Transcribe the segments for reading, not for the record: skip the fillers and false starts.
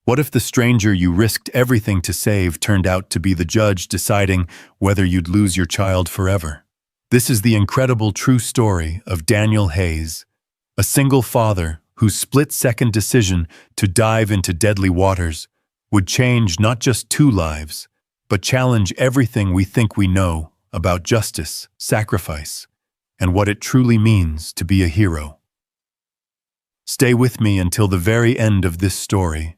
What if the stranger you risked everything to save turned out to be the judge deciding whether you'd lose your child forever? This is the incredible true story of Daniel Hayes, a single father whose split-second decision to dive into deadly waters would change not just two lives, but challenge everything we think we know about justice, sacrifice, and what it truly means to be a hero. Stay with me until the very end of this story,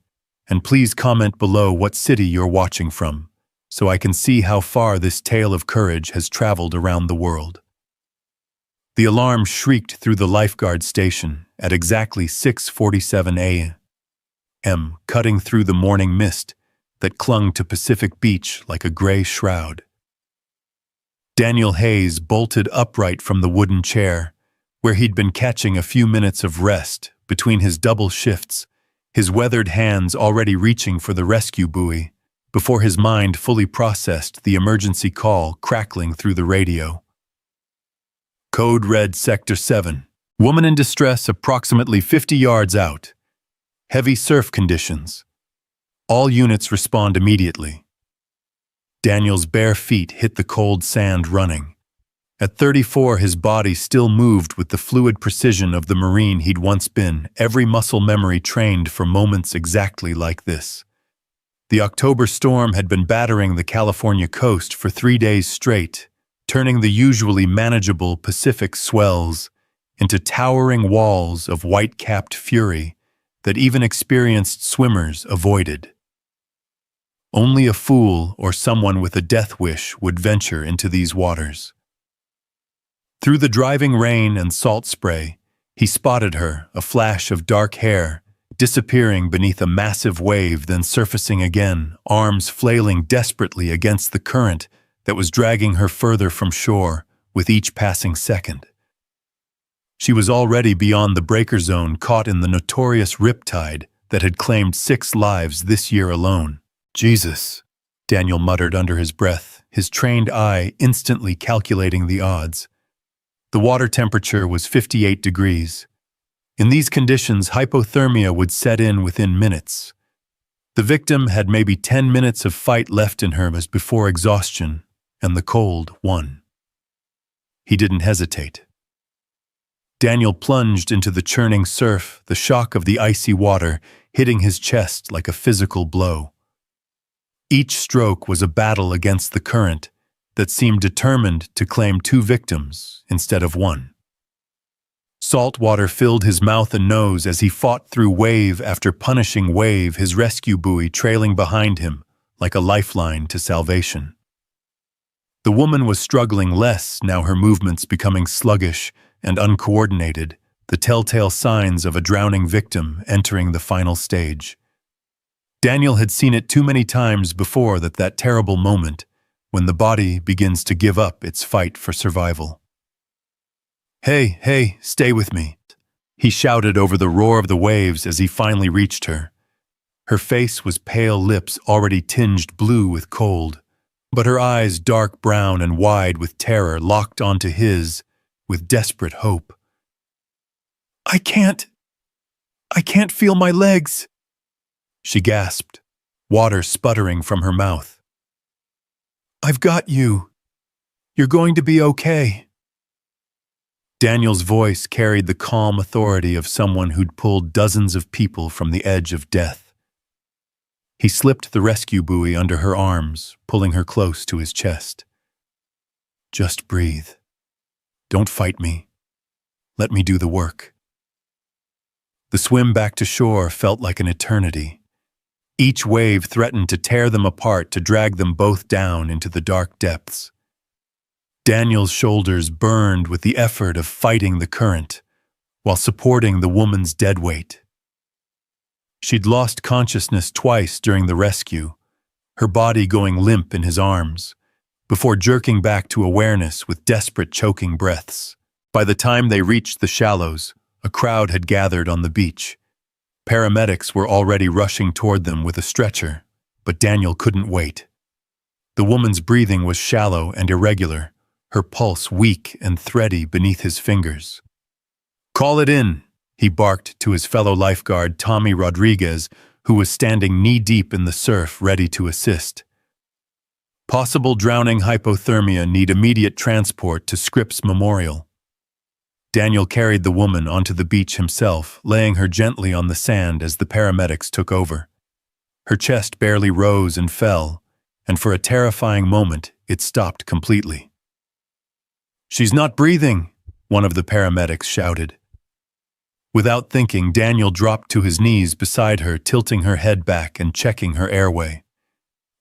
and please comment below what city you're watching from, so I can see how far this tale of courage has traveled around the world. The alarm shrieked through the lifeguard station at exactly 6:47 a.m., cutting through the morning mist that clung to Pacific Beach like a gray shroud. Daniel Hayes bolted upright from the wooden chair, where he'd been catching a few minutes of rest between his double shifts, his weathered hands already reaching for the rescue buoy, before his mind fully processed the emergency call crackling through the radio. Code Red Sector 7. Woman in distress approximately 50 yards out. Heavy surf conditions. All units respond immediately. Daniel's bare feet hit the cold sand running. At 34, his body still moved with the fluid precision of the Marine he'd once been, every muscle memory trained for moments exactly like this. The October storm had been battering the California coast for 3 days straight, turning the usually manageable Pacific swells into towering walls of white-capped fury that even experienced swimmers avoided. Only a fool or someone with a death wish would venture into these waters. Through the driving rain and salt spray, he spotted her, a flash of dark hair, disappearing beneath a massive wave, then surfacing again, arms flailing desperately against the current that was dragging her further from shore with each passing second. She was already beyond the breaker zone, caught in the notorious riptide that had claimed 6 lives this year alone. "Jesus," Daniel muttered under his breath, his trained eye instantly calculating the odds. The water temperature was 58 degrees. In these conditions, hypothermia would set in within minutes. The victim had maybe 10 minutes of fight left in her as before exhaustion, and the cold won. He didn't hesitate. Daniel plunged into the churning surf, the shock of the icy water hitting his chest like a physical blow. Each stroke was a battle against the current that seemed determined to claim 2 victims instead of 1. Salt water filled his mouth and nose as he fought through wave after punishing wave, his rescue buoy trailing behind him like a lifeline to salvation. The woman was struggling less, now her movements becoming sluggish and uncoordinated, the telltale signs of a drowning victim entering the final stage. Daniel had seen it too many times before, that terrible moment when the body begins to give up its fight for survival. Hey, stay with me," he shouted over the roar of the waves as he finally reached her. Her face was pale, lips already tinged blue with cold, but her eyes dark brown and wide with terror locked onto his with desperate hope. I can't feel my legs," she gasped, water sputtering from her mouth. "I've got you. You're going to be okay." Daniel's voice carried the calm authority of someone who'd pulled dozens of people from the edge of death. He slipped the rescue buoy under her arms, pulling her close to his chest. "Just breathe. Don't fight me. Let me do the work." The swim back to shore felt like an eternity. Each wave threatened to tear them apart, to drag them both down into the dark depths. Daniel's shoulders burned with the effort of fighting the current, while supporting the woman's dead weight. She'd lost consciousness twice during the rescue, her body going limp in his arms, before jerking back to awareness with desperate choking breaths. By the time they reached the shallows, a crowd had gathered on the beach. Paramedics were already rushing toward them with a stretcher, but Daniel couldn't wait. The woman's breathing was shallow and irregular, her pulse weak and thready beneath his fingers. "Call it in," he barked to his fellow lifeguard Tommy Rodriguez, who was standing knee-deep in the surf ready to assist. Possible drowning hypothermia, need immediate transport to Scripps Memorial. Daniel carried the woman onto the beach himself, laying her gently on the sand as the paramedics took over. Her chest barely rose and fell, and for a terrifying moment, it stopped completely. "She's not breathing," one of the paramedics shouted. Without thinking, Daniel dropped to his knees beside her, tilting her head back and checking her airway.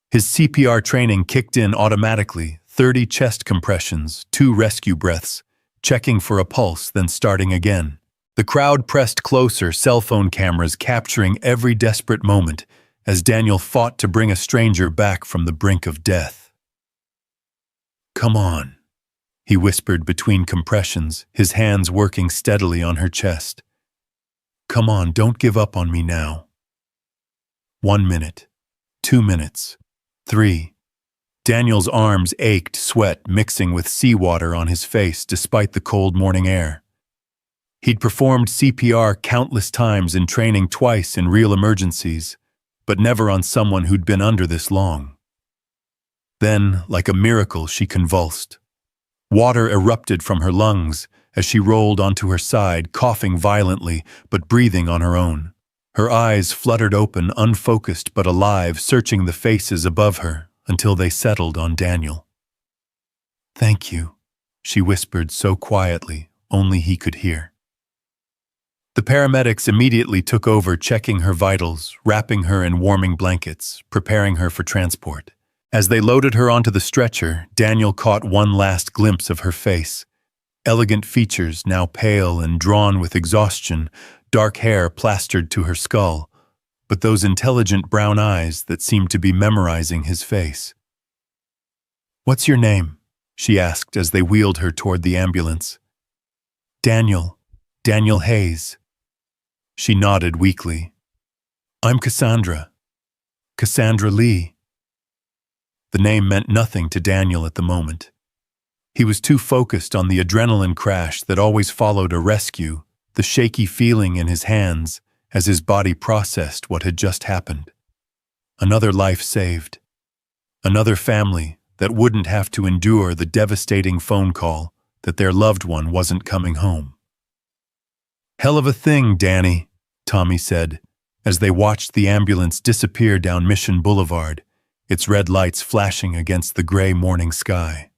His CPR training kicked in automatically, 30 chest compressions, 2 rescue breaths, checking for a pulse, then starting again. The crowd pressed closer, cell phone cameras capturing every desperate moment as Daniel fought to bring a stranger back from the brink of death. "Come on," he whispered between compressions, his hands working steadily on her chest. "Come on, don't give up on me now." 1 minute, 2 minutes, 3. Daniel's arms ached, sweat mixing with seawater on his face despite the cold morning air. He'd performed CPR countless times in training, twice in real emergencies, but never on someone who'd been under this long. Then, like a miracle, she convulsed. Water erupted from her lungs as she rolled onto her side, coughing violently but breathing on her own. Her eyes fluttered open, unfocused but alive, searching the faces above her until they settled on Daniel. "Thank you," she whispered so quietly, only he could hear. The paramedics immediately took over, checking her vitals, wrapping her in warming blankets, preparing her for transport. As they loaded her onto the stretcher, Daniel caught one last glimpse of her face. Elegant features, now pale and drawn with exhaustion, dark hair plastered to her skull, but those intelligent brown eyes that seemed to be memorizing his face. "What's your name?" she asked as they wheeled her toward the ambulance. Daniel Hayes." She nodded weakly. "I'm Cassandra Lee." The name meant nothing to Daniel at the moment. He was too focused on the adrenaline crash that always followed a rescue, the shaky feeling in his hands as his body processed what had just happened. Another life saved. Another family that wouldn't have to endure the devastating phone call that their loved one wasn't coming home. "Hell of a thing, Danny," Tommy said, as they watched the ambulance disappear down Mission Boulevard, its red lights flashing against the gray morning sky.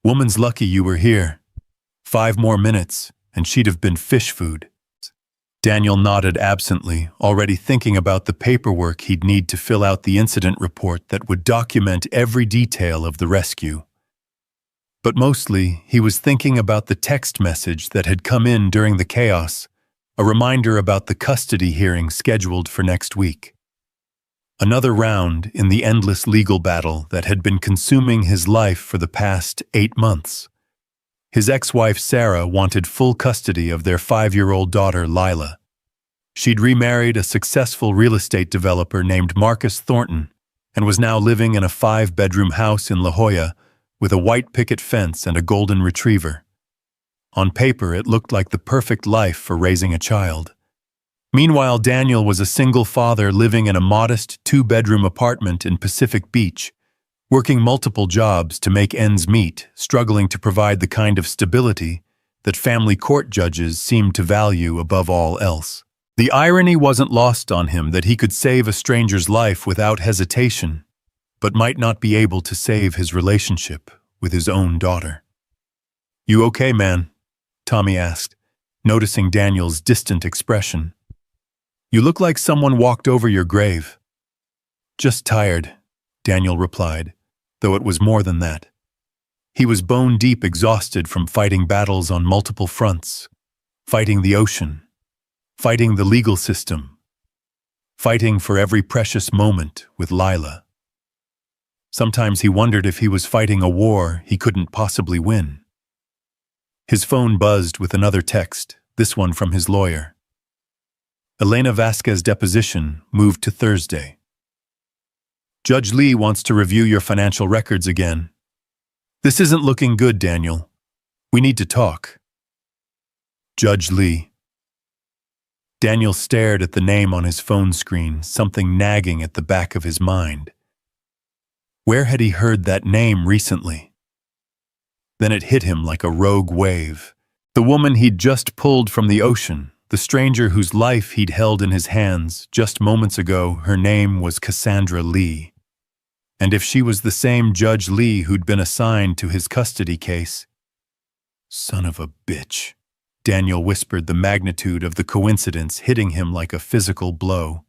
"Woman's lucky you were here. 5 more minutes, and she'd have been fish food." Daniel nodded absently, already thinking about the paperwork he'd need to fill out the incident report that would document every detail of the rescue. But mostly, he was thinking about the text message that had come in during the chaos, a reminder about the custody hearing scheduled for next week. Another round in the endless legal battle that had been consuming his life for the past 8 months. His ex-wife Sarah wanted full custody of their 5-year-old daughter Lila. She'd remarried a successful real estate developer named Marcus Thornton and was now living in a 5-bedroom house in La Jolla with a white picket fence and a golden retriever. On paper, it looked like the perfect life for raising a child. Meanwhile, Daniel was a single father living in a modest 2-bedroom apartment in Pacific Beach, working multiple jobs to make ends meet, struggling to provide the kind of stability that family court judges seemed to value above all else. The irony wasn't lost on him that he could save a stranger's life without hesitation, but might not be able to save his relationship with his own daughter. "You okay, man?" Tommy asked, noticing Daniel's distant expression. "You look like someone walked over your grave." "Just tired," Daniel replied, though it was more than that. He was bone-deep exhausted from fighting battles on multiple fronts, fighting the ocean, fighting the legal system, fighting for every precious moment with Lila. Sometimes he wondered if he was fighting a war he couldn't possibly win. His phone buzzed with another text, this one from his lawyer. Elena Vasquez's deposition moved to Thursday. "Judge Lee wants to review your financial records again. This isn't looking good, Daniel. We need to talk." Judge Lee. Daniel stared at the name on his phone screen, something nagging at the back of his mind. Where had he heard that name recently? Then it hit him like a rogue wave. The woman he'd just pulled from the ocean, the stranger whose life he'd held in his hands just moments ago, her name was Cassandra Lee. And if she was the same Judge Lee who'd been assigned to his custody case— Son of a bitch, Daniel whispered, the magnitude of the coincidence hitting him like a physical blow.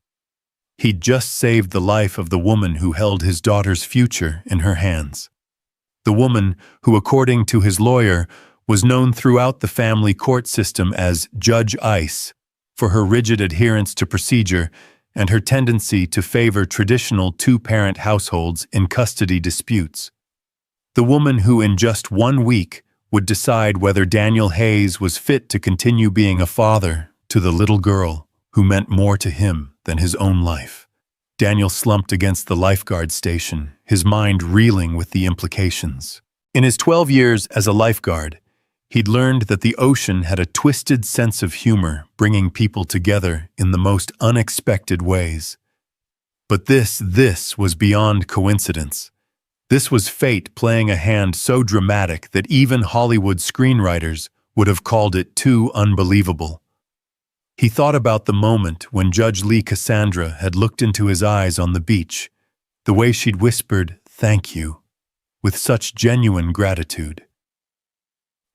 He'd just saved the life of the woman who held his daughter's future in her hands. The woman who, according to his lawyer, was known throughout the family court system as Judge Ice for her rigid adherence to procedure and her tendency to favor traditional two-parent households in custody disputes. The woman who in just 1 week would decide whether Daniel Hayes was fit to continue being a father to the little girl who meant more to him than his own life. Daniel slumped against the lifeguard station, his mind reeling with the implications. In his 12 years as a lifeguard, he'd learned that the ocean had a twisted sense of humor, bringing people together in the most unexpected ways. But this was beyond coincidence. This was fate playing a hand so dramatic that even Hollywood screenwriters would have called it too unbelievable. He thought about the moment when Judge Lee Cassandra had looked into his eyes on the beach, the way she'd whispered, "Thank you," with such genuine gratitude.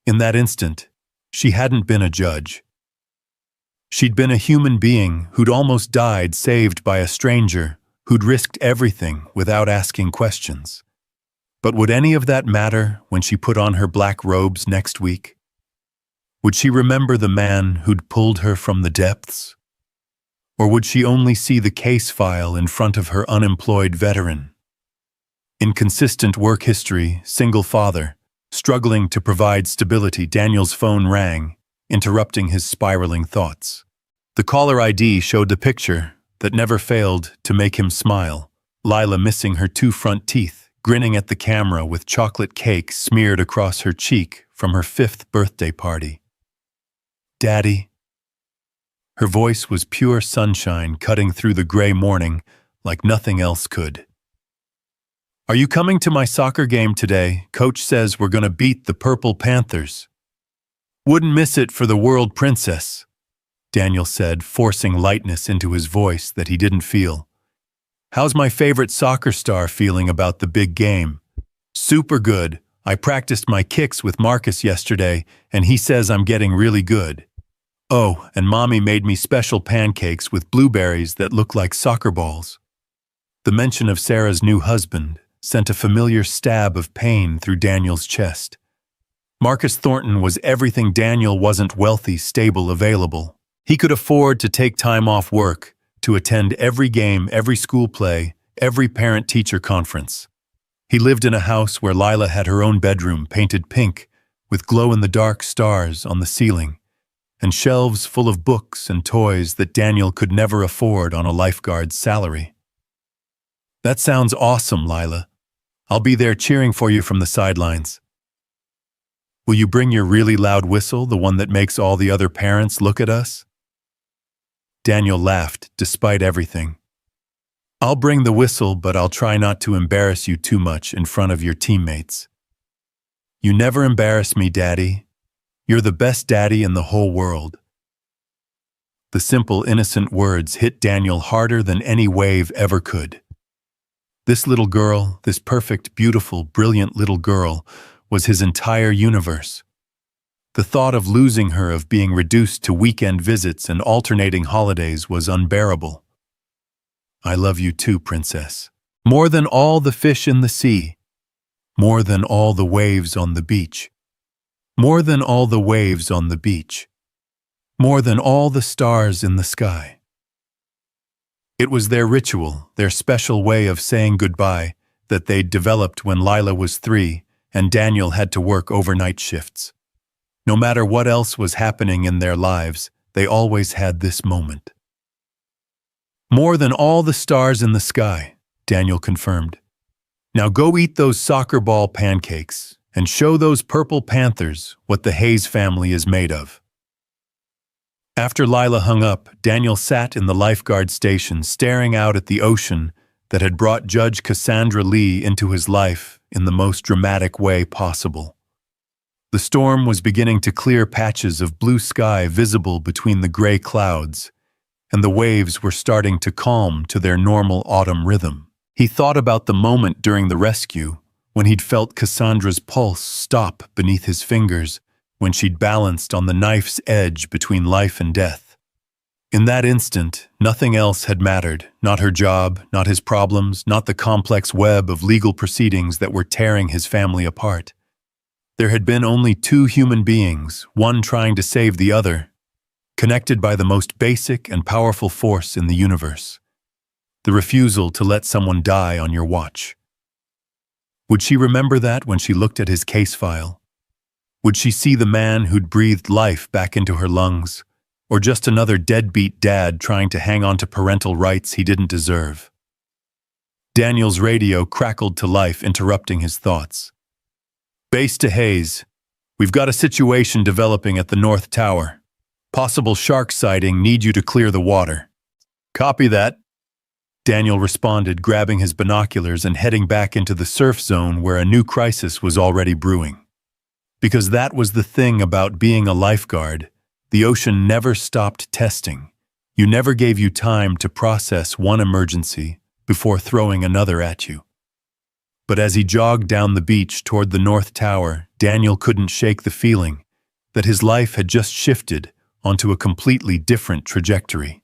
In that instant, she hadn't been a judge. She'd been a human being who'd almost died saved by a stranger who'd risked everything without asking questions. But would any of that matter when she put on her black robes next week? Would she remember the man who'd pulled her from the depths? Or would she only see the case file in front of her unemployed veteran? Inconsistent work history, single father, struggling to provide stability. Daniel's phone rang, interrupting his spiraling thoughts. The caller ID showed the picture that never failed to make him smile. Lila missing her 2 front teeth, grinning at the camera with chocolate cake smeared across her cheek from her 5th birthday party. "Daddy." Her voice was pure sunshine cutting through the gray morning like nothing else could. "Are you coming to my soccer game today? Coach says we're gonna beat the Purple Panthers." "Wouldn't miss it for the world, princess," Daniel said, forcing lightness into his voice that he didn't feel. "How's my favorite soccer star feeling about the big game?" "Super good. I practiced my kicks with Marcus yesterday, and he says I'm getting really good. Oh, and Mommy made me special pancakes with blueberries that look like soccer balls." The mention of Sarah's new husband sent a familiar stab of pain through Daniel's chest. Marcus Thornton was everything Daniel wasn't: wealthy, stable, available. He could afford to take time off work to attend every game, every school play, every parent-teacher conference. He lived in a house where Lila had her own bedroom painted pink with glow-in-the-dark stars on the ceiling, and shelves full of books and toys that Daniel could never afford on a lifeguard's salary. "That sounds awesome, Lila. I'll be there cheering for you from the sidelines." "Will you bring your really loud whistle, the one that makes all the other parents look at us?" Daniel laughed, despite everything. "I'll bring the whistle, but I'll try not to embarrass you too much in front of your teammates." "You never embarrass me, Daddy. You're the best daddy in the whole world." The simple, innocent words hit Daniel harder than any wave ever could. This little girl, this perfect, beautiful, brilliant little girl, was his entire universe. The thought of losing her, of being reduced to weekend visits and alternating holidays, was unbearable. "I love you too, princess. More than all the fish in the sea. More than all the waves on the beach. More than all the waves on the beach. More than all the stars in the sky." It was their ritual, their special way of saying goodbye that they'd developed when Lila was 3 and Daniel had to work overnight shifts. No matter what else was happening in their lives, they always had this moment. "More than all the stars in the sky," Daniel confirmed. "Now go eat those soccer ball pancakes and show those Purple Panthers what the Hayes family is made of." After Lila hung up, Daniel sat in the lifeguard station staring out at the ocean that had brought Judge Cassandra Lee into his life in the most dramatic way possible. The storm was beginning to clear patches of blue sky visible between the gray clouds, and the waves were starting to calm to their normal autumn rhythm. He thought about the moment during the rescue when he'd felt Cassandra's pulse stop beneath his fingers when she'd balanced on the knife's edge between life and death. In that instant, nothing else had mattered, not her job, not his problems, not the complex web of legal proceedings that were tearing his family apart. There had been only two human beings, one trying to save the other, connected by the most basic and powerful force in the universe: the refusal to let someone die on your watch. Would she remember that when she looked at his case file? Would she see the man who'd breathed life back into her lungs, or just another deadbeat dad trying to hang on to parental rights he didn't deserve? Daniel's radio crackled to life, interrupting his thoughts. "Base to Hayes. We've got a situation developing at the North Tower. Possible shark sighting, need you to clear the water." "Copy that," Daniel responded, grabbing his binoculars and heading back into the surf zone where a new crisis was already brewing. Because that was the thing about being a lifeguard. The ocean never stopped testing. You never gave you time to process one emergency before throwing another at you. But as he jogged down the beach toward the North Tower, Daniel couldn't shake the feeling that his life had just shifted onto a completely different trajectory.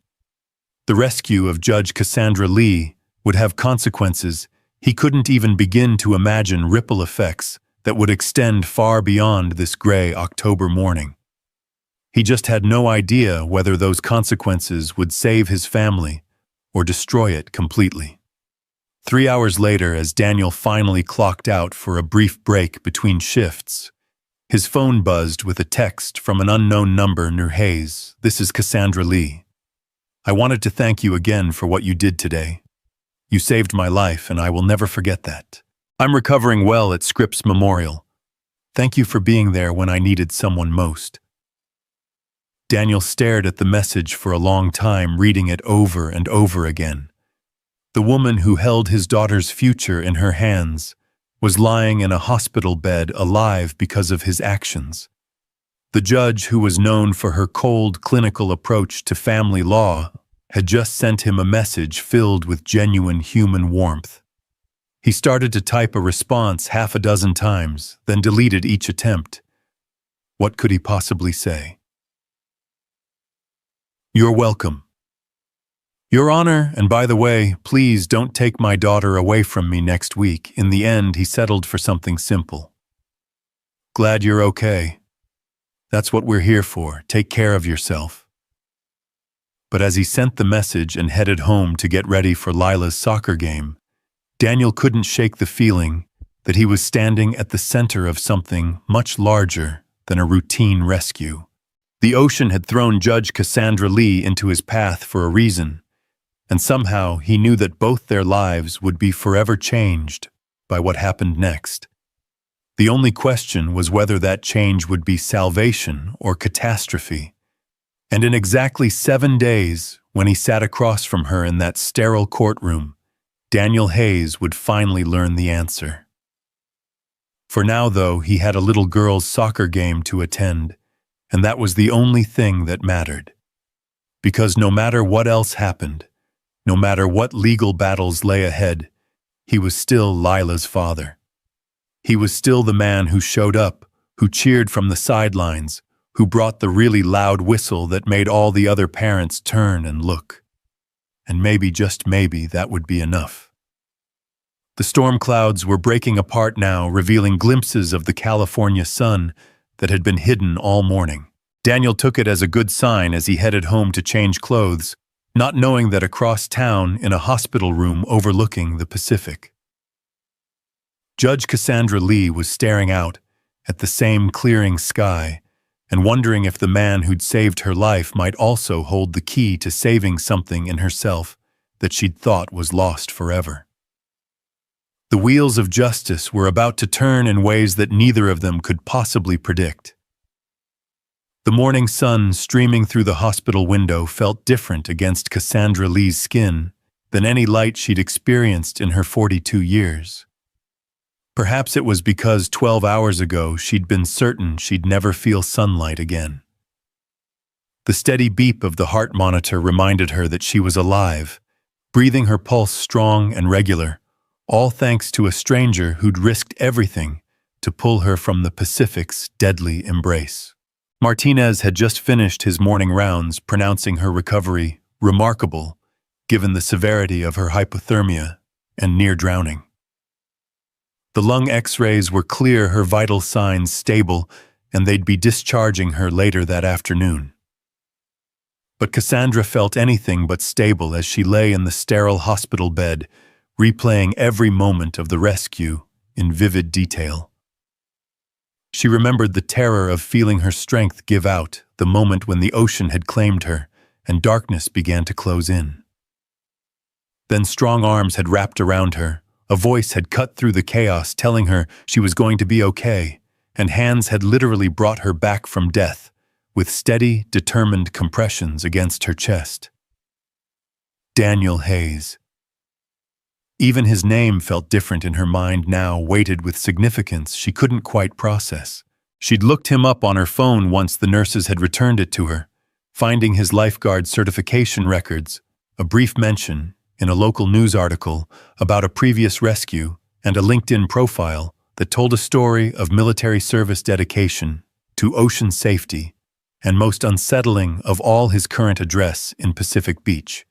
The rescue of Judge Cassandra Lee would have consequences he couldn't even begin to imagine, ripple effects that would extend far beyond this gray October morning. He just had no idea whether those consequences would save his family or destroy it completely. 3 hours later, as Daniel finally clocked out for a brief break between shifts, his phone buzzed with a text from an unknown number near Hayes. "This is Cassandra Lee. I wanted to thank you again for what you did today. You saved my life, and I will never forget that. I'm recovering well at Scripps Memorial. Thank you for being there when I needed someone most." Daniel stared at the message for a long time, reading it over and over again. The woman who held his daughter's future in her hands was lying in a hospital bed, alive because of his actions. The judge, who was known for her cold, clinical approach to family law, had just sent him a message filled with genuine human warmth. He started to type a response 6 times, then deleted each attempt. What could he possibly say? "You're welcome. Your Honor, and by the way, please don't take my daughter away from me next week." In the end, he settled for something simple. "Glad you're okay. That's what we're here for. Take care of yourself." But as he sent the message and headed home to get ready for Lila's soccer game, Daniel couldn't shake the feeling that he was standing at the center of something much larger than a routine rescue. The ocean had thrown Judge Cassandra Lee into his path for a reason, and somehow he knew that both their lives would be forever changed by what happened next. The only question was whether that change would be salvation or catastrophe. And in exactly 7 days, when he sat across from her in that sterile courtroom, Daniel Hayes would finally learn the answer. For now, though, he had a little girl's soccer game to attend, and that was the only thing that mattered. Because no matter what else happened, no matter what legal battles lay ahead, he was still Lila's father. He was still the man who showed up, who cheered from the sidelines, who brought the really loud whistle that made all the other parents turn and look. And maybe, just maybe, that would be enough. The storm clouds were breaking apart now, revealing glimpses of the California sun that had been hidden all morning. Daniel took it as a good sign as he headed home to change clothes, not knowing that across town, in a hospital room overlooking the Pacific, Judge Cassandra Lee was staring out at the same clearing sky and wondering if the man who'd saved her life might also hold the key to saving something in herself that she'd thought was lost forever. The wheels of justice were about to turn in ways that neither of them could possibly predict. The morning sun streaming through the hospital window felt different against Cassandra Lee's skin than any light she'd experienced in her 42 years. Perhaps it was because 12 hours ago she'd been certain she'd never feel sunlight again. The steady beep of the heart monitor reminded her that she was alive, breathing her pulse strong and regular, all thanks to a stranger who'd risked everything to pull her from the Pacific's deadly embrace. Martinez had just finished his morning rounds, pronouncing her recovery remarkable, given the severity of her hypothermia and near drowning. The lung x-rays were clear, her vital signs stable, and they'd be discharging her later that afternoon. But Cassandra felt anything but stable as she lay in the sterile hospital bed, replaying every moment of the rescue in vivid detail. She remembered the terror of feeling her strength give out the moment when the ocean had claimed her and darkness began to close in. Then strong arms had wrapped around her, a voice had cut through the chaos telling her she was going to be okay, and hands had literally brought her back from death, with steady, determined compressions against her chest. Daniel Hayes. Even his name felt different in her mind now, weighted with significance she couldn't quite process. She'd looked him up on her phone once the nurses had returned it to her, finding his lifeguard certification records, a brief mention in a local news article about a previous rescue, and a LinkedIn profile that told a story of military service dedication to ocean safety, and most unsettling of all, his current address in Pacific Beach.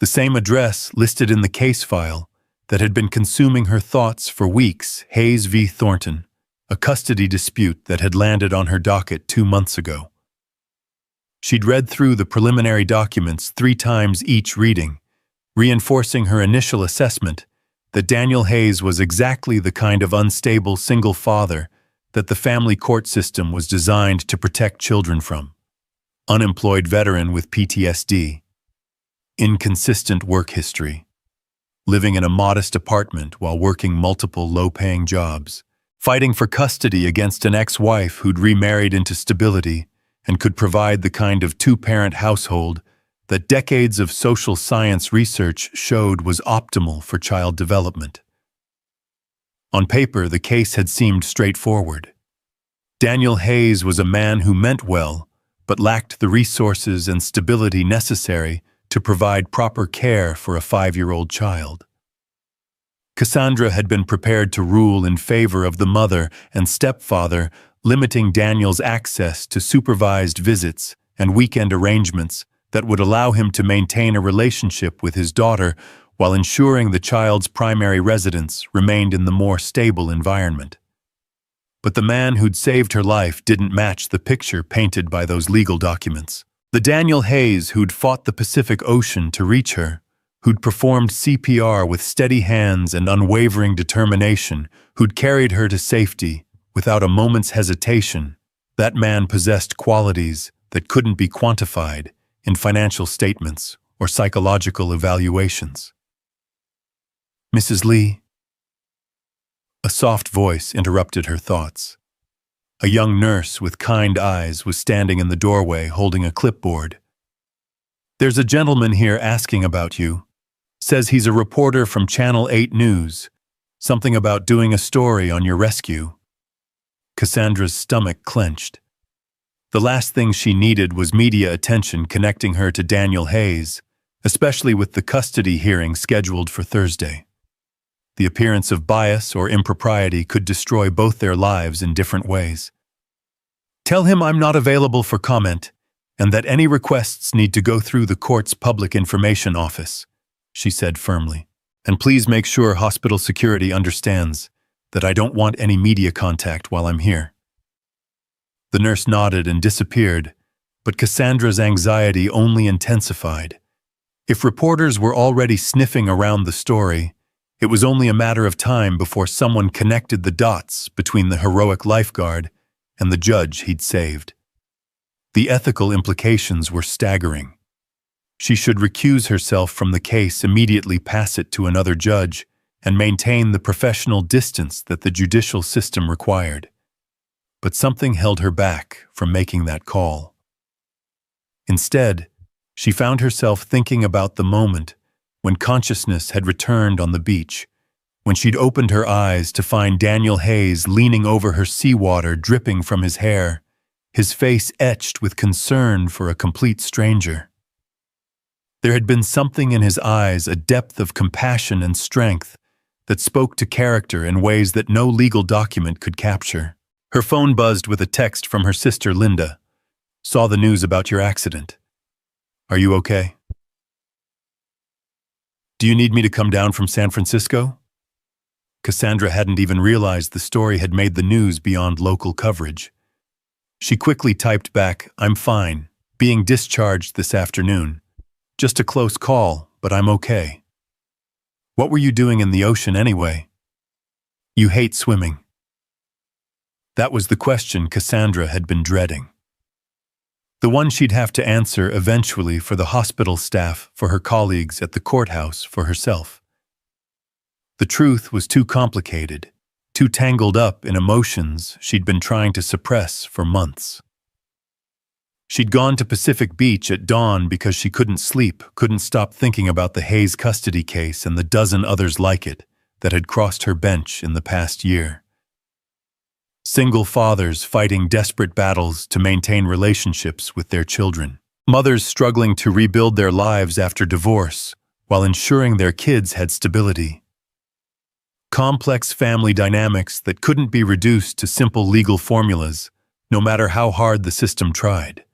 The same address listed in the case file that had been consuming her thoughts for weeks, Hayes v. Thornton, a custody dispute that had landed on her docket 2 months ago. She'd read through the preliminary documents 3 times each reading, reinforcing her initial assessment that Daniel Hayes was exactly the kind of unstable single father that the family court system was designed to protect children from. Unemployed veteran with PTSD. Inconsistent work history. Living in a modest apartment while working multiple low-paying jobs. Fighting for custody against an ex-wife who'd remarried into stability and could provide the kind of 2-parent household that decades of social science research showed was optimal for child development. On paper, the case had seemed straightforward. Daniel Hayes was a man who meant well, but lacked the resources and stability necessary to provide proper care for a 5-year-old child. Cassandra had been prepared to rule in favor of the mother and stepfather, limiting Daniel's access to supervised visits and weekend arrangements that would allow him to maintain a relationship with his daughter while ensuring the child's primary residence remained in the more stable environment. But the man who'd saved her life didn't match the picture painted by those legal documents. The Daniel Hayes who'd fought the Pacific Ocean to reach her, who'd performed CPR with steady hands and unwavering determination, who'd carried her to safety without a moment's hesitation, that man possessed qualities that couldn't be quantified in financial statements or psychological evaluations. Mrs. Lee. A soft voice interrupted her thoughts. A young nurse with kind eyes was standing in the doorway holding a clipboard. "There's a gentleman here asking about you. Says he's a reporter from Channel 8 News. Something about doing a story on your rescue." Cassandra's stomach clenched. The last thing she needed was media attention connecting her to Daniel Hayes, especially with the custody hearing scheduled for Thursday. The appearance of bias or impropriety could destroy both their lives in different ways. "Tell him I'm not available for comment, and that any requests need to go through the court's public information office," she said firmly. "And please make sure hospital security understands that I don't want any media contact while I'm here." The nurse nodded and disappeared, but Cassandra's anxiety only intensified. If reporters were already sniffing around the story, it was only a matter of time before someone connected the dots between the heroic lifeguard and the judge he'd saved. The ethical implications were staggering. She should recuse herself from the case, immediately pass it to another judge, and maintain the professional distance that the judicial system required. but something held her back from making that call. Instead, she found herself thinking about the moment when consciousness had returned on the beach, when she'd opened her eyes to find Daniel Hayes leaning over her seawater dripping from his hair, his face etched with concern for a complete stranger. There had been something in his eyes, a depth of compassion and strength that spoke to character in ways that no legal document could capture. Her phone buzzed with a text from her sister Linda. "Saw the news about your accident. Are you okay? Do you need me to come down from San Francisco?" Cassandra hadn't even realized the story had made the news beyond local coverage. She quickly typed back, "I'm fine, being discharged this afternoon. Just a close call, but I'm okay." "What were you doing in the ocean anyway?" "You hate swimming." That was the question Cassandra had been dreading. The one she'd have to answer eventually for the hospital staff, for her colleagues at the courthouse, for herself. The truth was too complicated, too tangled up in emotions she'd been trying to suppress for months. She'd gone to Pacific Beach at dawn because she couldn't sleep, couldn't stop thinking about the Hayes custody case and the dozen others like it that had crossed her bench in the past year. Single fathers fighting desperate battles to maintain relationships with their children. Mothers struggling to rebuild their lives after divorce while ensuring their kids had stability. Complex family dynamics that couldn't be reduced to simple legal formulas, no matter how hard the system tried.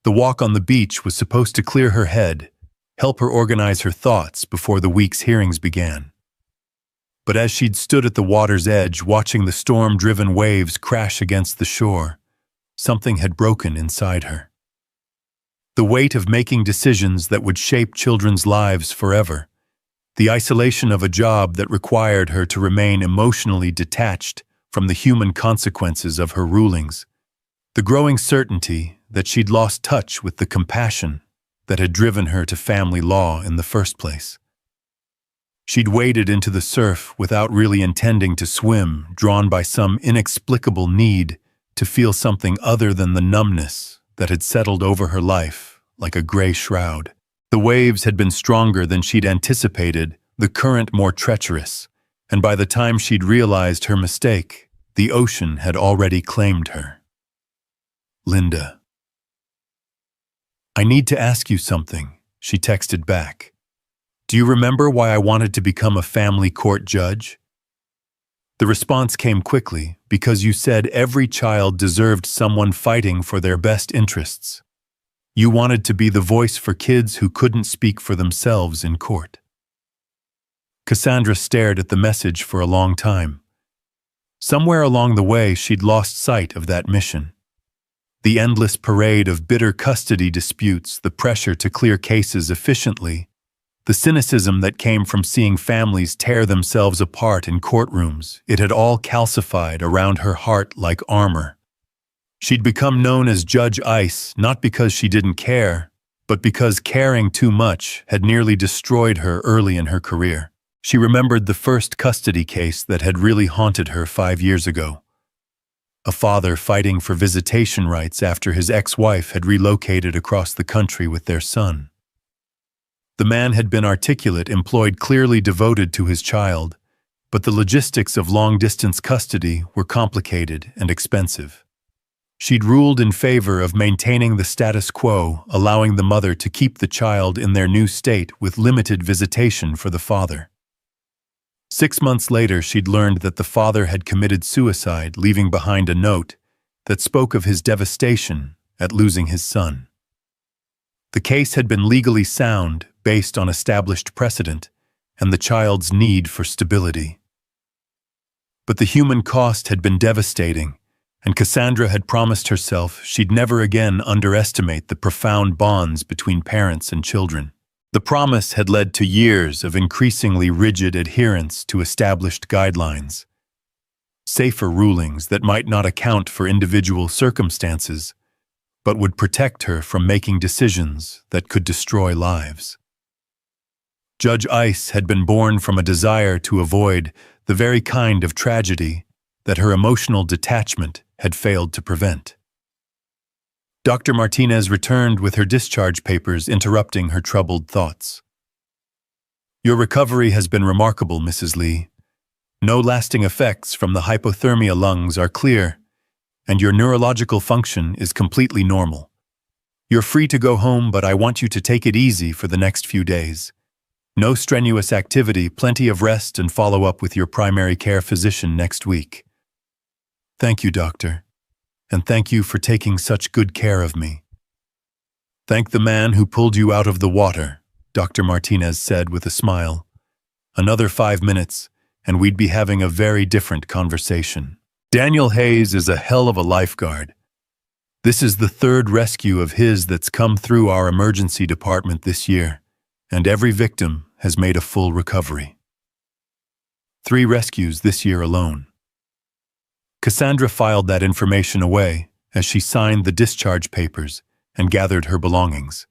The walk on the beach was supposed to clear her head, help her organize her thoughts before the week's hearings began. But as she'd stood at the water's edge watching the storm-driven waves crash against the shore, something had broken inside her. The weight of making decisions that would shape children's lives forever, the isolation of a job that required her to remain emotionally detached from the human consequences of her rulings, the growing certainty that she'd lost touch with the compassion that had driven her to family law in the first place. She'd waded into the surf without really intending to swim, drawn by some inexplicable need to feel something other than the numbness that had settled over her life like a gray shroud. The waves had been stronger than she'd anticipated, the current more treacherous, and by the time she'd realized her mistake, the ocean had already claimed her. "Linda. I need to ask you something," she texted back. "Do you remember why I wanted to become a family court judge?" The response came quickly, "Because you said every child deserved someone fighting for their best interests. You wanted to be the voice for kids who couldn't speak for themselves in court." Cassandra stared at the message for a long time. Somewhere along the way, she'd lost sight of that mission. The endless parade of bitter custody disputes, the pressure to clear cases efficiently, the cynicism that came from seeing families tear themselves apart in courtrooms, it had all calcified around her heart like armor. She'd become known as Judge Ice not because she didn't care, but because caring too much had nearly destroyed her early in her career. She remembered the first custody case that had really haunted her 5 years ago. A father fighting for visitation rights after his ex-wife had relocated across the country with their son. The man had been articulate, employed, clearly devoted to his child, but the logistics of long-distance custody were complicated and expensive. She'd ruled in favor of maintaining the status quo, allowing the mother to keep the child in their new state with limited visitation for the father. 6 months later, she'd learned that the father had committed suicide, leaving behind a note that spoke of his devastation at losing his son. The case had been legally sound, based on established precedent, and the child's need for stability. But the human cost had been devastating, and Cassandra had promised herself she'd never again underestimate the profound bonds between parents and children. The promise had led to years of increasingly rigid adherence to established guidelines, safer rulings that might not account for individual circumstances, but would protect her from making decisions that could destroy lives. Judge Ice had been born from a desire to avoid the very kind of tragedy that her emotional detachment had failed to prevent. Dr. Martinez returned with her discharge papers, interrupting her troubled thoughts. "Your recovery has been remarkable, Mrs. Lee. No lasting effects from the hypothermia lungs are clear, and your neurological function is completely normal. You're free to go home, but I want you to take it easy for the next few days. No strenuous activity, plenty of rest, and follow up with your primary care physician next week." "Thank you, doctor, and thank you for taking such good care of me." "Thank the man who pulled you out of the water," Dr. Martinez said with a smile. "Another 5 minutes, and we'd be having a very different conversation. Daniel Hayes is a hell of a lifeguard. This is the 3rd rescue of his that's come through our emergency department this year, and every victim has made a full recovery. 3 rescues this year alone." Cassandra filed that information away as she signed the discharge papers and gathered her belongings.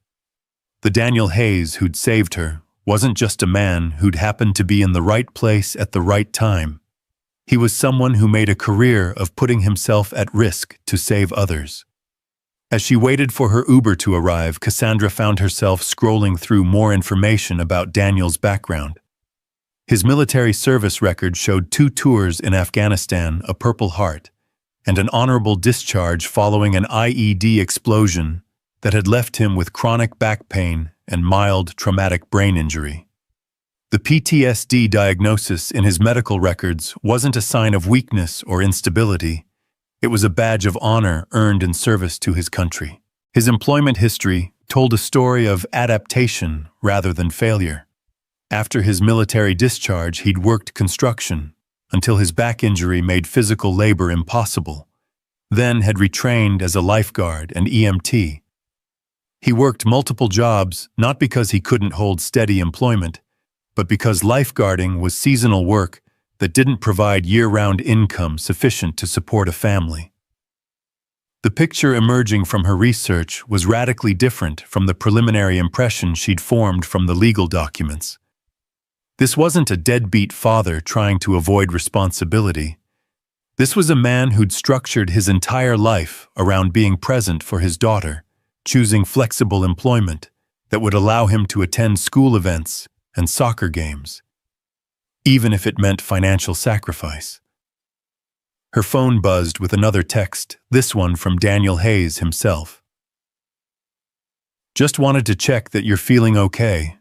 The Daniel Hayes who'd saved her wasn't just a man who'd happened to be in the right place at the right time. He was someone who made a career of putting himself at risk to save others. As she waited for her Uber to arrive, Cassandra found herself scrolling through more information about Daniel's background. His military service record showed 2 tours in Afghanistan, a Purple Heart, and an honorable discharge following an IED explosion that had left him with chronic back pain and mild traumatic brain injury. The PTSD diagnosis in his medical records wasn't a sign of weakness or instability. It was a badge of honor earned in service to his country. His employment history told a story of adaptation rather than failure. After his military discharge, he'd worked construction until his back injury made physical labor impossible, then had retrained as a lifeguard and EMT. He worked multiple jobs not because he couldn't hold steady employment, but because lifeguarding was seasonal work that didn't provide year-round income sufficient to support a family. The picture emerging from her research was radically different from the preliminary impression she'd formed from the legal documents. This wasn't a deadbeat father trying to avoid responsibility. This was a man who'd structured his entire life around being present for his daughter, choosing flexible employment that would allow him to attend school events and soccer games, even if it meant financial sacrifice. Her phone buzzed with another text, this one from Daniel Hayes himself. "Just wanted to check that you're feeling okay.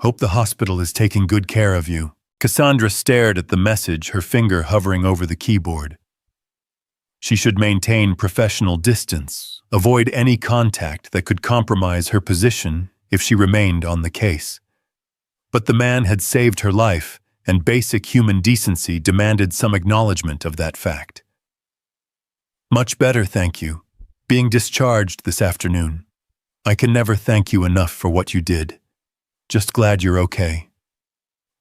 Hope the hospital is taking good care of you." Cassandra stared at the message, her finger hovering over the keyboard. She should maintain professional distance, avoid any contact that could compromise her position if she remained on the case. But the man had saved her life, and basic human decency demanded some acknowledgement of that fact. "Much better, thank you. Being discharged this afternoon. I can never thank you enough for what you did. Just glad you're okay.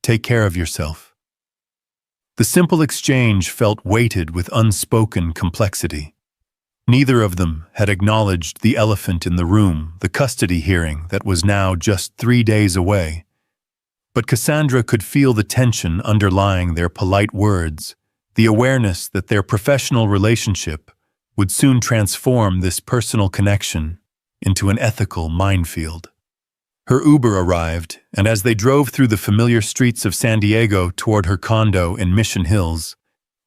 Take care of yourself." The simple exchange felt weighted with unspoken complexity. Neither of them had acknowledged the elephant in the room, the custody hearing that was now just 3 days away. But Cassandra could feel the tension underlying their polite words, the awareness that their professional relationship would soon transform this personal connection into an ethical minefield. Her Uber arrived, and as they drove through the familiar streets of San Diego toward her condo in Mission Hills,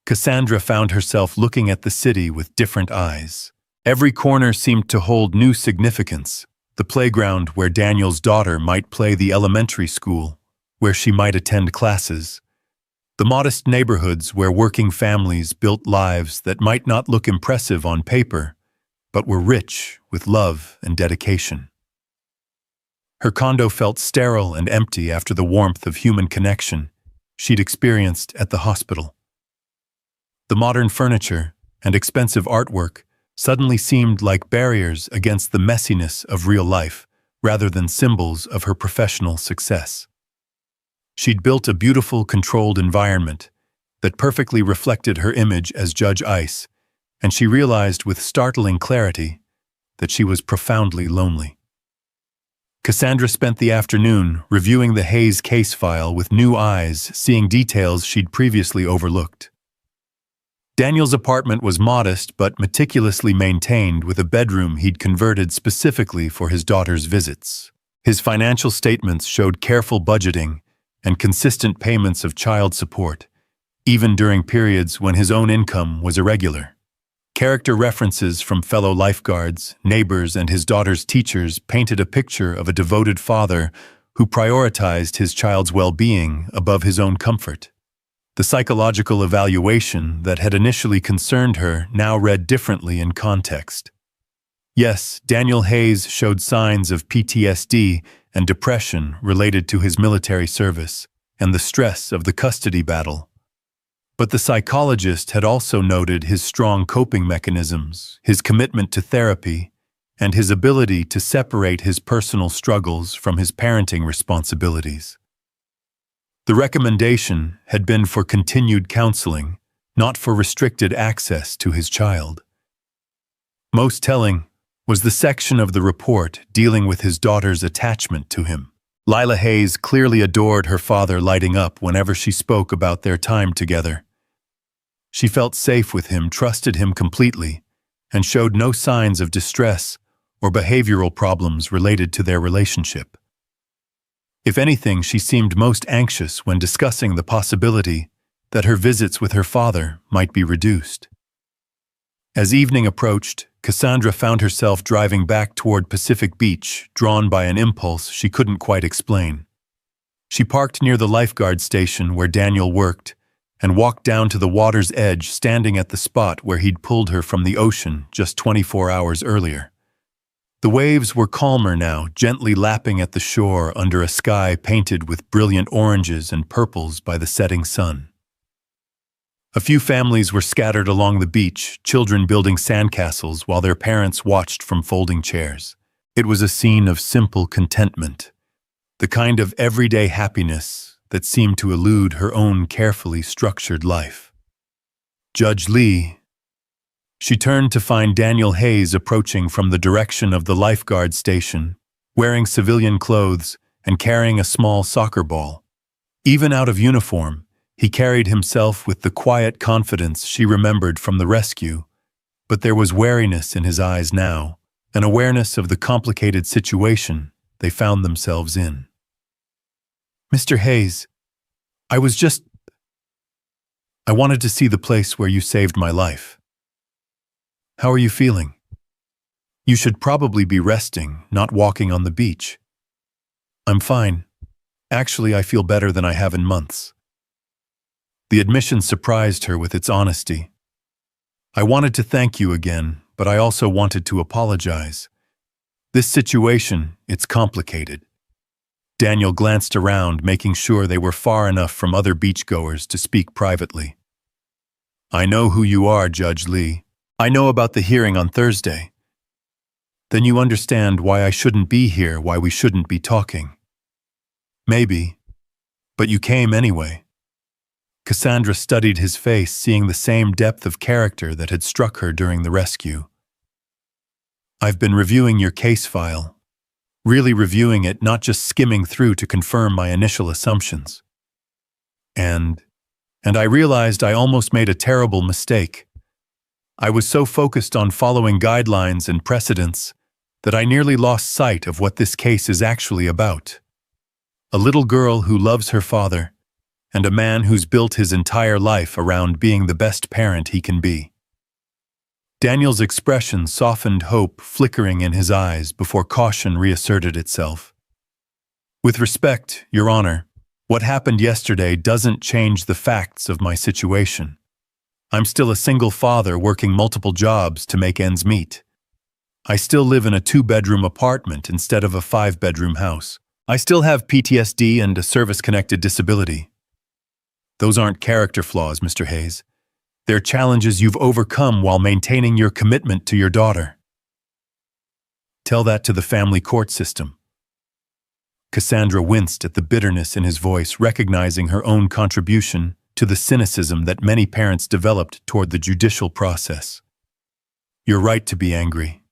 Cassandra found herself looking at the city with different eyes. Every corner seemed to hold new significance: the playground where Daniel's daughter might play, the elementary school where she might attend classes, the modest neighborhoods where working families built lives that might not look impressive on paper, but were rich with love and dedication. Her condo felt sterile and empty after the warmth of human connection she'd experienced at the hospital. The modern furniture and expensive artwork suddenly seemed like barriers against the messiness of real life, rather than symbols of her professional success. She'd built a beautiful, controlled environment that perfectly reflected her image as Judge Ice, and she realized with startling clarity that she was profoundly lonely. Cassandra spent the afternoon reviewing the Hayes case file with new eyes, seeing details she'd previously overlooked. Daniel's apartment was modest but meticulously maintained, with a bedroom he'd converted specifically for his daughter's visits. His financial statements showed careful budgeting and consistent payments of child support, even during periods when his own income was irregular. Character references from fellow lifeguards, neighbors, and his daughter's teachers painted a picture of a devoted father who prioritized his child's well-being above his own comfort. The psychological evaluation that had initially concerned her now read differently in context. Yes, Daniel Hayes showed signs of PTSD and depression related to his military service and the stress of the custody battle. But the psychologist had also noted his strong coping mechanisms, his commitment to therapy, and his ability to separate his personal struggles from his parenting responsibilities. The recommendation had been for continued counseling, not for restricted access to his child. Most telling was the section of the report dealing with his daughter's attachment to him. Lila Hayes clearly adored her father, lighting up whenever she spoke about their time together. She felt safe with him, trusted him completely, and showed no signs of distress or behavioral problems related to their relationship. If anything, she seemed most anxious when discussing the possibility that her visits with her father might be reduced. As evening approached, Cassandra found herself driving back toward Pacific Beach, drawn by an impulse she couldn't quite explain. She parked near the lifeguard station where Daniel worked and walked down to the water's edge, standing at the spot where he'd pulled her from the ocean just 24 hours earlier. The waves were calmer now, gently lapping at the shore under a sky painted with brilliant oranges and purples by the setting sun. A few families were scattered along the beach, children building sandcastles while their parents watched from folding chairs. It was a scene of simple contentment, the kind of everyday happiness that seemed to elude her own carefully structured life. Judge Lee. She turned to find Daniel Hayes approaching from the direction of the lifeguard station, wearing civilian clothes and carrying a small soccer ball. Even out of uniform, he carried himself with the quiet confidence she remembered from the rescue, but there was wariness in his eyes now, an awareness of the complicated situation they found themselves in. "Mr. Hayes, I wanted to see the place where you saved my life. How are you feeling? You should probably be resting, not walking on the beach." "I'm fine. Actually, I feel better than I have in months." The admission surprised her with its honesty. "I wanted to thank you again, but I also wanted to apologize. This situation, it's complicated." Daniel glanced around, making sure they were far enough from other beachgoers to speak privately. "I know who you are, Judge Lee. I know about the hearing on Thursday. Then you understand why I shouldn't be here, why we shouldn't be talking." "Maybe. But you came anyway." Cassandra studied his face, seeing the same depth of character that had struck her during the rescue. "I've been reviewing your case file. Really reviewing it, not just skimming through to confirm my initial assumptions. And I realized I almost made a terrible mistake. I was so focused on following guidelines and precedents that I nearly lost sight of what this case is actually about. A little girl who loves her father, and a man who's built his entire life around being the best parent he can be." Daniel's expression softened, hope flickering in his eyes before caution reasserted itself. "With respect, Your Honor, what happened yesterday doesn't change the facts of my situation. I'm still a single father working multiple jobs to make ends meet. I still live in a 2-bedroom apartment instead of a 5-bedroom house. I still have PTSD and a service-connected disability. Those aren't character flaws, Mr. Hayes. They're challenges you've overcome while maintaining your commitment to your daughter. Tell that to the family court system." Cassandra winced at the bitterness in his voice, recognizing her own contribution to the cynicism that many parents developed toward the judicial process. "You're right to be angry.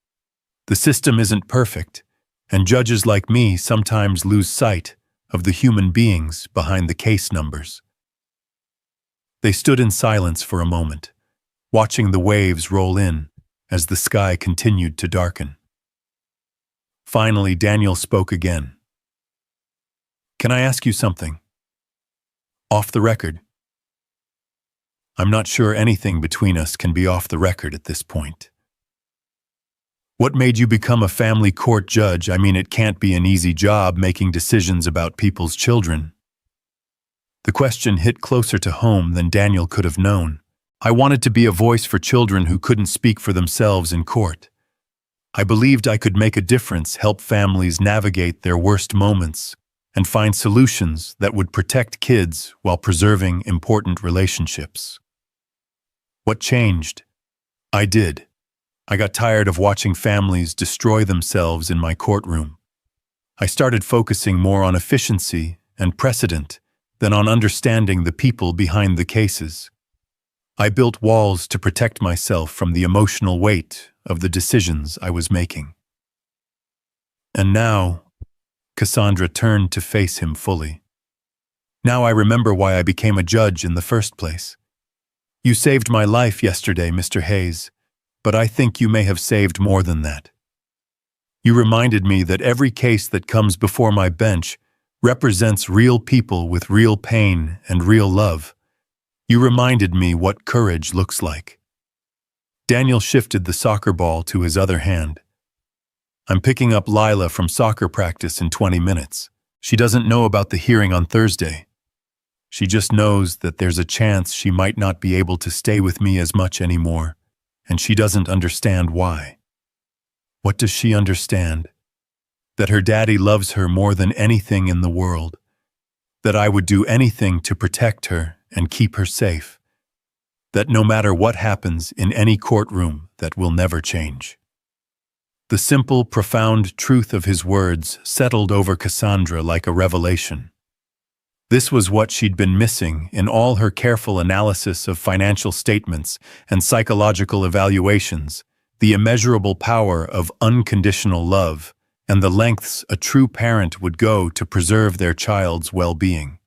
The system isn't perfect, and judges like me sometimes lose sight of the human beings behind the case numbers." They stood in silence for a moment, watching the waves roll in as the sky continued to darken. Finally, Daniel spoke again. "Can I ask you something? Off the record?" "I'm not sure anything between us can be off the record at this point." "What made you become a family court judge? I mean, it can't be an easy job making decisions about people's children." The question hit closer to home than Daniel could have known. "I wanted to be a voice for children who couldn't speak for themselves in court. I believed I could make a difference, help families navigate their worst moments, and find solutions that would protect kids while preserving important relationships." "What changed?" "I did. I got tired of watching families destroy themselves in my courtroom. I started focusing more on efficiency and precedent than on understanding the people behind the cases. I built walls to protect myself from the emotional weight of the decisions I was making." And now, Cassandra turned to face him fully. "Now I remember why I became a judge in the first place. You saved my life yesterday, Mr. Hayes, but I think you may have saved more than that. You reminded me that every case that comes before my bench represents real people with real pain and real love. You reminded me what courage looks like." Daniel shifted the soccer ball to his other hand. "I'm picking up Lila from soccer practice in 20 minutes. She doesn't know about the hearing on Thursday. She just knows that there's a chance she might not be able to stay with me as much anymore, and she doesn't understand why." "What does she understand?" "That her daddy loves her more than anything in the world. That I would do anything to protect her and keep her safe. That no matter what happens in any courtroom, that will never change." The simple, profound truth of his words settled over Cassandra like a revelation. This was what she'd been missing in all her careful analysis of financial statements and psychological evaluations, the immeasurable power of unconditional love and the lengths a true parent would go to preserve their child's well-being.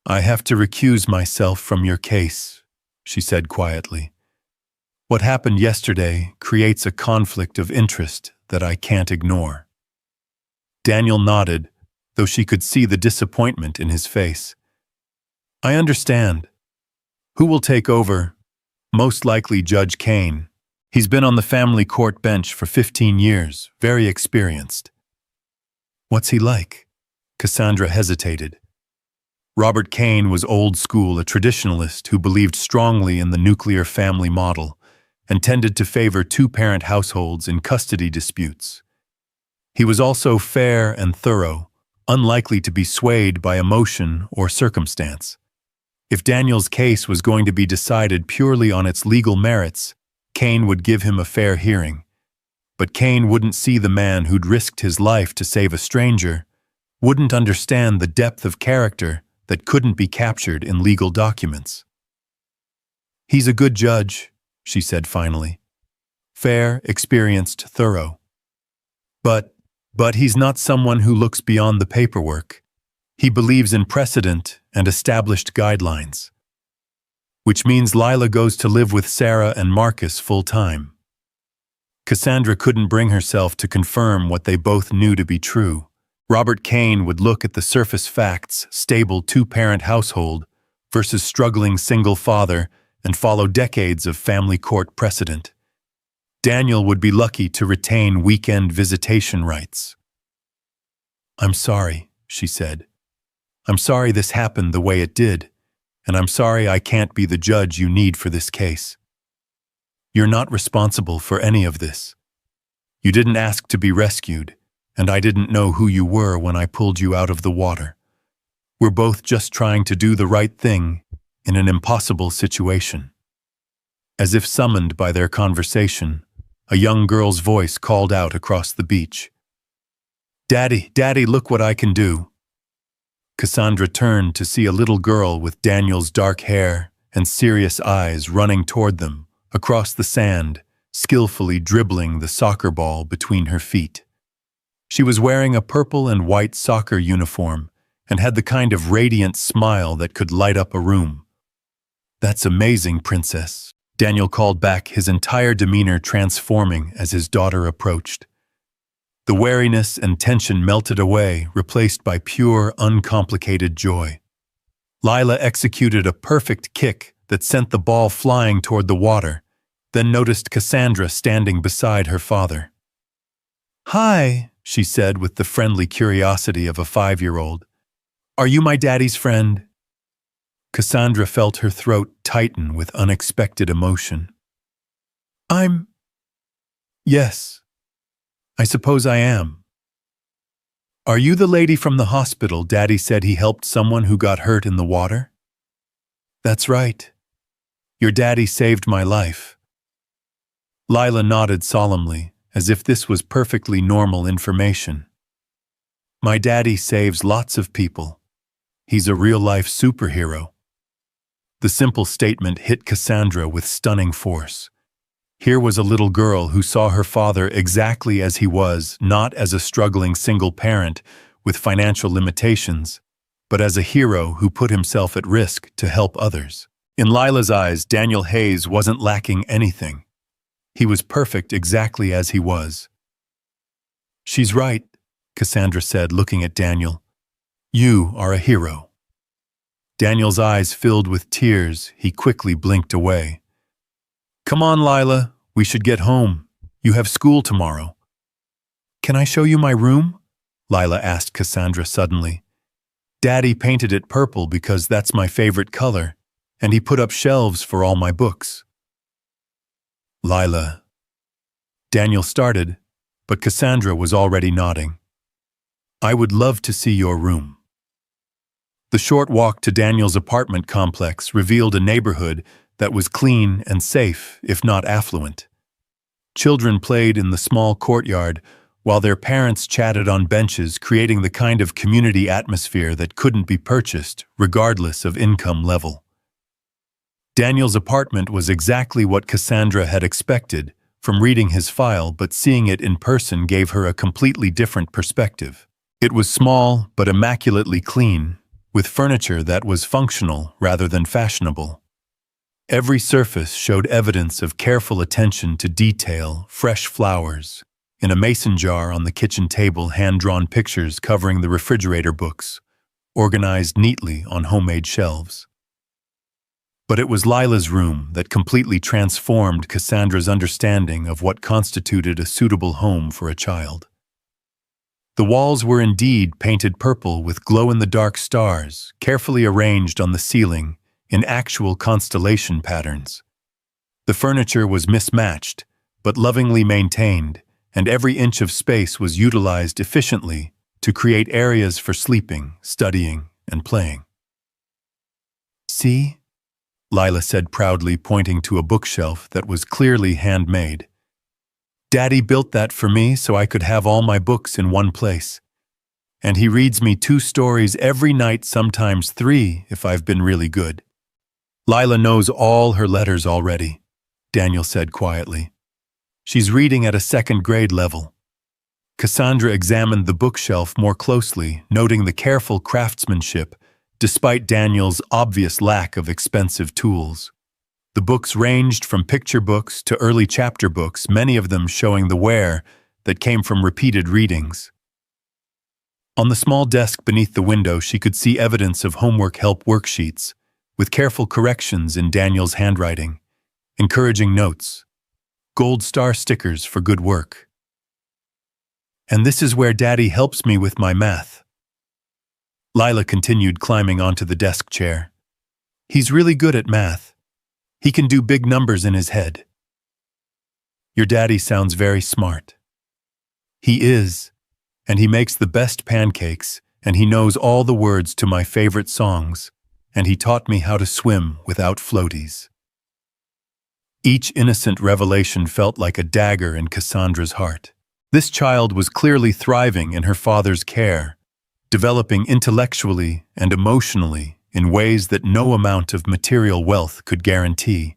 "I have to recuse myself from your case," she said quietly. "What happened yesterday creates a conflict of interest that I can't ignore." Daniel nodded, though she could see the disappointment in his face. "I understand. Who will take over?" "Most likely Judge Kane. He's been on the family court bench for 15 years, very experienced." "What's he like?" Cassandra hesitated. Robert Kane was old school, a traditionalist who believed strongly in the nuclear family model and tended to favor two-parent households in custody disputes. He was also fair and thorough, unlikely to be swayed by emotion or circumstance. If Daniel's case was going to be decided purely on its legal merits, Kane would give him a fair hearing. But Kane wouldn't see the man who'd risked his life to save a stranger, wouldn't understand the depth of character that couldn't be captured in legal documents. "He's a good judge," she said finally. "Fair, experienced, thorough. But he's not someone who looks beyond the paperwork. He believes in precedent and established guidelines. Which means Lila goes to live with Sarah and Marcus full-time." Cassandra couldn't bring herself to confirm what they both knew to be true. Robert Kane would look at the surface facts, stable two-parent household versus struggling single father, and follow decades of family court precedent. Daniel would be lucky to retain weekend visitation rights. "I'm sorry," she said. "I'm sorry this happened the way it did, and I'm sorry I can't be the judge you need for this case. You're not responsible for any of this. You didn't ask to be rescued, and I didn't know who you were when I pulled you out of the water. We're both just trying to do the right thing in an impossible situation." As if summoned by their conversation, a young girl's voice called out across the beach. "Daddy, Daddy, look what I can do." Cassandra turned to see a little girl with Daniel's dark hair and serious eyes running toward them across the sand, skillfully dribbling the soccer ball between her feet. She was wearing a purple and white soccer uniform and had the kind of radiant smile that could light up a room. "That's amazing, Princess," Daniel called back, his entire demeanor transforming as his daughter approached. The wariness and tension melted away, replaced by pure, uncomplicated joy. Lila executed a perfect kick that sent the ball flying toward the water, then noticed Cassandra standing beside her father. "Hi," she said with the friendly curiosity of a 5-year-old. "Are you my daddy's friend?" Cassandra felt her throat tighten with unexpected emotion. Yes, I suppose I am. Are you the lady from the hospital Daddy said he helped someone who got hurt in the water?" "That's right. Your daddy saved my life." Lila nodded solemnly, as if this was perfectly normal information. "My daddy saves lots of people. He's a real-life superhero." The simple statement hit Cassandra with stunning force. Here was a little girl who saw her father exactly as he was, not as a struggling single parent with financial limitations, but as a hero who put himself at risk to help others. In Lila's eyes, Daniel Hayes wasn't lacking anything. He was perfect exactly as he was. "She's right," Cassandra said, looking at Daniel. "You are a hero." Daniel's eyes filled with tears. He quickly blinked away. "Come on, Lila. We should get home. You have school tomorrow." "Can I show you my room?" Lila asked Cassandra suddenly. "Daddy painted it purple because that's my favorite color, and he put up shelves for all my books." "Lila," Daniel started, but Cassandra was already nodding. "I would love to see your room." The short walk to Daniel's apartment complex revealed a neighborhood that was clean and safe, if not affluent. Children played in the small courtyard, while their parents chatted on benches, creating the kind of community atmosphere that couldn't be purchased, regardless of income level. Daniel's apartment was exactly what Cassandra had expected from reading his file, but seeing it in person gave her a completely different perspective. It was small, but immaculately clean, with furniture that was functional rather than fashionable. Every surface showed evidence of careful attention to detail: fresh flowers. In a mason jar on the kitchen table, hand-drawn pictures covering the refrigerator books, organized neatly on homemade shelves. But it was Lila's room that completely transformed Cassandra's understanding of what constituted a suitable home for a child. The walls were indeed painted purple with glow-in-the-dark stars, carefully arranged on the ceiling in actual constellation patterns. The furniture was mismatched, but lovingly maintained, and every inch of space was utilized efficiently to create areas for sleeping, studying, and playing. "See?" Lila said proudly, pointing to a bookshelf that was clearly handmade. "Daddy built that for me so I could have all my books in one place. And he reads me 2 stories every night, sometimes 3 if I've been really good." "Lila knows all her letters already," Daniel said quietly. "She's reading at a 2nd grade level." Cassandra examined the bookshelf more closely, noting the careful craftsmanship, despite Daniel's obvious lack of expensive tools. The books ranged from picture books to early chapter books, many of them showing the wear that came from repeated readings. On the small desk beneath the window, she could see evidence of homework help worksheets, with careful corrections in Daniel's handwriting, encouraging notes, gold star stickers for good work. "And this is where Daddy helps me with my math." Lila continued, climbing onto the desk chair. "He's really good at math. He can do big numbers in his head." "Your daddy sounds very smart." "He is, and he makes the best pancakes, and he knows all the words to my favorite songs, and he taught me how to swim without floaties." Each innocent revelation felt like a dagger in Cassandra's heart. This child was clearly thriving in her father's care, developing intellectually and emotionally in ways that no amount of material wealth could guarantee.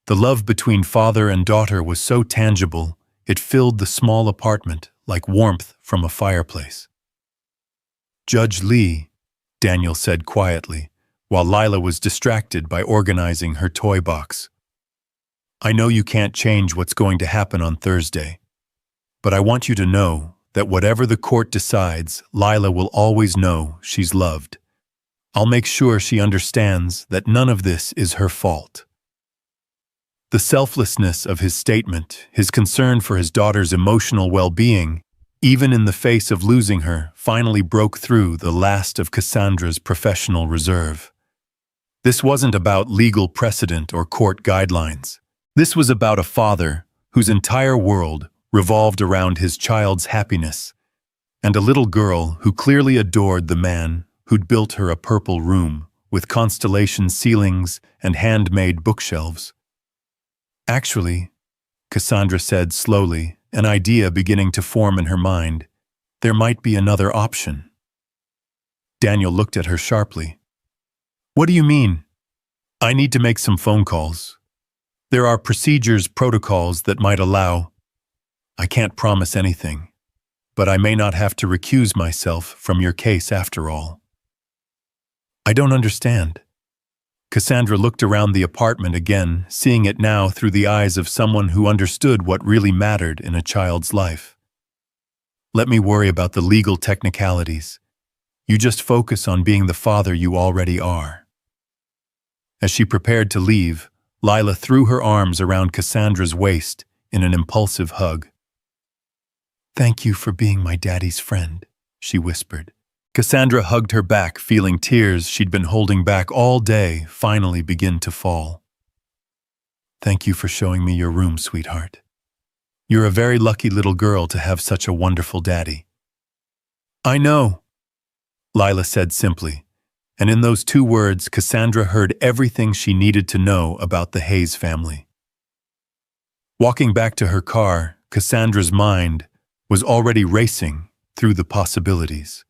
The love between father and daughter was so tangible, it filled the small apartment like warmth from a fireplace. "Judge Lee," Daniel said quietly, while Lila was distracted by organizing her toy box. I know you can't change what's going to happen on Thursday, but I want you to know that whatever the court decides, Lila will always know she's loved. I'll make sure she understands that none of this is her fault." The selflessness of his statement, his concern for his daughter's emotional well-being, even in the face of losing her, finally broke through the last of Cassandra's professional reserve. This wasn't about legal precedent or court guidelines. This was about a father whose entire world revolved around his child's happiness, and a little girl who clearly adored the man who'd built her a purple room with constellation ceilings and handmade bookshelves. "Actually," Cassandra said slowly, an idea beginning to form in her mind, "there might be another option." Daniel looked at her sharply. "What do you mean?" "I need to make some phone calls. There are procedures, protocols that might allow. I can't promise anything, but I may not have to recuse myself from your case after all." "I don't understand." Cassandra looked around the apartment again, seeing it now through the eyes of someone who understood what really mattered in a child's life. "Let me worry about the legal technicalities. You just focus on being the father you already are." As she prepared to leave, Lila threw her arms around Cassandra's waist in an impulsive hug. "Thank you for being my daddy's friend," she whispered. Cassandra hugged her back, feeling tears she'd been holding back all day finally begin to fall. "Thank you for showing me your room, sweetheart. You're a very lucky little girl to have such a wonderful daddy." "I know," Lila said simply, and in those two words Cassandra heard everything she needed to know about the Hayes family. Walking back to her car, Cassandra's mind was already racing through the possibilities.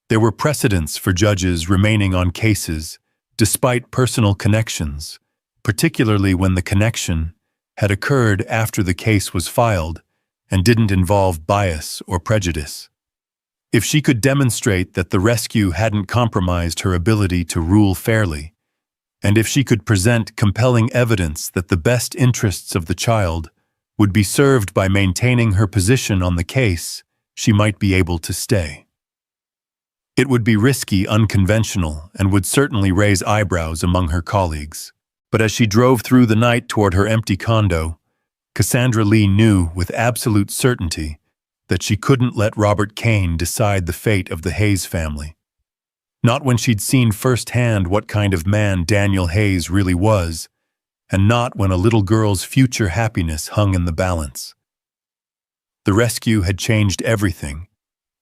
There were precedents for judges remaining on cases despite personal connections, particularly when the connection had occurred after the case was filed and didn't involve bias or prejudice. If she could demonstrate that the rescue hadn't compromised her ability to rule fairly, and if she could present compelling evidence that the best interests of the child would be served by maintaining her position on the case, she might be able to stay. It would be risky, unconventional, and would certainly raise eyebrows among her colleagues. But as she drove through the night toward her empty condo, Cassandra Lee knew with absolute certainty that she couldn't let Robert Kane decide the fate of the Hayes family. Not when she'd seen firsthand what kind of man Daniel Hayes really was, and not when a little girl's future happiness hung in the balance. The rescue had changed everything,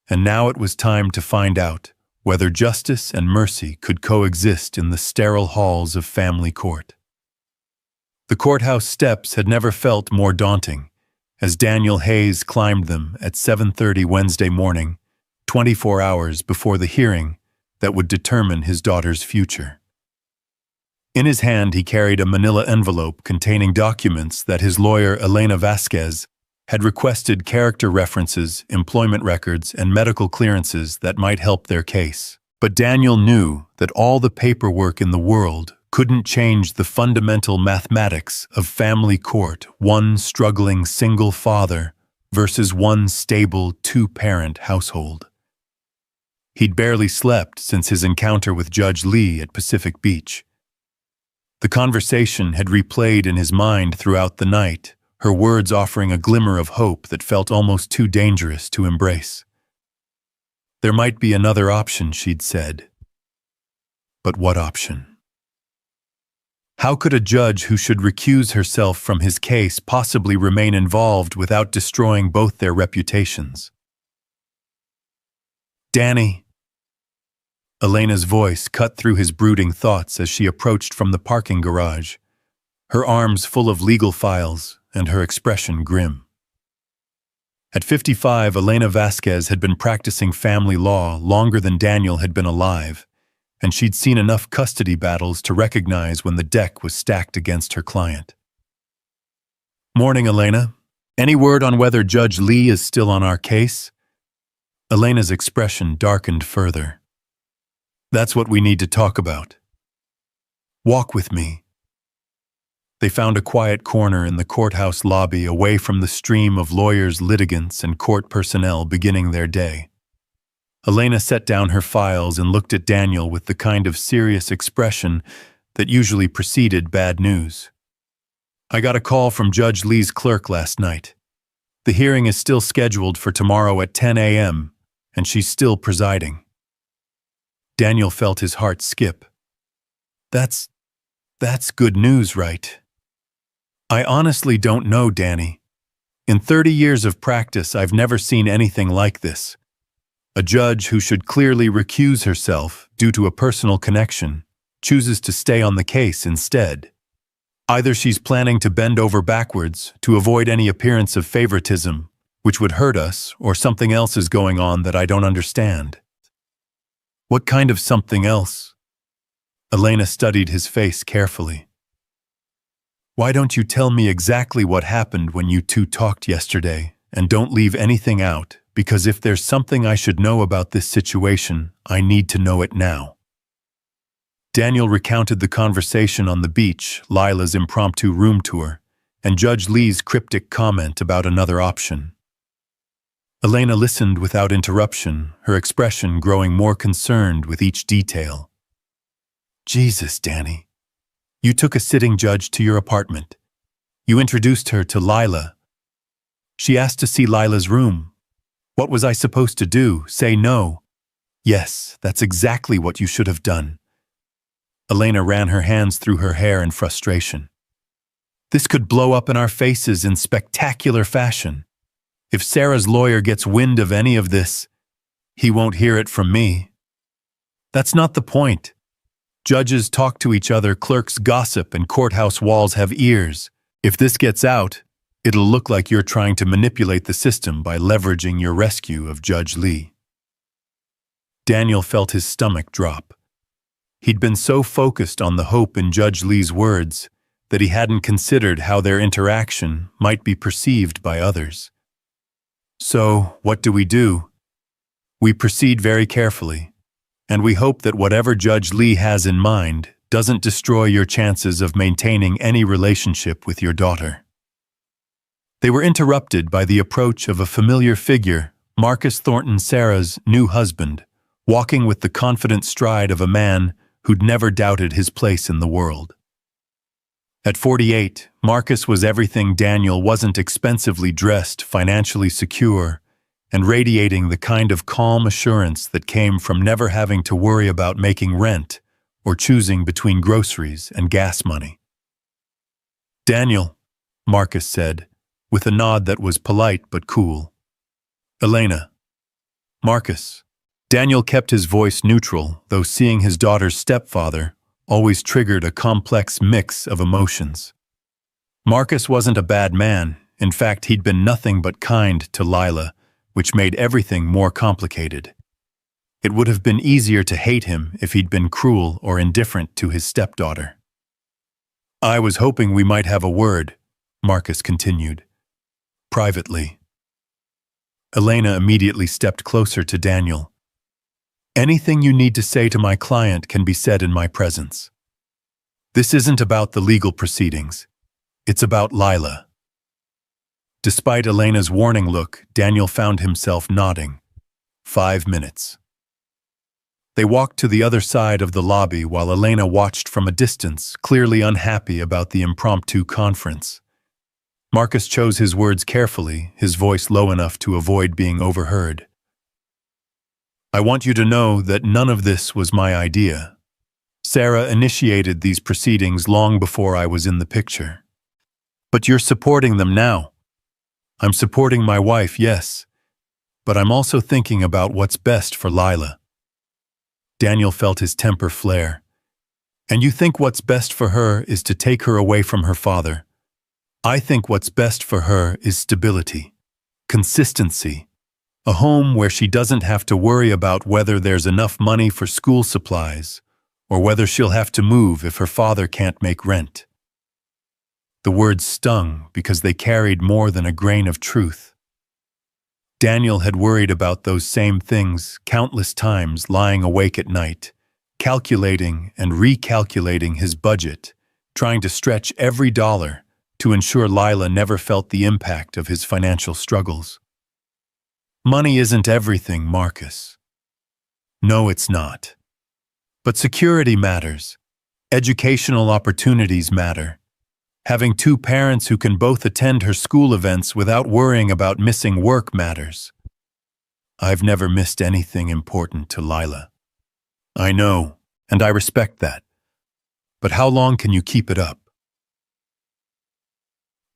and now it was time to find out whether justice and mercy could coexist in the sterile halls of family court. The courthouse steps had never felt more daunting, as Daniel Hayes climbed them at 7:30 Wednesday morning, 24 hours before the hearing that would determine his daughter's future. In his hand he carried a manila envelope containing documents that his lawyer Elena Vasquez had requested character references, employment records, and medical clearances that might help their case. But Daniel knew that all the paperwork in the world couldn't change the fundamental mathematics of family court, one struggling single father versus one stable two-parent household. He'd barely slept since his encounter with Judge Lee at Pacific Beach. The conversation had replayed in his mind throughout the night, her words offering a glimmer of hope that felt almost too dangerous to embrace. There might be another option, she'd said. But what option? How could a judge who should recuse herself from his case possibly remain involved without destroying both their reputations? "Danny." Elena's voice cut through his brooding thoughts as she approached from the parking garage, her arms full of legal files and her expression grim. At 55, Elena Vasquez had been practicing family law longer than Daniel had been alive, and she'd seen enough custody battles to recognize when the deck was stacked against her client. "Morning, Elena. Any word on whether Judge Lee is still on our case?" Elena's expression darkened further. "That's what we need to talk about. Walk with me." They found a quiet corner in the courthouse lobby away from the stream of lawyers, litigants, and court personnel beginning their day. Elena set down her files and looked at Daniel with the kind of serious expression that usually preceded bad news. "I got a call from Judge Lee's clerk last night. The hearing is still scheduled for tomorrow at 10 a.m., and she's still presiding." Daniel felt his heart skip. That's good news, right? "I honestly don't know, Danny. In 30 years of practice, I've never seen anything like this. A judge who should clearly recuse herself due to a personal connection chooses to stay on the case instead. Either she's planning to bend over backwards to avoid any appearance of favoritism, which would hurt us, or something else is going on that I don't understand." "What kind of something else?" Elena studied his face carefully. "Why don't you tell me exactly what happened when you two talked yesterday, and don't leave anything out, because if there's something I should know about this situation, I need to know it now." Daniel recounted the conversation on the beach, Lila's impromptu room tour, and Judge Lee's cryptic comment about another option. Elena listened without interruption, her expression growing more concerned with each detail. "Jesus, Danny. You took a sitting judge to your apartment. You introduced her to Lila. She asked to see Lila's room. What was I supposed to do? Say no?" "Yes, that's exactly what you should have done." Elena ran her hands through her hair in frustration. "This could blow up in our faces in spectacular fashion. If Sarah's lawyer gets wind of any of this, he won't hear it from me. That's not the point. Judges talk to each other, clerks gossip, and courthouse walls have ears. If this gets out, it'll look like you're trying to manipulate the system by leveraging your rescue of Judge Lee." Daniel felt his stomach drop. He'd been so focused on the hope in Judge Lee's words that he hadn't considered how their interaction might be perceived by others. "So, what do? We proceed very carefully, and we hope that whatever Judge Lee has in mind doesn't destroy your chances of maintaining any relationship with your daughter." They were interrupted by the approach of a familiar figure, Marcus Thornton, Sarah's new husband, walking with the confident stride of a man who'd never doubted his place in the world. At 48, Marcus was everything Daniel wasn't: expensively dressed, financially secure, and radiating the kind of calm assurance that came from never having to worry about making rent or choosing between groceries and gas money. "Daniel," Marcus said, with a nod that was polite but cool. "Elena." "Marcus." Daniel kept his voice neutral, though seeing his daughter's stepfather always triggered a complex mix of emotions. Marcus wasn't a bad man. In fact, he'd been nothing but kind to Lila, which made everything more complicated. It would have been easier to hate him if he'd been cruel or indifferent to his stepdaughter. "I was hoping we might have a word," Marcus continued. "Privately." Elena immediately stepped closer to Daniel. "Anything you need to say to my client can be said in my presence. This isn't about the legal proceedings. It's about Lila." Despite Elena's warning look, Daniel found himself nodding. 5 minutes. They walked to the other side of the lobby while Elena watched from a distance, clearly unhappy about the impromptu conference. Marcus chose his words carefully, his voice low enough to avoid being overheard. "I want you to know that none of this was my idea. Sarah initiated these proceedings long before I was in the picture. But you're supporting them now. I'm supporting my wife, yes, but I'm also thinking about what's best for Lila." Daniel felt his temper flare. "And you think what's best for her is to take her away from her father. I think what's best for her is stability, consistency, a home where she doesn't have to worry about whether there's enough money for school supplies or whether she'll have to move if her father can't make rent." The words stung because they carried more than a grain of truth. Daniel had worried about those same things countless times, lying awake at night, calculating and recalculating his budget trying to stretch every dollar to ensure Lila never felt the impact of his financial struggles. Money isn't everything, Marcus. No, it's not. But security matters. Educational opportunities matter. Having two parents who can both attend her school events without worrying about missing work matters. I've never missed anything important to Lila. I know, and I respect that. But how long can you keep it up?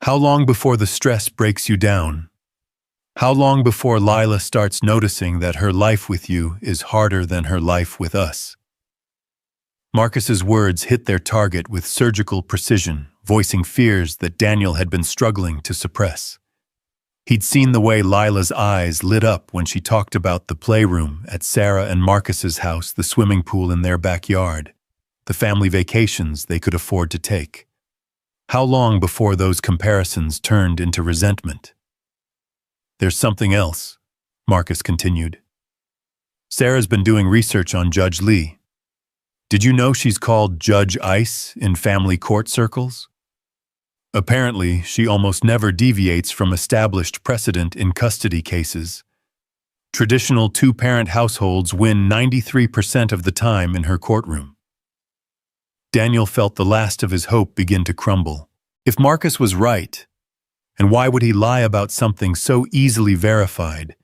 How long before the stress breaks you down? How long before Lila starts noticing that her life with you is harder than her life with us? Marcus's words hit their target with surgical precision, voicing fears that Daniel had been struggling to suppress. He'd seen the way Lila's eyes lit up when she talked about the playroom at Sarah and Marcus's house, the swimming pool in their backyard, the family vacations they could afford to take. How long before those comparisons turned into resentment? There's something else, Marcus continued. Sarah's been doing research on Judge Lee. Did you know she's called Judge Ice in family court circles? Apparently, she almost never deviates from established precedent in custody cases. Traditional two-parent households win 93% of the time in her courtroom. Daniel felt the last of his hope begin to crumble. If Marcus was right, and why would he lie about something so easily verified,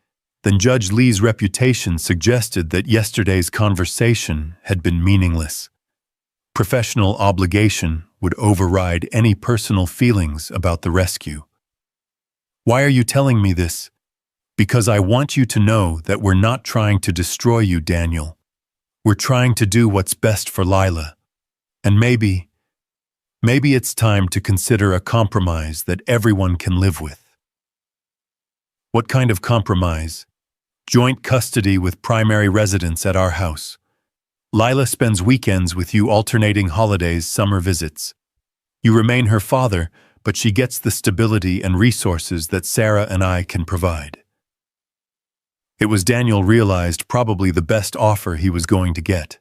then Judge Lee's reputation suggested that yesterday's conversation had been meaningless. Professional obligation would override any personal feelings about the rescue. Why are you telling me this? Because I want you to know that we're not trying to destroy you, Daniel. We're trying to do what's best for Lila. And maybe it's time to consider a compromise that everyone can live with. What kind of compromise? Joint custody with primary residence at our house. Lila spends weekends with you, alternating holidays, summer visits. You remain her father, but she gets the stability and resources that Sarah and I can provide. It was, Daniel realized, probably the best offer he was going to get.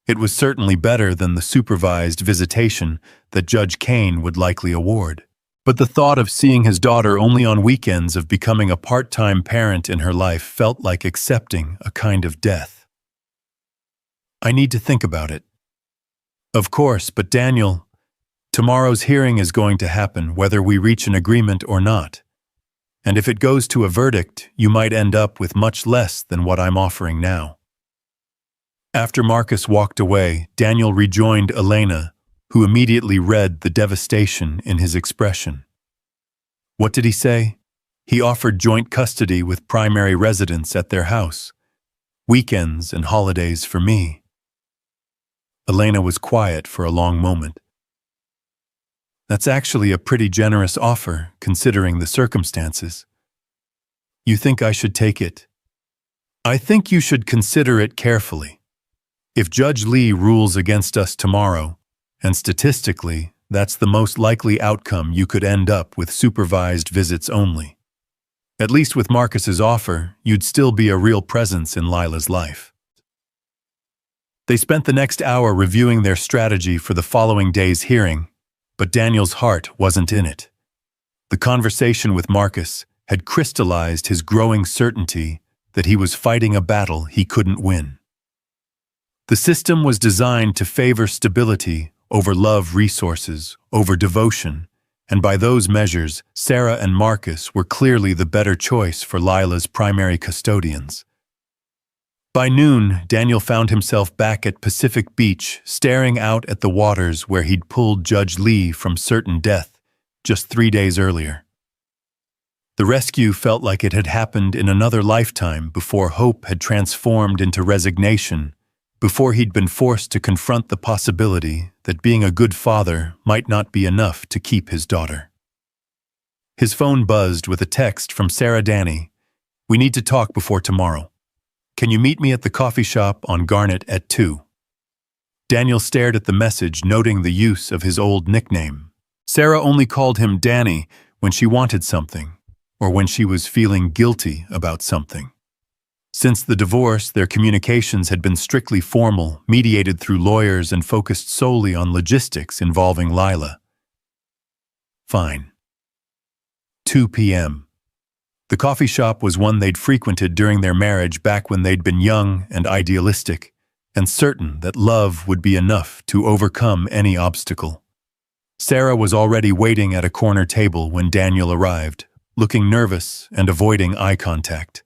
It was certainly better than the supervised visitation that Judge Kane would likely award. But the thought of seeing his daughter only on weekends, of becoming a part-time parent in her life, felt like accepting a kind of death. I need to think about it. Of course, but Daniel, tomorrow's hearing is going to happen whether we reach an agreement or not. And if it goes to a verdict, you might end up with much less than what I'm offering now. After Marcus walked away, Daniel rejoined Elena, who immediately read the devastation in his expression. What did he say? He offered joint custody with primary residence at their house. Weekends and holidays for me. Elena was quiet for a long moment. That's actually a pretty generous offer, considering the circumstances. You think I should take it? I think you should consider it carefully. If Judge Lee rules against us tomorrow, and statistically, that's the most likely outcome, you could end up with supervised visits only. At least with Marcus's offer, you'd still be a real presence in Lila's life. They spent the next hour reviewing their strategy for the following day's hearing, but Daniel's heart wasn't in it. The conversation with Marcus had crystallized his growing certainty that he was fighting a battle he couldn't win. The system was designed to favor stability over love, resources over devotion, and by those measures, Sarah and Marcus were clearly the better choice for Lila's primary custodians. By noon, Daniel found himself back at Pacific Beach, staring out at the waters where he'd pulled Judge Lee from certain death just 3 days earlier. The rescue felt like it had happened in another lifetime, before hope had transformed into resignation, before he'd been forced to confront the possibility that being a good father might not be enough to keep his daughter. His phone buzzed with a text from Sarah. Danny, we need to talk before tomorrow. Can you meet me at the coffee shop on Garnet at 2? Daniel stared at the message, noting the use of his old nickname. Sarah only called him Danny when she wanted something, or when she was feeling guilty about something. Since the divorce, their communications had been strictly formal, mediated through lawyers, and focused solely on logistics involving Lila. Fine. 2 p.m. The coffee shop was one they'd frequented during their marriage back when they'd been young and idealistic, and certain that love would be enough to overcome any obstacle. Sarah was already waiting at a corner table when Daniel arrived, looking nervous and avoiding eye contact.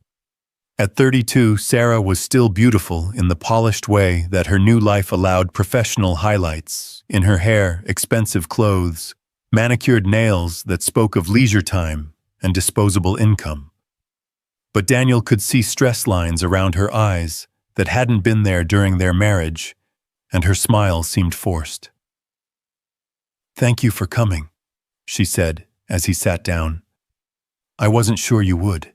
At 32, Sarah was still beautiful in the polished way that her new life allowed professional highlights in her hair, expensive clothes, manicured nails that spoke of leisure time and disposable income. But Daniel could see stress lines around her eyes that hadn't been there during their marriage, and her smile seemed forced. "Thank you for coming," she said as he sat down. "I wasn't sure you would."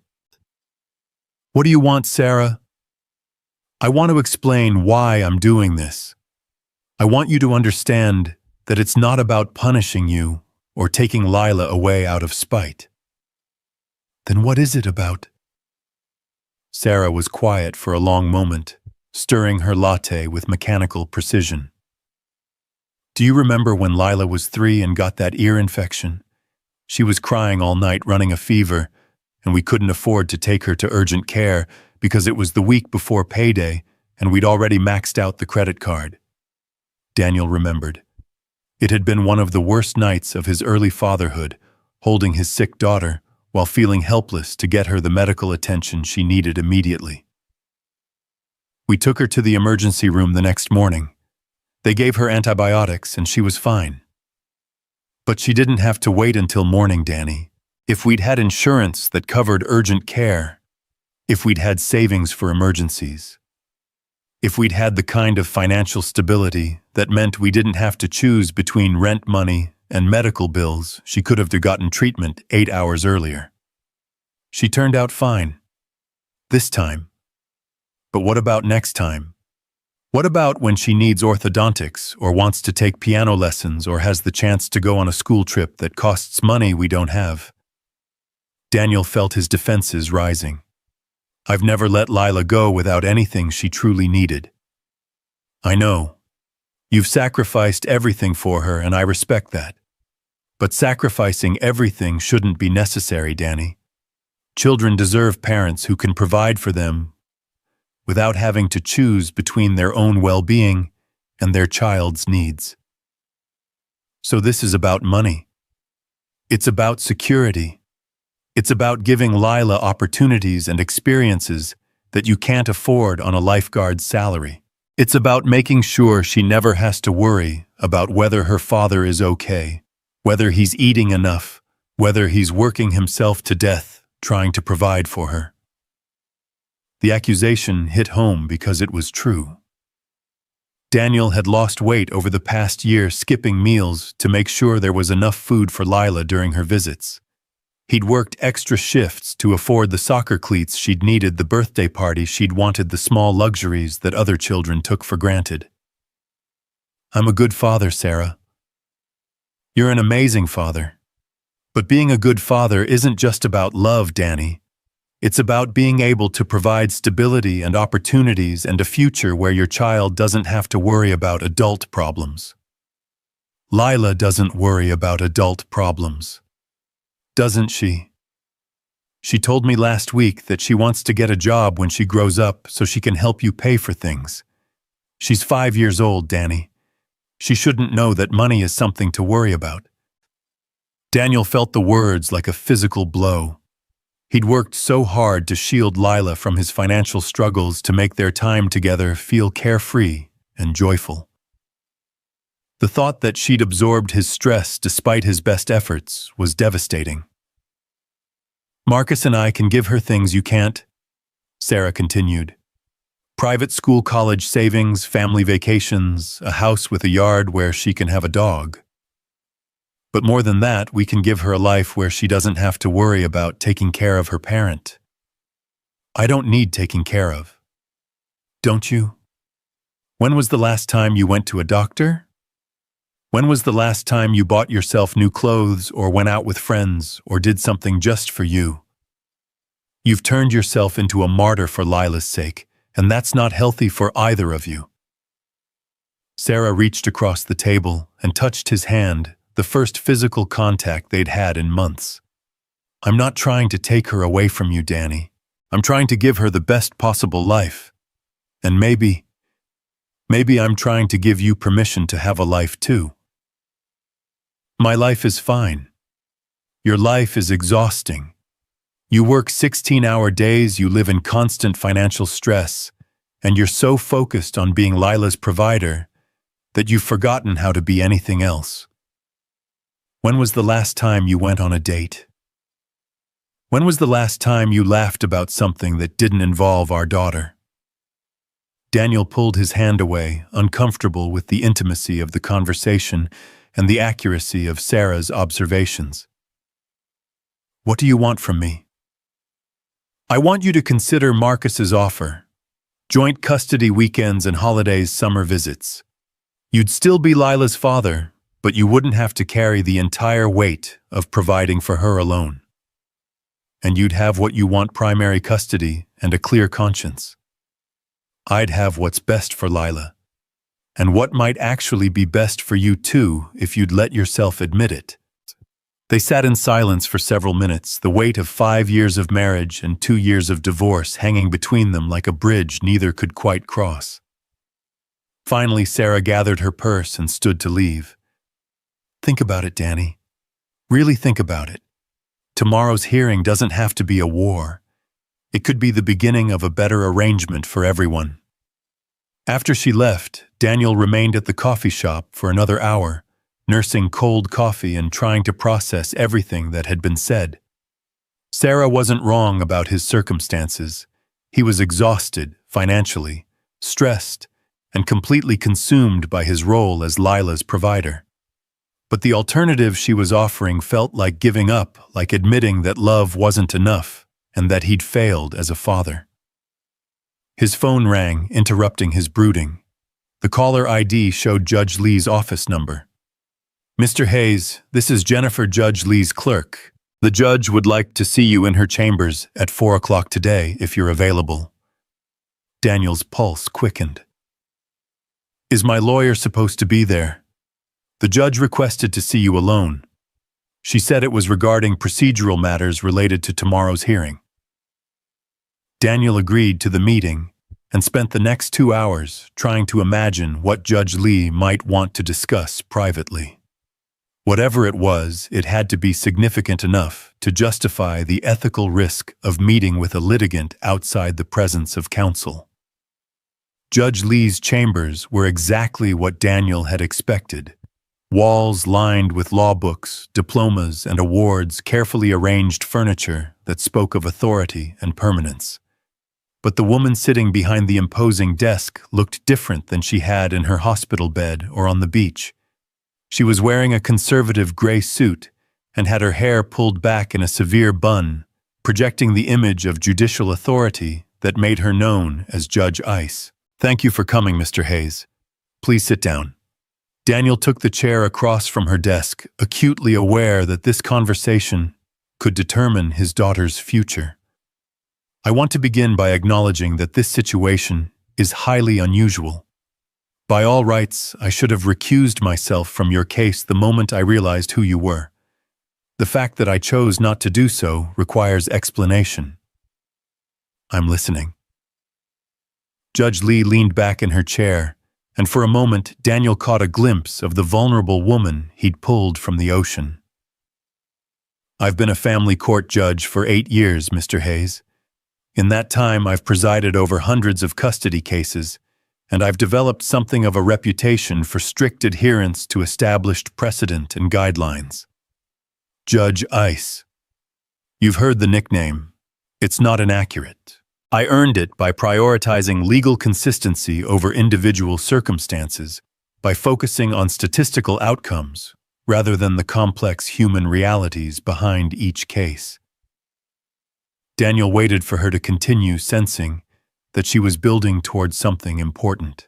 "What do you want, Sarah?" "I want to explain why I'm doing this. I want you to understand that it's not about punishing you or taking Lila away out of spite." "Then what is it about?" Sarah was quiet for a long moment, stirring her latte with mechanical precision. "Do you remember when Lila was 3 and got that ear infection? She was crying all night, running a fever, and we couldn't afford to take her to urgent care because it was the week before payday and we'd already maxed out the credit card." Daniel remembered. It had been one of the worst nights of his early fatherhood, holding his sick daughter while feeling helpless to get her the medical attention she needed immediately. "We took her to the emergency room the next morning. They gave her antibiotics and she was fine. But she didn't have to wait until morning, Danny. If we'd had insurance that covered urgent care, if we'd had savings for emergencies, if we'd had the kind of financial stability that meant we didn't have to choose between rent money and medical bills, she could have gotten treatment 8 hours earlier. She turned out fine. This time. But what about next time? What about when she needs orthodontics or wants to take piano lessons or has the chance to go on a school trip that costs money we don't have?" Daniel felt his defenses rising. "I've never let Lila go without anything she truly needed. I know. You've sacrificed everything for her, and I respect that. But sacrificing everything shouldn't be necessary, Danny. Children deserve parents who can provide for them without having to choose between their own well-being and their child's needs. So this is about money. It's about security. It's about giving Lila opportunities and experiences that you can't afford on a lifeguard's salary. It's about making sure she never has to worry about whether her father is okay, whether he's eating enough, whether he's working himself to death trying to provide for her." The accusation hit home because it was true. Daniel had lost weight over the past year, skipping meals to make sure there was enough food for Lila during her visits. He'd worked extra shifts to afford the soccer cleats she'd needed, the birthday party she'd wanted, the small luxuries that other children took for granted. "I'm a good father, Sarah." "You're an amazing father. But being a good father isn't just about love, Danny. It's about being able to provide stability and opportunities and a future where your child doesn't have to worry about adult problems." Lila doesn't worry about adult problems. Doesn't she? She told me last week that she wants to get a job when she grows up so she can help you pay for things. She's 5 years old, Danny. She shouldn't know that money is something to worry about. Daniel felt the words like a physical blow. He'd worked so hard to shield Lila from his financial struggles to make their time together feel carefree and joyful. The thought that she'd absorbed his stress despite his best efforts was devastating. "Marcus and I can give her things you can't," Sarah continued. "Private school, college savings, family vacations, a house with a yard where she can have a dog. But more than that, we can give her a life where she doesn't have to worry about taking care of her parent. I don't need taking care of. Don't you? When was the last time you went to a doctor? When was the last time you bought yourself new clothes or went out with friends or did something just for you? You've turned yourself into a martyr for Lila's sake, and that's not healthy for either of you. Sarah reached across the table and touched his hand, the first physical contact they'd had in months. I'm not trying to take her away from you, Danny. I'm trying to give her the best possible life. And maybe I'm trying to give you permission to have a life too. My life is fine. Your life is exhausting. You work 16-hour days, you live in constant financial stress, and you're so focused on being Lila's provider that you've forgotten how to be anything else. When was the last time you went on a date? When was the last time you laughed about something that didn't involve our daughter? Daniel pulled his hand away, uncomfortable with the intimacy of the conversation and the accuracy of Sarah's observations. What do you want from me? I want you to consider Marcus's offer. Joint custody weekends and holidays, summer visits. You'd still be Lila's father, but you wouldn't have to carry the entire weight of providing for her alone. And you'd have what you want: primary custody and a clear conscience. I'd have what's best for Lila, and what might actually be best for you too if you'd let yourself admit it. They sat in silence for several minutes, the weight of 5 years of marriage and 2 years of divorce hanging between them like a bridge neither could quite cross. Finally, Sarah gathered her purse and stood to leave. Think about it, Danny. Really think about it. Tomorrow's hearing doesn't have to be a war. It could be the beginning of a better arrangement for everyone. After she left, Daniel remained at the coffee shop for another hour, nursing cold coffee and trying to process everything that had been said. Sarah wasn't wrong about his circumstances. He was exhausted financially, stressed, and completely consumed by his role as Lila's provider. But the alternative she was offering felt like giving up, like admitting that love wasn't enough and that he'd failed as a father. His phone rang, interrupting his brooding. The caller ID showed Judge Lee's office number. Mr. Hayes, this is Jennifer, Judge Lee's clerk. The judge would like to see you in her chambers at 4 o'clock today, if you're available. Daniel's pulse quickened. Is my lawyer supposed to be there? The judge requested to see you alone. She said it was regarding procedural matters related to tomorrow's hearing. Daniel agreed to the meeting and spent the next 2 hours trying to imagine what Judge Lee might want to discuss privately. Whatever it was, it had to be significant enough to justify the ethical risk of meeting with a litigant outside the presence of counsel. Judge Lee's chambers were exactly what Daniel had expected. Walls lined with law books, diplomas, and awards, carefully arranged furniture that spoke of authority and permanence. But the woman sitting behind the imposing desk looked different than she had in her hospital bed or on the beach. She was wearing a conservative gray suit and had her hair pulled back in a severe bun, projecting the image of judicial authority that made her known as Judge Ice. Thank you for coming, Mr. Hayes. Please sit down. Daniel took the chair across from her desk, acutely aware that this conversation could determine his daughter's future. I want to begin by acknowledging that this situation is highly unusual. By all rights, I should have recused myself from your case the moment I realized who you were. The fact that I chose not to do so requires explanation. I'm listening. Judge Lee leaned back in her chair, and for a moment Daniel caught a glimpse of the vulnerable woman he'd pulled from the ocean. I've been a family court judge for 8 years, Mr. Hayes. In that time, I've presided over hundreds of custody cases, and I've developed something of a reputation for strict adherence to established precedent and guidelines. Judge Ice. You've heard the nickname. It's not inaccurate. I earned it by prioritizing legal consistency over individual circumstances, by focusing on statistical outcomes rather than the complex human realities behind each case. Daniel waited for her to continue, sensing that she was building towards something important.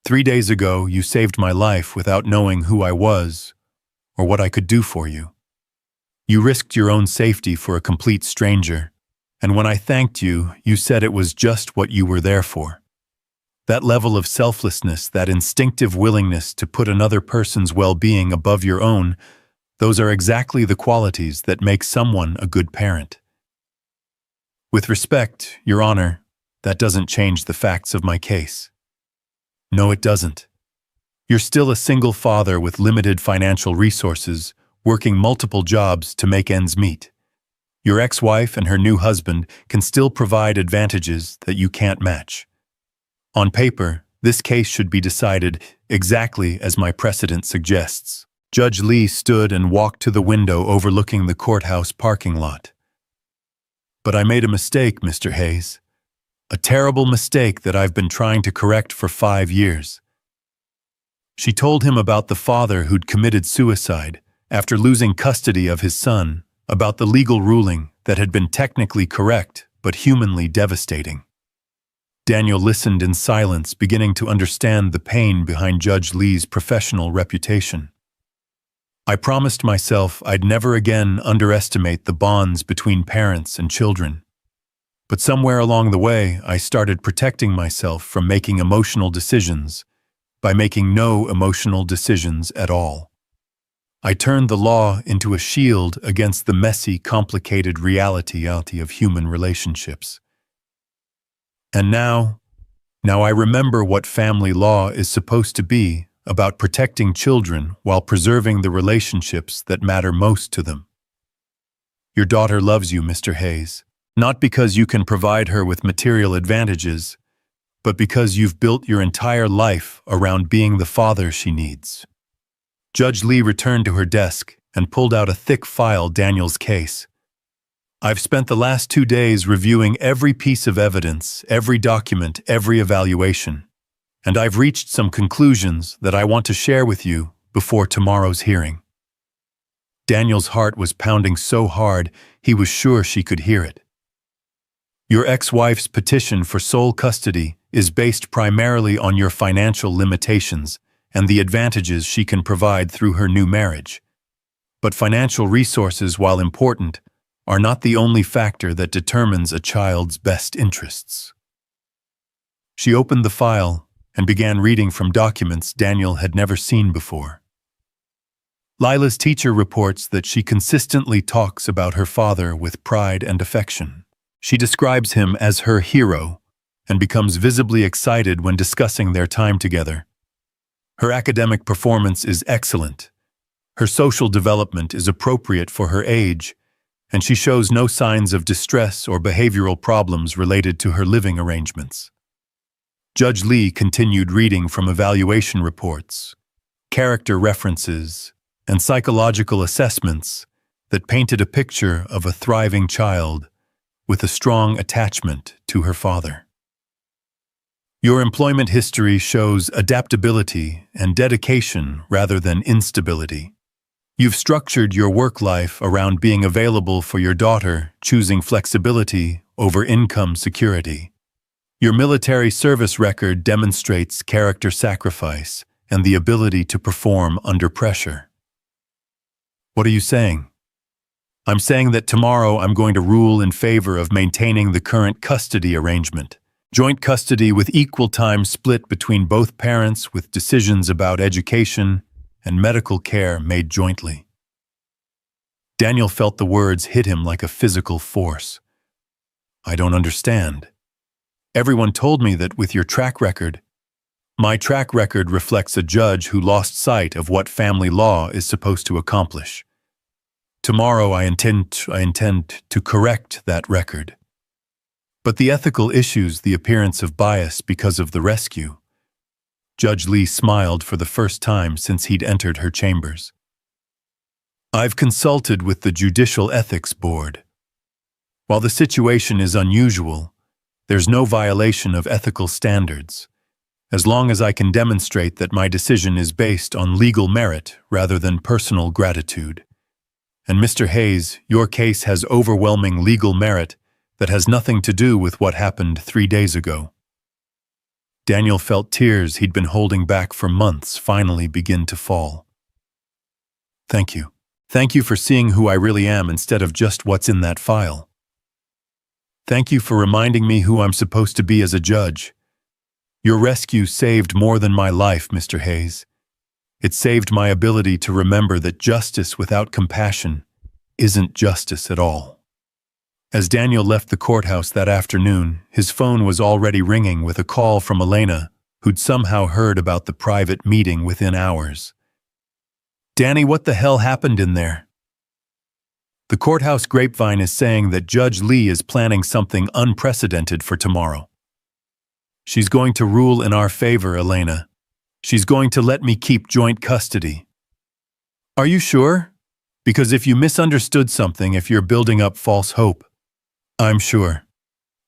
3 days ago, you saved my life without knowing who I was or what I could do for you. You risked your own safety for a complete stranger, And when I thanked you, you said it was just what you were there for. That level of selflessness, that instinctive willingness to put another person's well-being above your own, those are exactly the qualities that make someone a good parent. With respect, Your Honor, that doesn't change the facts of my case. No, it doesn't. You're still a single father with limited financial resources, working multiple jobs to make ends meet. Your ex-wife and her new husband can still provide advantages that you can't match. On paper, this case should be decided exactly as my precedent suggests. Judge Lee stood and walked to the window overlooking the courthouse parking lot. But I made a mistake, Mr. Hayes. A terrible mistake that I've been trying to correct for 5 years. She told him about the father who'd committed suicide after losing custody of his son, about the legal ruling that had been technically correct but humanly devastating. Daniel listened in silence, beginning to understand the pain behind Judge Lee's professional reputation. I promised myself I'd never again underestimate the bonds between parents and children. But somewhere along the way, I started protecting myself from making emotional decisions by making no emotional decisions at all. I turned the law into a shield against the messy, complicated reality of human relationships. And now I remember what family law is supposed to be, about protecting children while preserving the relationships that matter most to them. Your daughter loves you, Mr. Hayes, not because you can provide her with material advantages, but because you've built your entire life around being the father she needs. Judge Lee returned to her desk and pulled out a thick file, Daniel's case. I've spent the last 2 days reviewing every piece of evidence, every document, every evaluation, and I've reached some conclusions that I want to share with you before tomorrow's hearing. Daniel's heart was pounding so hard he was sure she could hear it. Your ex-wife's petition for sole custody is based primarily on your financial limitations and the advantages she can provide through her new marriage. But financial resources, while important, are not the only factor that determines a child's best interests. She opened the file and began reading from documents Daniel had never seen before. Lila's teacher reports that she consistently talks about her father with pride and affection. She describes him as her hero and becomes visibly excited when discussing their time together. Her academic performance is excellent. Her social development is appropriate for her age, and she shows no signs of distress or behavioral problems related to her living arrangements. Judge Lee continued reading from evaluation reports, character references, and psychological assessments that painted a picture of a thriving child with a strong attachment to her father. Your employment history shows adaptability and dedication rather than instability. You've structured your work life around being available for your daughter, choosing flexibility over income security. Your military service record demonstrates character sacrifice and the ability to perform under pressure. What are you saying? I'm saying that tomorrow I'm going to rule in favor of maintaining the current custody arrangement. Joint custody with equal time split between both parents, with decisions about education and medical care made jointly. Daniel felt the words hit him like a physical force. I don't understand. Everyone told me that with your track record, my track record reflects a judge who lost sight of what family law is supposed to accomplish. Tomorrow I intend to correct that record. But the ethical issues, the appearance of bias because of the rescue. Judge Lee smiled for the first time since he'd entered her chambers. I've consulted with the Judicial Ethics Board. While the situation is unusual, there's no violation of ethical standards, as long as I can demonstrate that my decision is based on legal merit rather than personal gratitude. And Mr. Hayes, your case has overwhelming legal merit that has nothing to do with what happened 3 days ago. Daniel felt tears he'd been holding back for months finally begin to fall. Thank you. Thank you for seeing who I really am instead of just what's in that file. Thank you for reminding me who I'm supposed to be as a judge. Your rescue saved more than my life, Mr. Hayes. It saved my ability to remember that justice without compassion isn't justice at all. As Daniel left the courthouse that afternoon, his phone was already ringing with a call from Elena, who'd somehow heard about the private meeting within hours. Danny, what the hell happened in there? The courthouse grapevine is saying that Judge Lee is planning something unprecedented for tomorrow. She's going to rule in our favor, Elena. She's going to let me keep joint custody. Are you sure? Because if you misunderstood something, if you're building up false hope, I'm sure.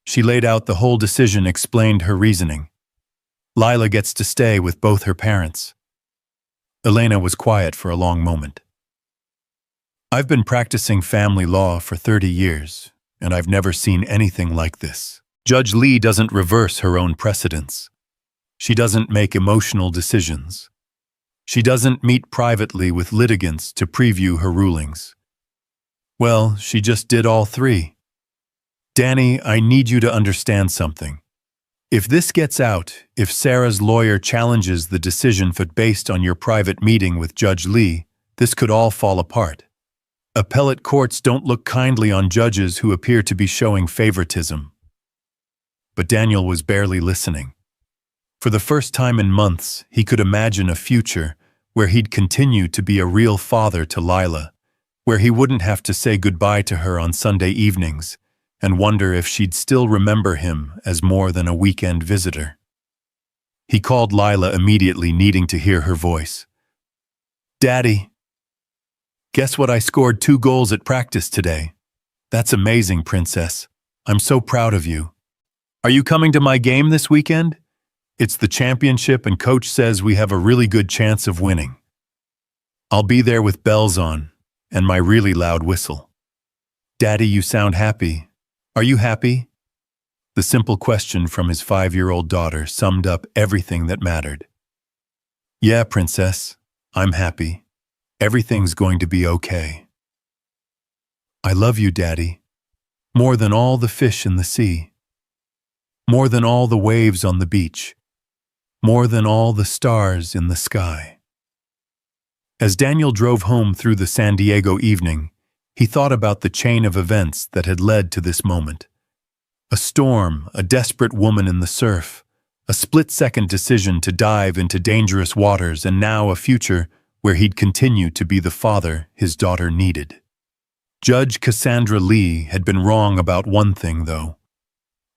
She laid out the whole decision, explained her reasoning. Lila gets to stay with both her parents. Elena was quiet for a long moment. I've been practicing family law for 30 years, and I've never seen anything like this. Judge Lee doesn't reverse her own precedents. She doesn't make emotional decisions. She doesn't meet privately with litigants to preview her rulings. Well, she just did all three. Danny, I need you to understand something. If this gets out, if Sarah's lawyer challenges the decision based on your private meeting with Judge Lee, this could all fall apart. Appellate courts don't look kindly on judges who appear to be showing favoritism. But Daniel was barely listening. For the first time in months, he could imagine a future where he'd continue to be a real father to Lila, where he wouldn't have to say goodbye to her on Sunday evenings and wonder if she'd still remember him as more than a weekend visitor. He called Lila immediately, needing to hear her voice. Daddy, guess what? I scored 2 goals at practice today. That's amazing, Princess. I'm so proud of you. Are you coming to my game this weekend? It's the championship and coach says we have a really good chance of winning. I'll be there with bells on and my really loud whistle. Daddy, you sound happy. Are you happy? The simple question from his 5-year-old daughter summed up everything that mattered. Yeah, Princess, I'm happy. Everything's going to be okay. I love you, Daddy, more than all the fish in the sea, more than all the waves on the beach, more than all the stars in the sky. As Daniel drove home through the San Diego evening, he thought about the chain of events that had led to this moment. A storm, a desperate woman in the surf, a split-second decision to dive into dangerous waters, and now a future where he'd continue to be the father his daughter needed. Judge Cassandra Lee had been wrong about one thing, though.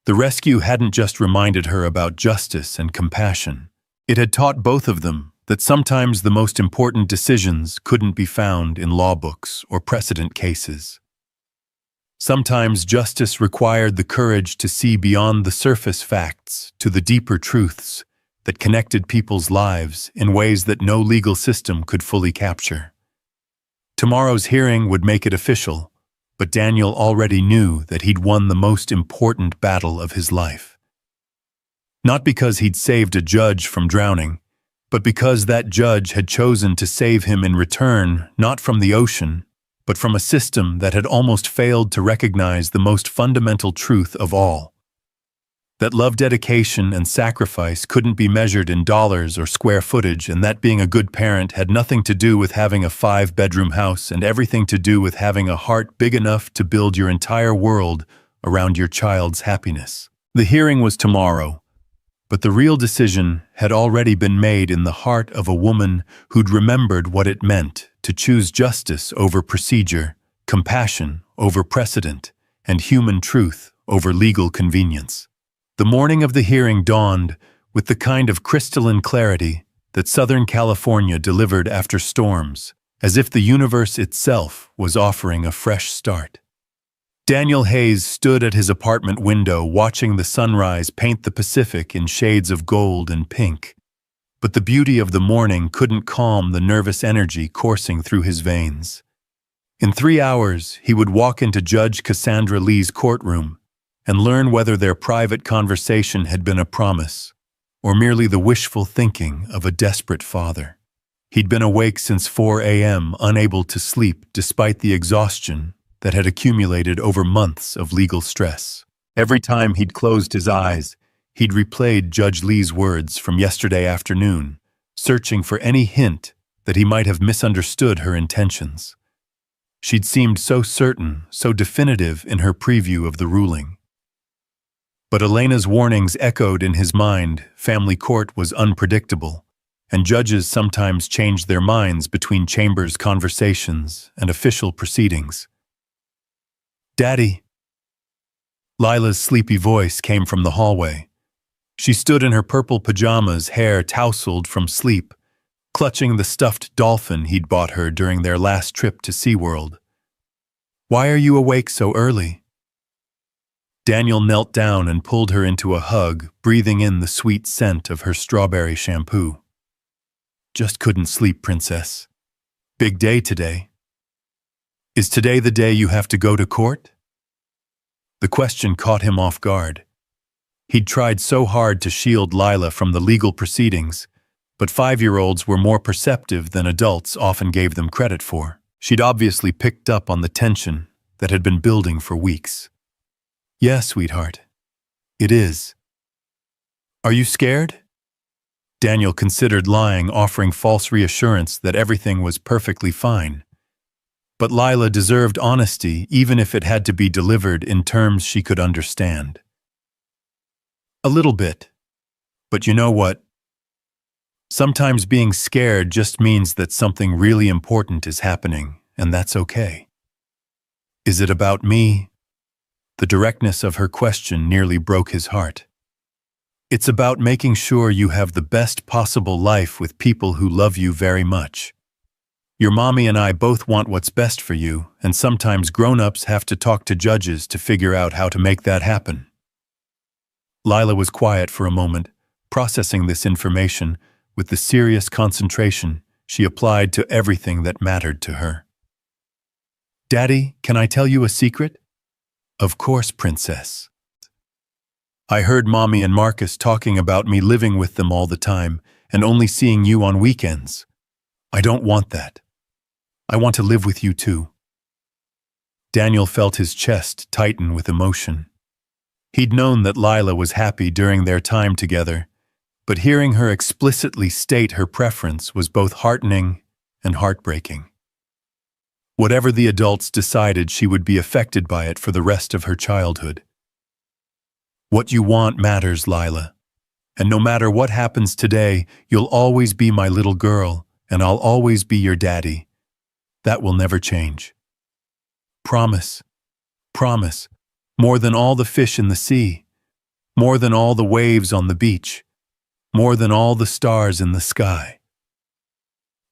The rescue hadn't just reminded her about justice and compassion. It had taught both of them that sometimes the most important decisions couldn't be found in law books or precedent cases. Sometimes justice required the courage to see beyond the surface facts to the deeper truths that connected people's lives in ways that no legal system could fully capture. Tomorrow's hearing would make it official, but Daniel already knew that he'd won the most important battle of his life. Not because he'd saved a judge from drowning, but because that judge had chosen to save him in return, not from the ocean, but from a system that had almost failed to recognize the most fundamental truth of all. That love, dedication, and sacrifice couldn't be measured in dollars or square footage, and that being a good parent had nothing to do with having a 5-bedroom house and everything to do with having a heart big enough to build your entire world around your child's happiness. The hearing was tomorrow, but the real decision had already been made in the heart of a woman who'd remembered what it meant to choose justice over procedure, compassion over precedent, and human truth over legal convenience. The morning of the hearing dawned with the kind of crystalline clarity that Southern California delivered after storms, as if the universe itself was offering a fresh start. Daniel Hayes stood at his apartment window watching the sunrise paint the Pacific in shades of gold and pink. But the beauty of the morning couldn't calm the nervous energy coursing through his veins. In 3 hours, he would walk into Judge Cassandra Lee's courtroom and learn whether their private conversation had been a promise or merely the wishful thinking of a desperate father. He'd been awake since 4 a.m., unable to sleep despite the exhaustion that had accumulated over months of legal stress. Every time he'd closed his eyes, he'd replayed Judge Lee's words from yesterday afternoon, searching for any hint that he might have misunderstood her intentions. She'd seemed so certain, so definitive in her preview of the ruling. But Elena's warnings echoed in his mind. Family court was unpredictable, and judges sometimes changed their minds between chambers conversations and official proceedings. "Daddy." Lila's sleepy voice came from the hallway. She stood in her purple pajamas, hair tousled from sleep, clutching the stuffed dolphin he'd bought her during their last trip to SeaWorld. "Why are you awake so early?" Daniel knelt down and pulled her into a hug, breathing in the sweet scent of her strawberry shampoo. "Just couldn't sleep, Princess. Big day today." "Is today the day you have to go to court?" The question caught him off guard. He'd tried so hard to shield Lila from the legal proceedings, but 5-year-olds were more perceptive than adults often gave them credit for. She'd obviously picked up on the tension that had been building for weeks. "Yeah, sweetheart. It is." "Are you scared?" Daniel considered lying, offering false reassurance that everything was perfectly fine. But Lila deserved honesty, even if it had to be delivered in terms she could understand. "A little bit. But you know what? Sometimes being scared just means that something really important is happening, and that's okay." "Is it about me?" The directness of her question nearly broke his heart. "It's about making sure you have the best possible life with people who love you very much. Your mommy and I both want what's best for you, and sometimes grown-ups have to talk to judges to figure out how to make that happen." Lila was quiet for a moment, processing this information with the serious concentration she applied to everything that mattered to her. "Daddy, can I tell you a secret?" "Of course, Princess." "I heard Mommy and Marcus talking about me living with them all the time and only seeing you on weekends. I don't want that. I want to live with you too." Daniel felt his chest tighten with emotion. He'd known that Lila was happy during their time together, but hearing her explicitly state her preference was both heartening and heartbreaking. Whatever the adults decided, she would be affected by it for the rest of her childhood. "What you want matters, Lila. And no matter what happens today, you'll always be my little girl, and I'll always be your daddy. That will never change. Promise. Promise. More than all the fish in the sea. More than all the waves on the beach. More than all the stars in the sky."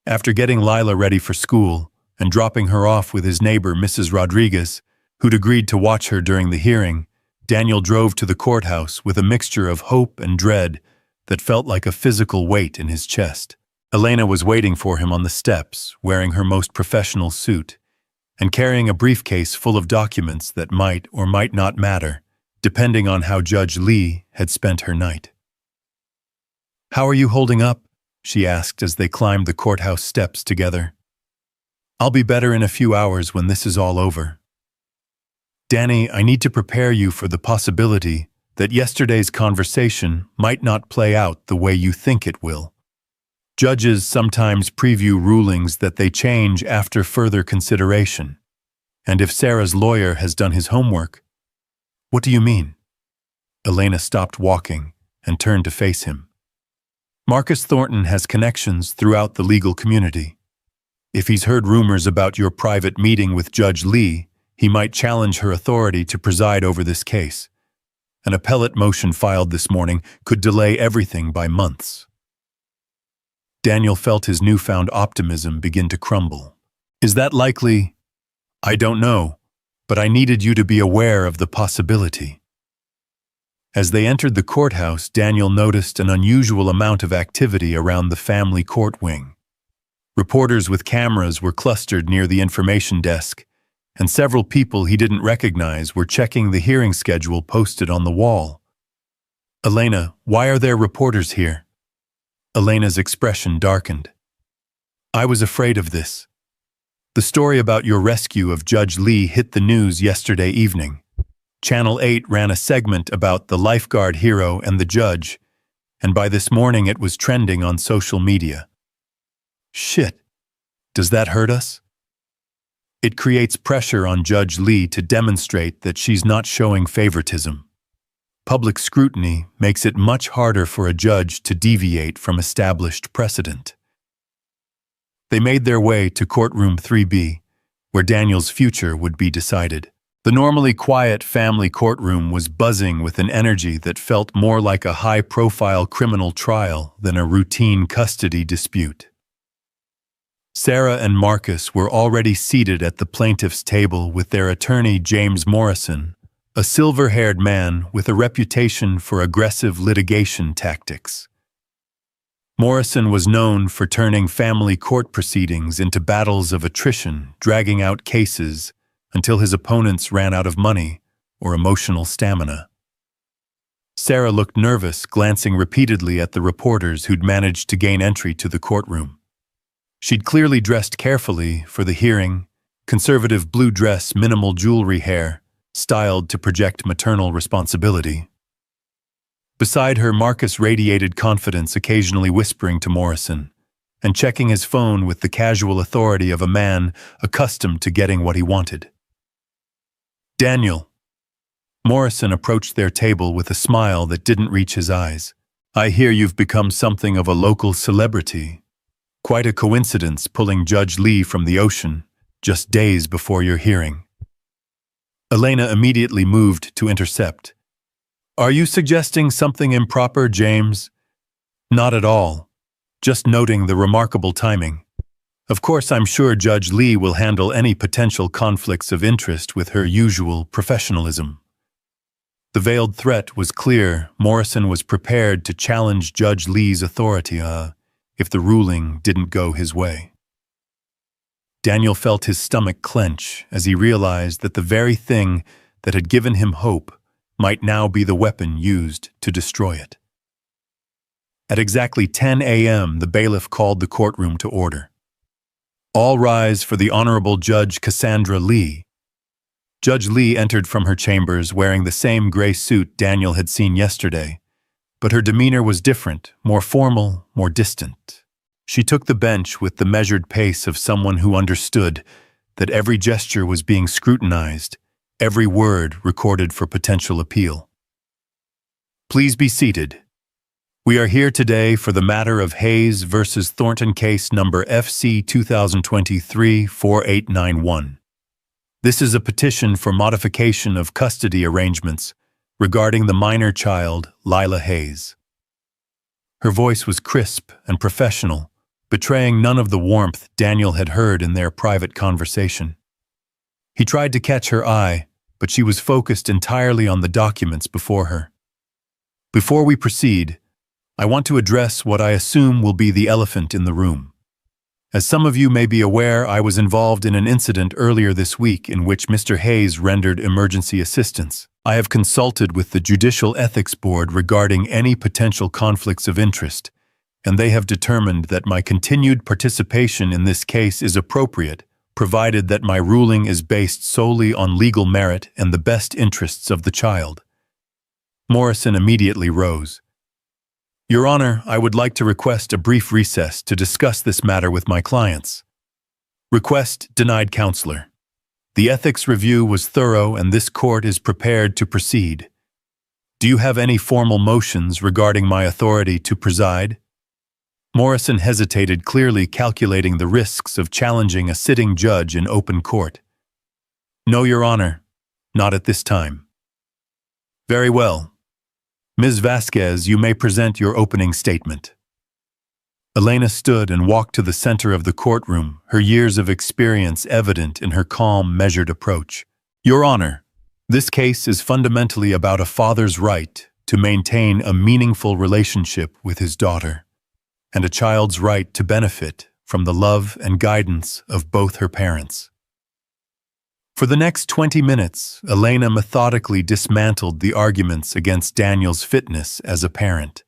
After getting Lila ready for school and dropping her off with his neighbor, Mrs. Rodriguez, who'd agreed to watch her during the hearing, Daniel drove to the courthouse with a mixture of hope and dread that felt like a physical weight in his chest. Elena was waiting for him on the steps, wearing her most professional suit, and carrying a briefcase full of documents that might or might not matter, depending on how Judge Lee had spent her night. "How are you holding up?" she asked as they climbed the courthouse steps together. "I'll be better in a few hours when this is all over." "Danny, I need to prepare you for the possibility that yesterday's conversation might not play out the way you think it will. Judges sometimes preview rulings that they change after further consideration. And if Sarah's lawyer has done his homework—" "What do you mean?" Elena stopped walking and turned to face him. "Marcus Thornton has connections throughout the legal community. If he's heard rumors about your private meeting with Judge Lee, he might challenge her authority to preside over this case. An appellate motion filed this morning could delay everything by months." Daniel felt his newfound optimism begin to crumble. "Is that likely?" "I don't know, but I needed you to be aware of the possibility." As they entered the courthouse, Daniel noticed an unusual amount of activity around the family court wing. Reporters with cameras were clustered near the information desk, and several people he didn't recognize were checking the hearing schedule posted on the wall. "Elena, why are there reporters here?" Elena's expression darkened. "I was afraid of this. The story about your rescue of Judge Lee hit the news yesterday evening. Channel 8 ran a segment about the lifeguard hero and the judge, and by this morning it was trending on social media. Shit, does that hurt us? It creates pressure on Judge Lee to demonstrate that she's not showing favoritism. Public scrutiny makes it much harder for a judge to deviate from established precedent. They made their way to courtroom 3B, where Daniel's future would be decided. The normally quiet family courtroom was buzzing with an energy that felt more like a high-profile criminal trial than a routine custody dispute. Sarah and Marcus were already seated at the plaintiff's table with their attorney James Morrison, a silver-haired man with a reputation for aggressive litigation tactics. Morrison was known for turning family court proceedings into battles of attrition, dragging out cases until his opponents ran out of money or emotional stamina. Sarah looked nervous, glancing repeatedly at the reporters who'd managed to gain entry to the courtroom. She'd clearly dressed carefully for the hearing, conservative blue dress, minimal jewelry, hair, styled to project maternal responsibility. Beside her, Marcus radiated confidence, occasionally whispering to Morrison and checking his phone with the casual authority of a man accustomed to getting what he wanted. Daniel. Morrison approached their table with a smile that didn't reach his eyes. I hear you've become something of a local celebrity. Quite a coincidence pulling Judge Lee from the ocean just days before your hearing. Elena immediately moved to intercept. Are you suggesting something improper, James? Not at all. Just noting the remarkable timing. Of course, I'm sure Judge Lee will handle any potential conflicts of interest with her usual professionalism. The veiled threat was clear. Morrison was prepared to challenge Judge Lee's authority if the ruling didn't go his way. Daniel felt his stomach clench as he realized that the very thing that had given him hope might now be the weapon used to destroy it. At exactly 10 a.m., the bailiff called the courtroom to order. All rise for the Honorable Judge Cassandra Lee. Judge Lee entered from her chambers wearing the same gray suit Daniel had seen yesterday, but her demeanor was different, more formal, more distant. She took the bench with the measured pace of someone who understood that every gesture was being scrutinized, every word recorded for potential appeal. Please be seated. We are here today for the matter of Hayes versus Thornton case number FC 2023-4891. This is a petition for modification of custody arrangements regarding the minor child, Lila Hayes. Her voice was crisp and professional, betraying none of the warmth Daniel had heard in their private conversation. He tried to catch her eye, but she was focused entirely on the documents before her. Before we proceed, I want to address what I assume will be the elephant in the room. As some of you may be aware, I was involved in an incident earlier this week in which Mr. Hayes rendered emergency assistance. I have consulted with the Judicial Ethics Board regarding any potential conflicts of interest, and they have determined that my continued participation in this case is appropriate, provided that my ruling is based solely on legal merit and the best interests of the child. Morrison immediately rose. Your Honor, I would like to request a brief recess to discuss this matter with my clients. Request denied, Counselor. The ethics review was thorough and this court is prepared to proceed. Do you have any formal motions regarding my authority to preside? Morrison hesitated, clearly calculating the risks of challenging a sitting judge in open court. No, Your Honor, not at this time. Very well. Ms. Vasquez, you may present your opening statement. Elena stood and walked to the center of the courtroom, her years of experience evident in her calm, measured approach. Your Honor, this case is fundamentally about a father's right to maintain a meaningful relationship with his daughter, and a child's right to benefit from the love and guidance of both her parents. For the next 20 minutes, Elena methodically dismantled the arguments against Daniel's fitness as a parent.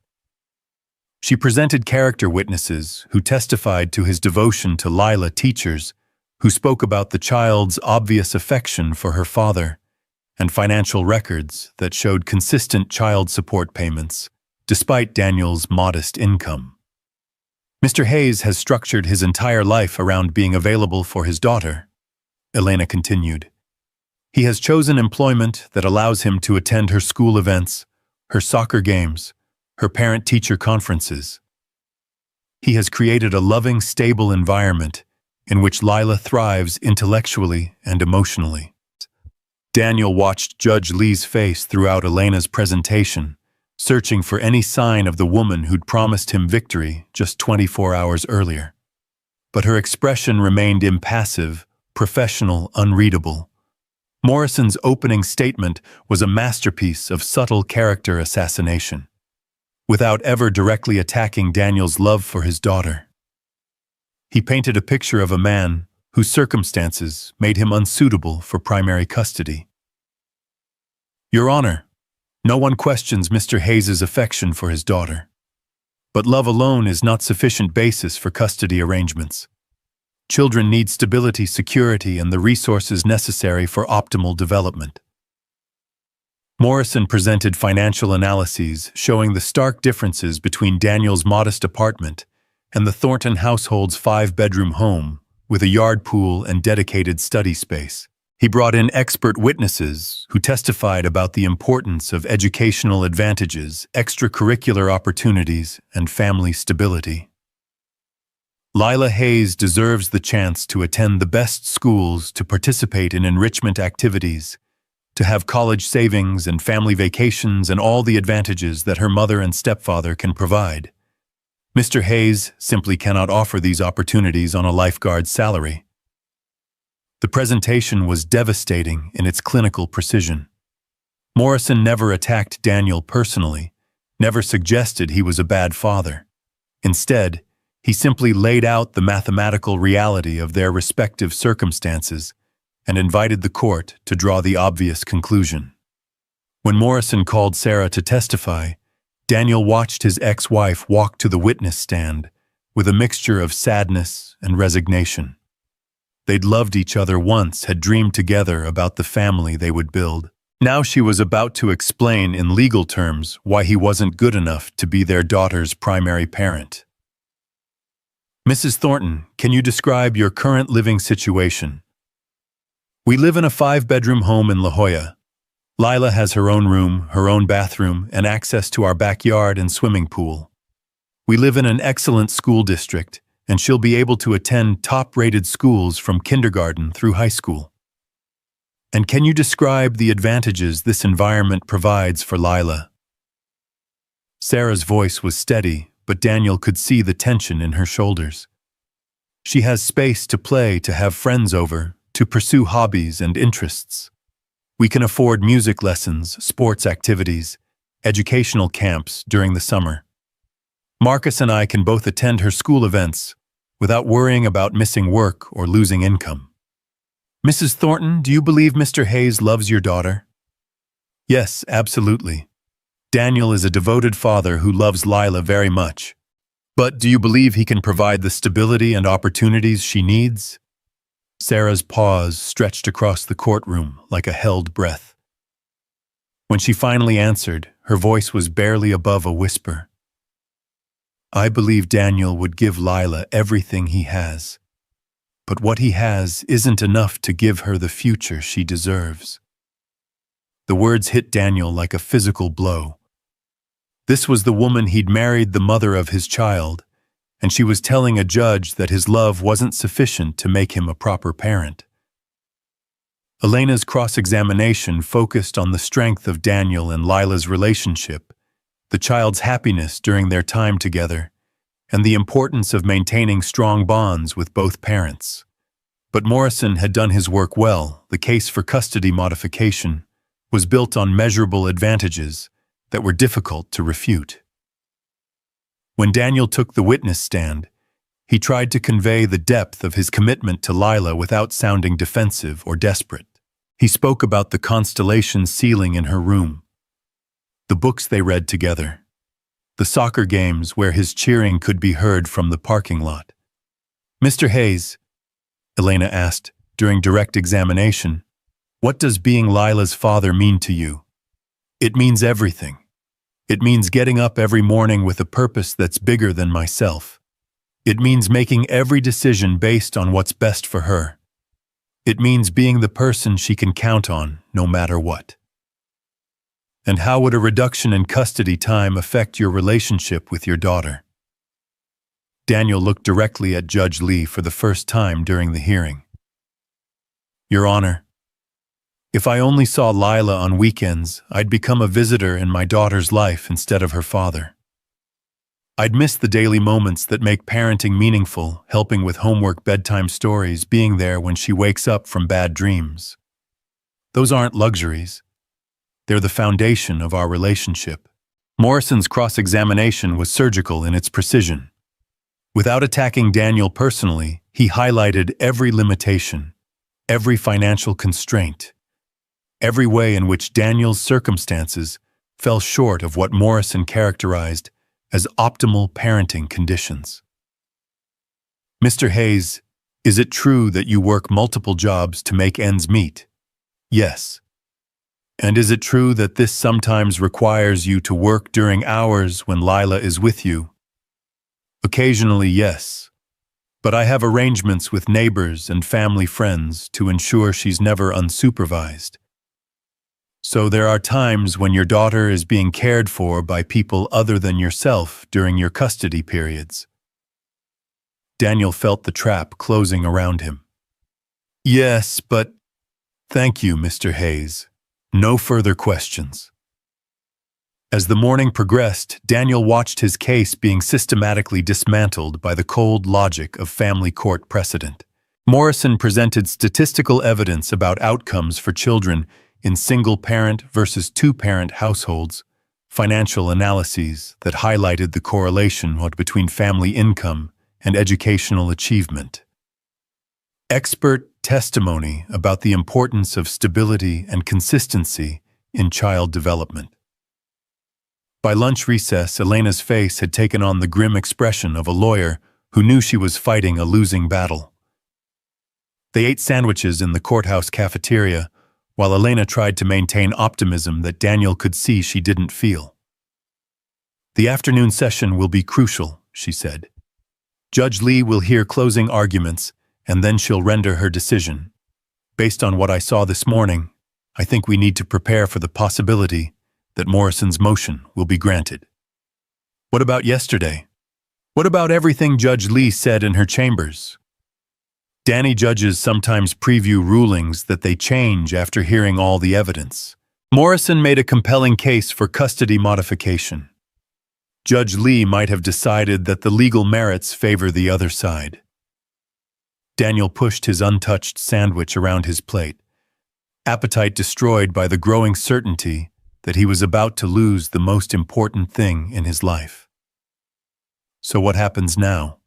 She presented character witnesses who testified to his devotion to Lila, teachers who spoke about the child's obvious affection for her father, and financial records that showed consistent child support payments, despite Daniel's modest income. Mr. Hayes has structured his entire life around being available for his daughter, Elena continued. He has chosen employment that allows him to attend her school events, her soccer games, her parent-teacher conferences. He has created a loving, stable environment in which Lila thrives intellectually and emotionally. Daniel watched Judge Lee's face throughout Elena's presentation, searching for any sign of the woman who'd promised him victory just 24 hours earlier. But her expression remained impassive, professional, unreadable. Morrison's opening statement was a masterpiece of subtle character assassination, without ever directly attacking Daniel's love for his daughter. He painted a picture of a man whose circumstances made him unsuitable for primary custody. Your Honor, no one questions Mr. Hayes's affection for his daughter. But love alone is not sufficient basis for custody arrangements. Children need stability, security, and the resources necessary for optimal development. Morrison presented financial analyses showing the stark differences between Daniel's modest apartment and the Thornton household's 5-bedroom home with a yard pool and dedicated study space. He brought in expert witnesses who testified about the importance of educational advantages, extracurricular opportunities, and family stability. Lila Hayes deserves the chance to attend the best schools, to participate in enrichment activities, to have college savings and family vacations and all the advantages that her mother and stepfather can provide. Mr. Hayes simply cannot offer these opportunities on a lifeguard's salary. The presentation was devastating in its clinical precision. Morrison never attacked Daniel personally, never suggested he was a bad father. Instead, he simply laid out the mathematical reality of their respective circumstances and invited the court to draw the obvious conclusion. When Morrison called Sarah to testify, Daniel watched his ex-wife walk to the witness stand with a mixture of sadness and resignation. They'd loved each other once, had dreamed together about the family they would build. Now she was about to explain in legal terms why he wasn't good enough to be their daughter's primary parent. Mrs. Thornton, can you describe your current living situation? We live in a 5-bedroom home in La Jolla. Lila has her own room, her own bathroom, and access to our backyard and swimming pool. We live in an excellent school district, and she'll be able to attend top-rated schools from kindergarten through high school. And can you describe the advantages this environment provides for Lila? Sarah's voice was steady, but Daniel could see the tension in her shoulders. She has space to play, to have friends over, to pursue hobbies and interests. We can afford music lessons, sports activities, educational camps during the summer. Marcus and I can both attend her school events without worrying about missing work or losing income. Mrs. Thornton, do you believe Mr. Hayes loves your daughter? Yes, absolutely. Daniel is a devoted father who loves Lila very much. But do you believe he can provide the stability and opportunities she needs? Sarah's pause stretched across the courtroom like a held breath. When she finally answered, her voice was barely above a whisper. I believe Daniel would give Lila everything he has. But what he has isn't enough to give her the future she deserves. The words hit Daniel like a physical blow. This was the woman he'd married, the mother of his child, and she was telling a judge that his love wasn't sufficient to make him a proper parent. Elena's cross-examination focused on the strength of Daniel and Lila's relationship, the child's happiness during their time together, and the importance of maintaining strong bonds with both parents. But Morrison had done his work well. The case for custody modification was built on measurable advantages that were difficult to refute. When Daniel took the witness stand, he tried to convey the depth of his commitment to Lila without sounding defensive or desperate. He spoke about the constellation ceiling in her room, the books they read together, the soccer games where his cheering could be heard from the parking lot. Mr. Hayes, Elena asked during direct examination, What does being Lila's father mean to you? It means everything. It means getting up every morning with a purpose that's bigger than myself. It means making every decision based on what's best for her. It means being the person she can count on, no matter what. And how would a reduction in custody time affect your relationship with your daughter? Daniel looked directly at Judge Lee for the first time during the hearing. Your Honor, if I only saw Lila on weekends, I'd become a visitor in my daughter's life instead of her father. I'd miss the daily moments that make parenting meaningful, helping with homework, bedtime stories, being there when she wakes up from bad dreams. Those aren't luxuries. They're the foundation of our relationship. Morrison's cross-examination was surgical in its precision. Without attacking Daniel personally, he highlighted every limitation, every financial constraint, every way in which Daniel's circumstances fell short of what Morrison characterized as optimal parenting conditions. Mr. Hayes, is it true that you work multiple jobs to make ends meet? Yes. And is it true that this sometimes requires you to work during hours when Lila is with you? Occasionally, yes. But I have arrangements with neighbors and family friends to ensure she's never unsupervised. So there are times when your daughter is being cared for by people other than yourself during your custody periods. Daniel felt the trap closing around him. Yes, but thank you, Mr. Hayes. No further questions. As the morning progressed, Daniel watched his case being systematically dismantled by the cold logic of family court precedent. Morrison presented statistical evidence about outcomes for children in single-parent versus two-parent households, financial analyses that highlighted the correlation between family income and educational achievement. Expert testimony about the importance of stability and consistency in child development. By lunch recess, Elena's face had taken on the grim expression of a lawyer who knew she was fighting a losing battle. They ate sandwiches in the courthouse cafeteria, while Elena tried to maintain optimism that Daniel could see she didn't feel. The afternoon session will be crucial, she said. Judge Lee will hear closing arguments, and then she'll render her decision. Based on what I saw this morning, I think we need to prepare for the possibility that Morrison's motion will be granted. What about yesterday? What about everything Judge Lee said in her chambers? Danny judges sometimes preview rulings that they change after hearing all the evidence. Morrison made a compelling case for custody modification. Judge Lee might have decided that the legal merits favor the other side. Daniel pushed his untouched sandwich around his plate, appetite destroyed by the growing certainty that he was about to lose the most important thing in his life. So what happens now?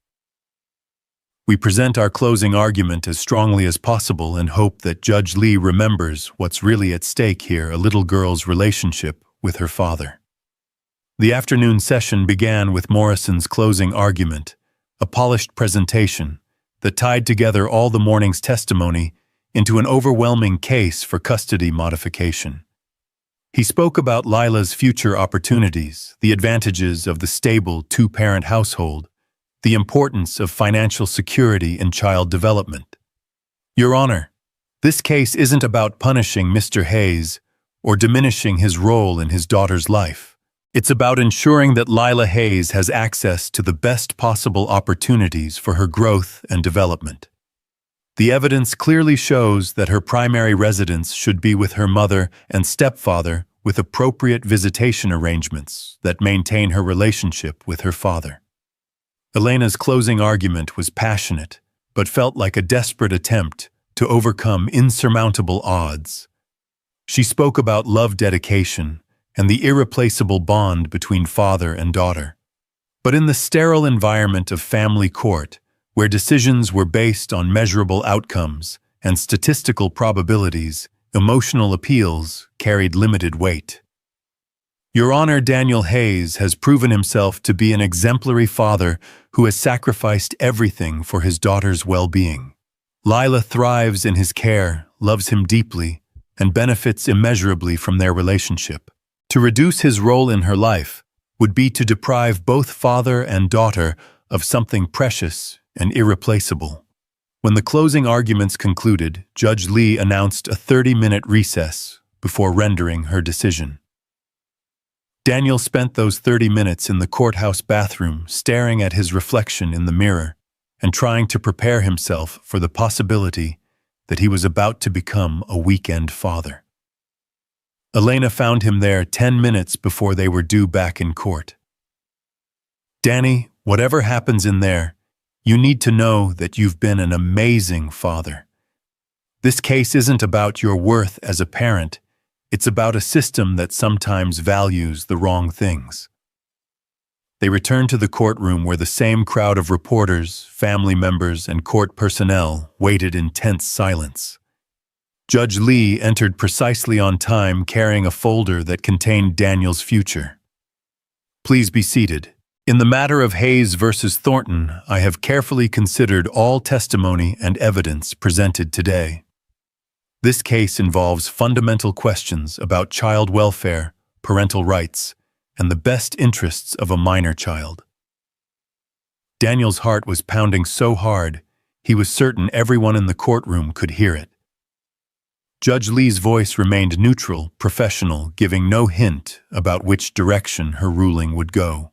We present our closing argument as strongly as possible and hope that Judge Lee remembers what's really at stake here: a little girl's relationship with her father. The afternoon session began with Morrison's closing argument, a polished presentation that tied together all the morning's testimony into an overwhelming case for custody modification. He spoke about Lila's future opportunities, the advantages of the stable two-parent household, the importance of financial security in child development. Your Honor, this case isn't about punishing Mr. Hayes or diminishing his role in his daughter's life. It's about ensuring that Lila Hayes has access to the best possible opportunities for her growth and development. The evidence clearly shows that her primary residence should be with her mother and stepfather, with appropriate visitation arrangements that maintain her relationship with her father. Elena's closing argument was passionate, but felt like a desperate attempt to overcome insurmountable odds. She spoke about love, dedication, and the irreplaceable bond between father and daughter. But in the sterile environment of family court, where decisions were based on measurable outcomes and statistical probabilities, emotional appeals carried limited weight. Your Honor, Daniel Hayes has proven himself to be an exemplary father who has sacrificed everything for his daughter's well-being. Lila thrives in his care, loves him deeply, and benefits immeasurably from their relationship. To reduce his role in her life would be to deprive both father and daughter of something precious and irreplaceable. When the closing arguments concluded, Judge Lee announced a 30-minute recess before rendering her decision. Daniel spent those 30 minutes in the courthouse bathroom staring at his reflection in the mirror and trying to prepare himself for the possibility that he was about to become a weekend father. Elena found him there 10 minutes before they were due back in court. "Danny, whatever happens in there, you need to know that you've been an amazing father. This case isn't about your worth as a parent. It's about a system that sometimes values the wrong things." They returned to the courtroom where the same crowd of reporters, family members, and court personnel waited in tense silence. Judge Lee entered precisely on time carrying a folder that contained Daniel's future. "Please be seated. In the matter of Hayes versus Thornton, I have carefully considered all testimony and evidence presented today. This case involves fundamental questions about child welfare, parental rights, and the best interests of a minor child." Daniel's heart was pounding so hard, he was certain everyone in the courtroom could hear it. Judge Lee's voice remained neutral, professional, giving no hint about which direction her ruling would go.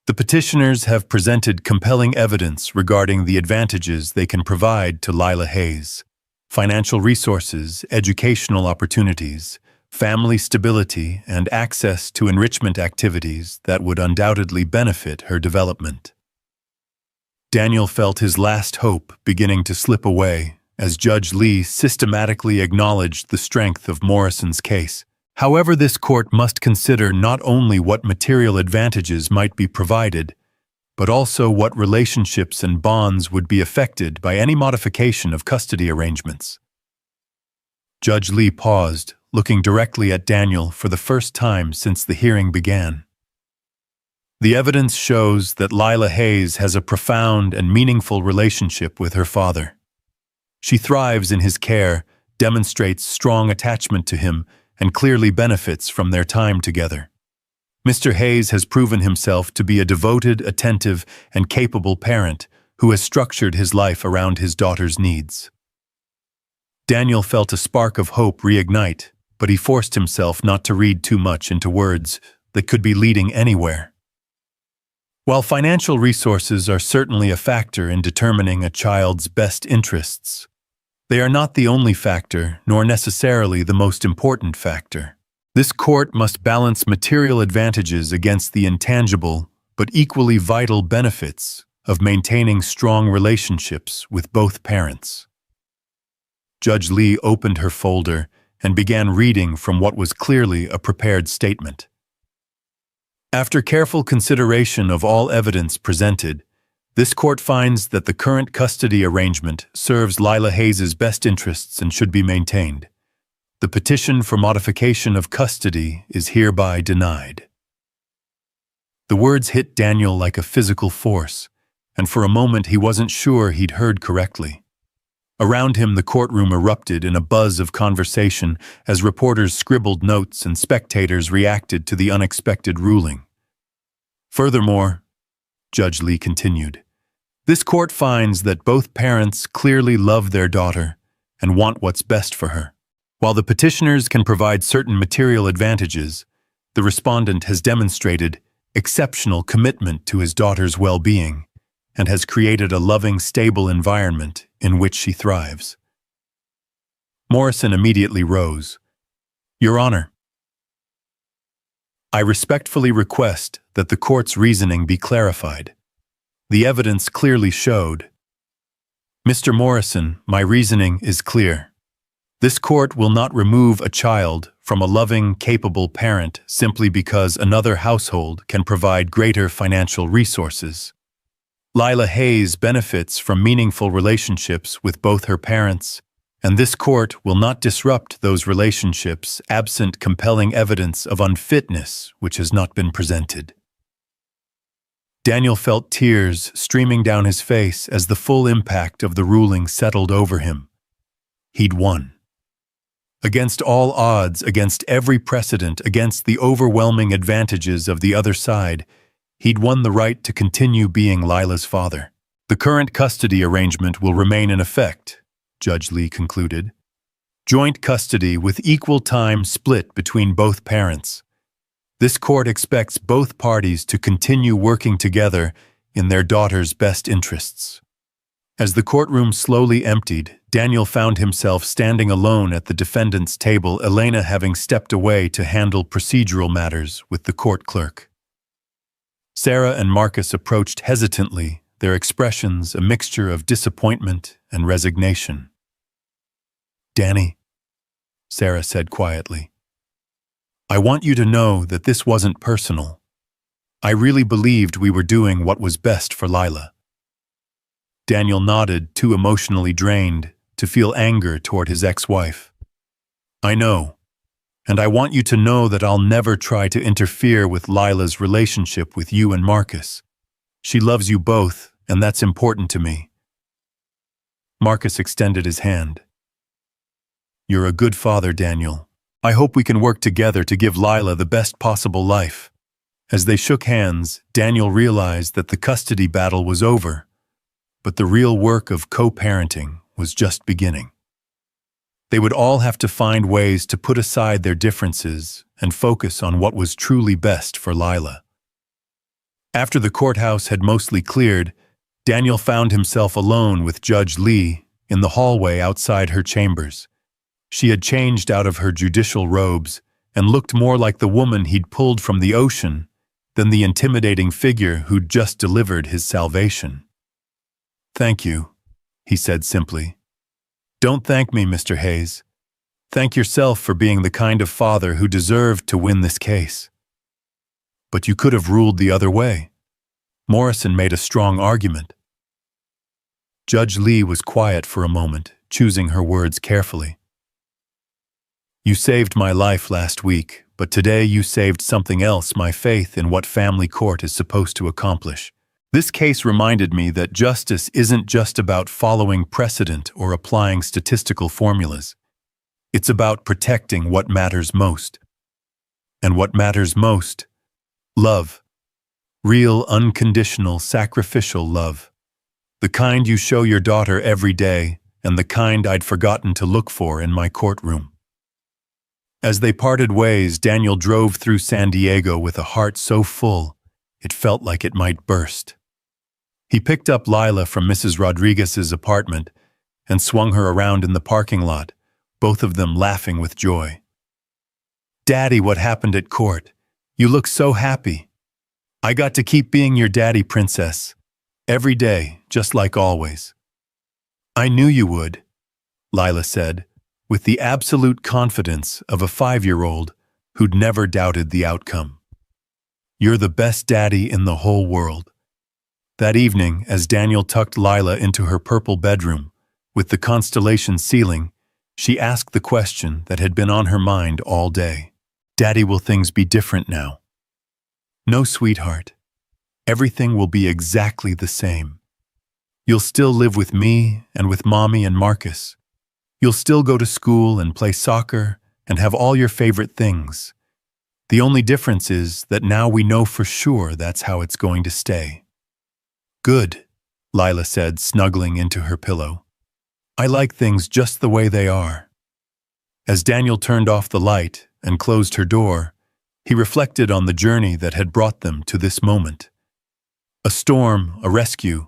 "The petitioners have presented compelling evidence regarding the advantages they can provide to Lila Hayes. Financial resources, educational opportunities, family stability, and access to enrichment activities that would undoubtedly benefit her development." Daniel felt his last hope beginning to slip away as Judge Lee systematically acknowledged the strength of Morrison's case. However, this court must consider not only what material advantages might be provided, but also what relationships and bonds would be affected by any modification of custody arrangements. Judge Lee paused, looking directly at Daniel for the first time since the hearing began. "The evidence shows that Lila Hayes has a profound and meaningful relationship with her father. She thrives in his care, demonstrates strong attachment to him, and clearly benefits from their time together. Mr. Hayes has proven himself to be a devoted, attentive, and capable parent who has structured his life around his daughter's needs." Daniel felt a spark of hope reignite, but he forced himself not to read too much into words that could be leading anywhere. While financial resources are certainly a factor in determining a child's best interests, they are not the only factor, nor necessarily the most important factor. This court must balance material advantages against the intangible, but equally vital benefits of maintaining strong relationships with both parents. Judge Lee opened her folder and began reading from what was clearly a prepared statement. "After careful consideration of all evidence presented, this court finds that the current custody arrangement serves Lila Hayes' best interests and should be maintained. The petition for modification of custody is hereby denied." The words hit Daniel like a physical force, and for a moment he wasn't sure he'd heard correctly. Around him, the courtroom erupted in a buzz of conversation as reporters scribbled notes and spectators reacted to the unexpected ruling. "Furthermore," Judge Lee continued, "this court finds that both parents clearly love their daughter and want what's best for her. While the petitioners can provide certain material advantages, the respondent has demonstrated exceptional commitment to his daughter's well-being and has created a loving, stable environment in which she thrives." Morrison immediately rose. "Your Honor, I respectfully request that the court's reasoning be clarified. The evidence clearly showed." "Mr. Morrison, my reasoning is clear. This court will not remove a child from a loving, capable parent simply because another household can provide greater financial resources. Lila Hayes benefits from meaningful relationships with both her parents, and this court will not disrupt those relationships absent compelling evidence of unfitness which has not been presented." Daniel felt tears streaming down his face as the full impact of the ruling settled over him. He'd won. Against all odds, against every precedent, against the overwhelming advantages of the other side, he'd won the right to continue being Lila's father. The current custody arrangement will remain in effect, Judge Lee concluded. Joint custody with equal time split between both parents. This court expects both parties to continue working together in their daughter's best interests. As the courtroom slowly emptied, Daniel found himself standing alone at the defendant's table, Elena having stepped away to handle procedural matters with the court clerk. Sarah and Marcus approached hesitantly, their expressions a mixture of disappointment and resignation. "Danny," Sarah said quietly, "I want you to know that this wasn't personal. I really believed we were doing what was best for Lila." Daniel nodded, too emotionally drained to feel anger toward his ex-wife. "I know, and I want you to know that I'll never try to interfere with Lila's relationship with you and Marcus. She loves you both, and that's important to me." Marcus extended his hand. "You're a good father, Daniel. I hope we can work together to give Lila the best possible life." As they shook hands, Daniel realized that the custody battle was over, but the real work of co-parenting was just beginning. They would all have to find ways to put aside their differences and focus on what was truly best for Lila. After the courthouse had mostly cleared, Daniel found himself alone with Judge Lee in the hallway outside her chambers. She had changed out of her judicial robes and looked more like the woman he'd pulled from the ocean than the intimidating figure who'd just delivered his salvation. "Thank you," he said simply. "Don't thank me, Mr. Hayes. Thank yourself for being the kind of father who deserved to win this case." "But you could have ruled the other way." Morrison made a strong argument. Judge Lee was quiet for a moment, choosing her words carefully. "You saved my life last week, but today you saved something else, my faith in what family court is supposed to accomplish. This case reminded me that justice isn't just about following precedent or applying statistical formulas. It's about protecting what matters most. And what matters most? Love. Real, unconditional, sacrificial love. The kind you show your daughter every day, and the kind I'd forgotten to look for in my courtroom." As they parted ways, Daniel drove through San Diego with a heart so full, it felt like it might burst. He picked up Lila from Mrs. Rodriguez's apartment and swung her around in the parking lot, both of them laughing with joy. "Daddy, what happened at court? You look so happy." "I got to keep being your daddy, princess. Every day, just like always." "I knew you would," Lila said, with the absolute confidence of a 5-year-old who'd never doubted the outcome. "You're the best daddy in the whole world." That evening, as Daniel tucked Lila into her purple bedroom, with the constellation ceiling, she asked the question that had been on her mind all day. "Daddy, will things be different now?" "No, sweetheart. Everything will be exactly the same. You'll still live with me and with Mommy and Marcus. You'll still go to school and play soccer and have all your favorite things. The only difference is that now we know for sure that's how it's going to stay." "Good," Lila said, snuggling into her pillow. "I like things just the way they are." As Daniel turned off the light and closed her door, he reflected on the journey that had brought them to this moment. A storm, a rescue,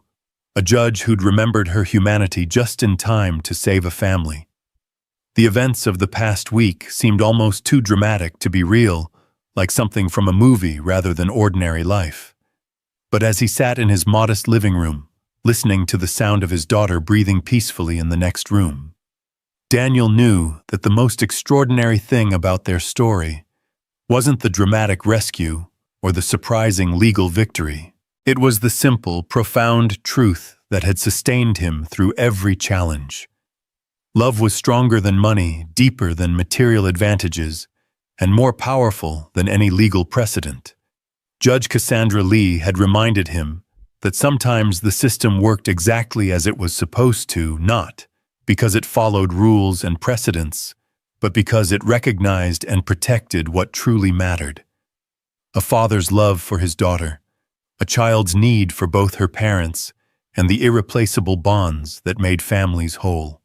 a judge who'd remembered her humanity just in time to save a family. The events of the past week seemed almost too dramatic to be real, like something from a movie rather than ordinary life. But as he sat in his modest living room, listening to the sound of his daughter breathing peacefully in the next room, Daniel knew that the most extraordinary thing about their story wasn't the dramatic rescue or the surprising legal victory. It was the simple, profound truth that had sustained him through every challenge. Love was stronger than money, deeper than material advantages, and more powerful than any legal precedent. Judge Cassandra Lee had reminded him that sometimes the system worked exactly as it was supposed to, not because it followed rules and precedents, but because it recognized and protected what truly mattered: a father's love for his daughter, a child's need for both her parents, and the irreplaceable bonds that made families whole.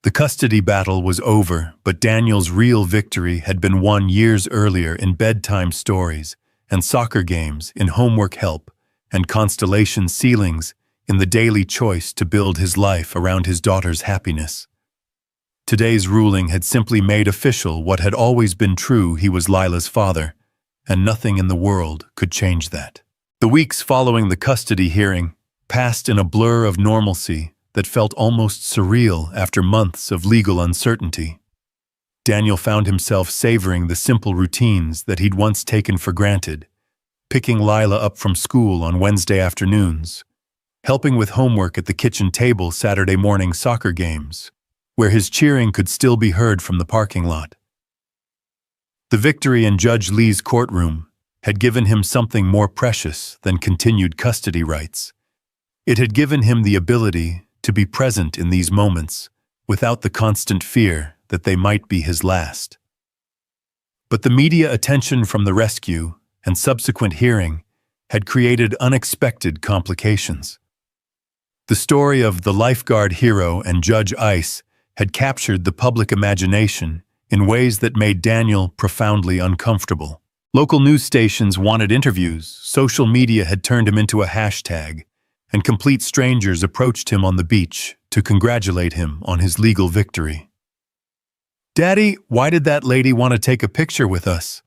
The custody battle was over, but Daniel's real victory had been won years earlier in bedtime stories and soccer games, in homework help and constellation ceilings, in the daily choice to build his life around his daughter's happiness. Today's ruling had simply made official what had always been true: he was Lila's father, and nothing in the world could change that. The weeks following the custody hearing passed in a blur of normalcy that felt almost surreal after months of legal uncertainty. Daniel found himself savoring the simple routines that he'd once taken for granted: picking Lila up from school on Wednesday afternoons, helping with homework at the kitchen table Saturday morning soccer games, where his cheering could still be heard from the parking lot. The victory in Judge Lee's courtroom had given him something more precious than continued custody rights. It had given him the ability to be present in these moments without the constant fear that they might be his last. But the media attention from the rescue and subsequent hearing had created unexpected complications. The story of the lifeguard hero and Judge Ice had captured the public imagination in ways that made Daniel profoundly uncomfortable. Local news stations wanted interviews, social media had turned him into a hashtag, and complete strangers approached him on the beach to congratulate him on his legal victory. "Daddy, why did that lady want to take a picture with us?"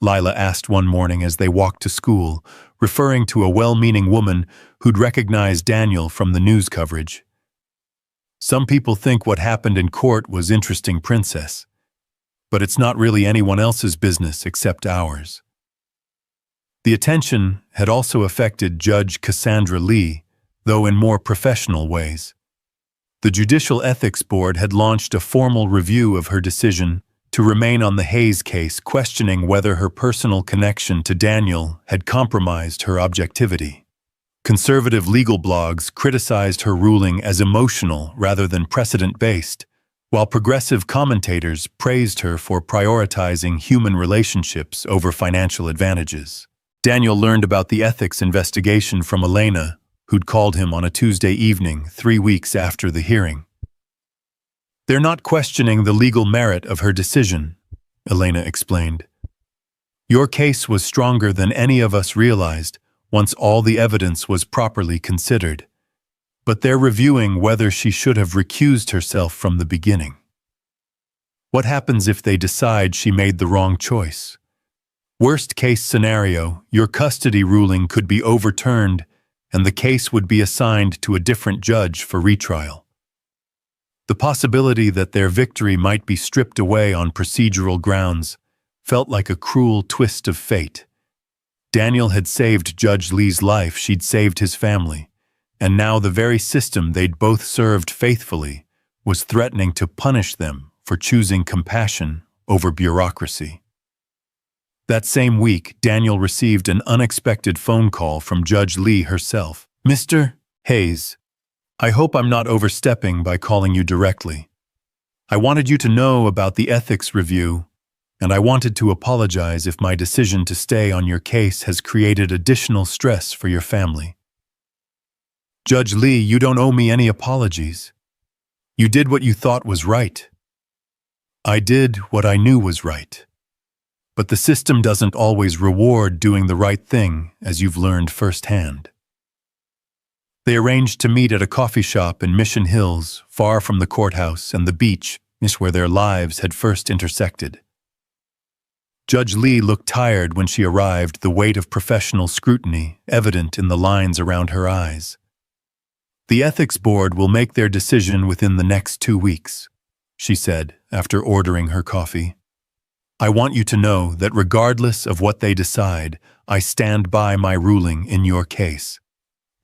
Lila asked one morning as they walked to school, referring to a well-meaning woman who'd recognized Daniel from the news coverage. "Some people think what happened in court was interesting, Princess. But it's not really anyone else's business except ours." The attention had also affected Judge Cassandra Lee, though in more professional ways. The Judicial Ethics Board had launched a formal review of her decision to remain on the Hayes case, questioning whether her personal connection to Daniel had compromised her objectivity. Conservative legal blogs criticized her ruling as emotional rather than precedent-based, while progressive commentators praised her for prioritizing human relationships over financial advantages. Daniel learned about the ethics investigation from Elena, who'd called him on a Tuesday evening 3 weeks after the hearing. "They're not questioning the legal merit of her decision," Elena explained. "Your case was stronger than any of us realized once all the evidence was properly considered. But they're reviewing whether she should have recused herself from the beginning. What happens if they decide she made the wrong choice? Worst case scenario, your custody ruling could be overturned and the case would be assigned to a different judge for retrial. The possibility that their victory might be stripped away on procedural grounds felt like a cruel twist of fate. Daniel had saved Judge Lee's life, she'd saved his family, and now the very system they'd both served faithfully was threatening to punish them for choosing compassion over bureaucracy. That same week, Daniel received an unexpected phone call from Judge Lee herself. "Mr. Hayes, I hope I'm not overstepping by calling you directly. I wanted you to know about the ethics review, and I wanted to apologize if my decision to stay on your case has created additional stress for your family." "Judge Lee, you don't owe me any apologies. You did what you thought was right." "I did what I knew was right. But the system doesn't always reward doing the right thing, as you've learned firsthand." They arranged to meet at a coffee shop in Mission Hills, far from the courthouse and the beach, where their lives had first intersected. Judge Lee looked tired when she arrived, the weight of professional scrutiny evident in the lines around her eyes. "The ethics board will make their decision within the next 2 weeks, she said after ordering her coffee. "I want you to know that regardless of what they decide, I stand by my ruling in your case.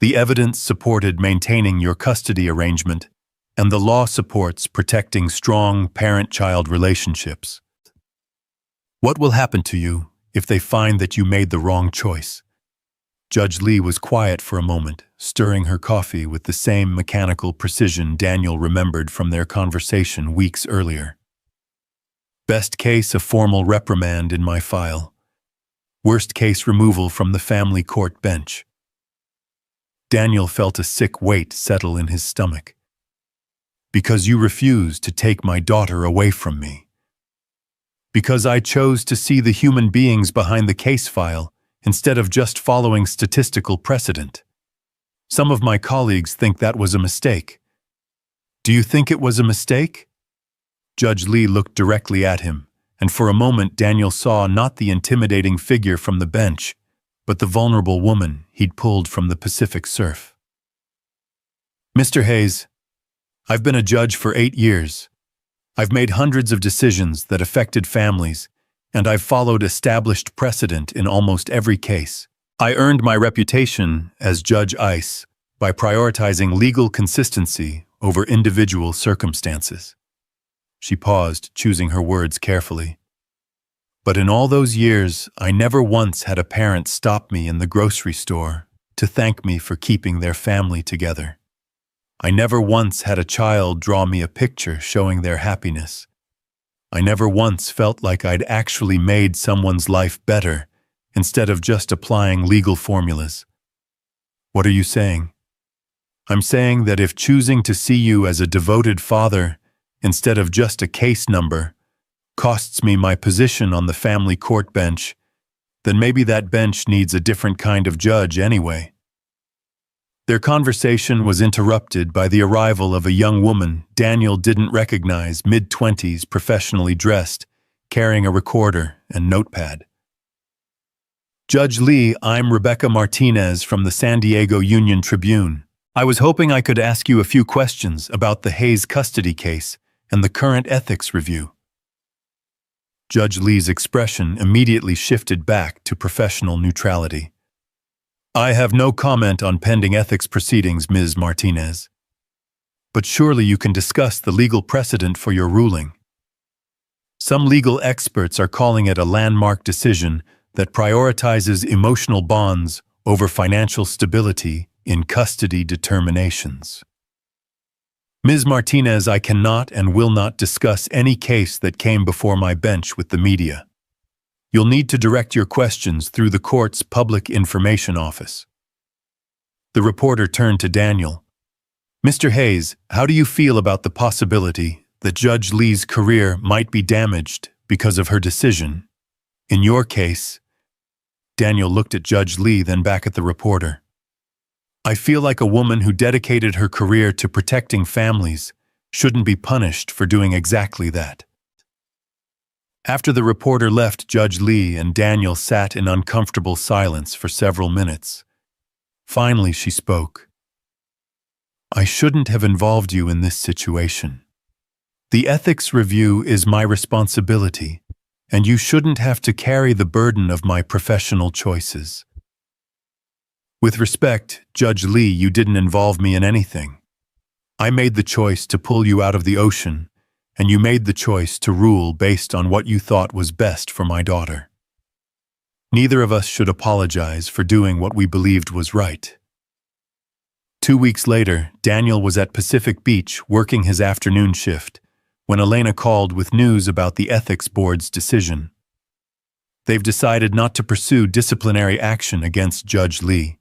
The evidence supported maintaining your custody arrangement, and the law supports protecting strong parent-child relationships. What will happen to you if they find that you made the wrong choice?" Judge Lee was quiet for a moment, stirring her coffee with the same mechanical precision Daniel remembered from their conversation weeks earlier. Best case, a formal reprimand in my file. Worst case, removal from the family court bench. Daniel felt a sick weight settle in his stomach. Because you refused to take my daughter away from me. Because I chose to see the human beings behind the case file instead of just following statistical precedent. Some of my colleagues think that was a mistake. Do you think it was a mistake? Judge Lee looked directly at him, and for a moment Daniel saw not the intimidating figure from the bench, but the vulnerable woman he'd pulled from the Pacific surf. Mr. Hayes, I've been a judge for 8 years. I've made hundreds of decisions that affected families, and I've followed established precedent in almost every case. I earned my reputation as Judge Ice by prioritizing legal consistency over individual circumstances. She paused, choosing her words carefully. But in all those years, I never once had a parent stop me in the grocery store to thank me for keeping their family together. I never once had a child draw me a picture showing their happiness. I never once felt like I'd actually made someone's life better instead of just applying legal formulas. What are you saying? I'm saying that if choosing to see you as a devoted father instead of just a case number costs me my position on the family court bench, then maybe that bench needs a different kind of judge anyway. Their conversation was interrupted by the arrival of a young woman Daniel didn't recognize, mid-20s, professionally dressed, carrying a recorder and notepad. Judge Lee, I'm Rebecca Martinez from the San Diego Union Tribune. I was hoping I could ask you a few questions about the Hayes custody case and the current ethics review. Judge Lee's expression immediately shifted back to professional neutrality. I have no comment on pending ethics proceedings, Ms. Martinez. But surely you can discuss the legal precedent for your ruling. Some legal experts are calling it a landmark decision that prioritizes emotional bonds over financial stability in custody determinations. Ms. Martinez, I cannot and will not discuss any case that came before my bench with the media. You'll need to direct your questions through the court's Public Information Office. The reporter turned to Daniel. Mr. Hayes, how do you feel about the possibility that Judge Lee's career might be damaged because of her decision? In your case, Daniel looked at Judge Lee, then back at the reporter. I feel like a woman who dedicated her career to protecting families shouldn't be punished for doing exactly that. After the reporter left, Judge Lee and Daniel sat in uncomfortable silence for several minutes. Finally, she spoke. I shouldn't have involved you in this situation. The ethics review is my responsibility, and you shouldn't have to carry the burden of my professional choices. With respect, Judge Lee, you didn't involve me in anything. I made the choice to pull you out of the ocean, and you made the choice to rule based on what you thought was best for my daughter. Neither of us should apologize for doing what we believed was right. 2 weeks later, Daniel was at Pacific Beach working his afternoon shift when Elena called with news about the ethics board's decision. They've decided not to pursue disciplinary action against Judge Lee.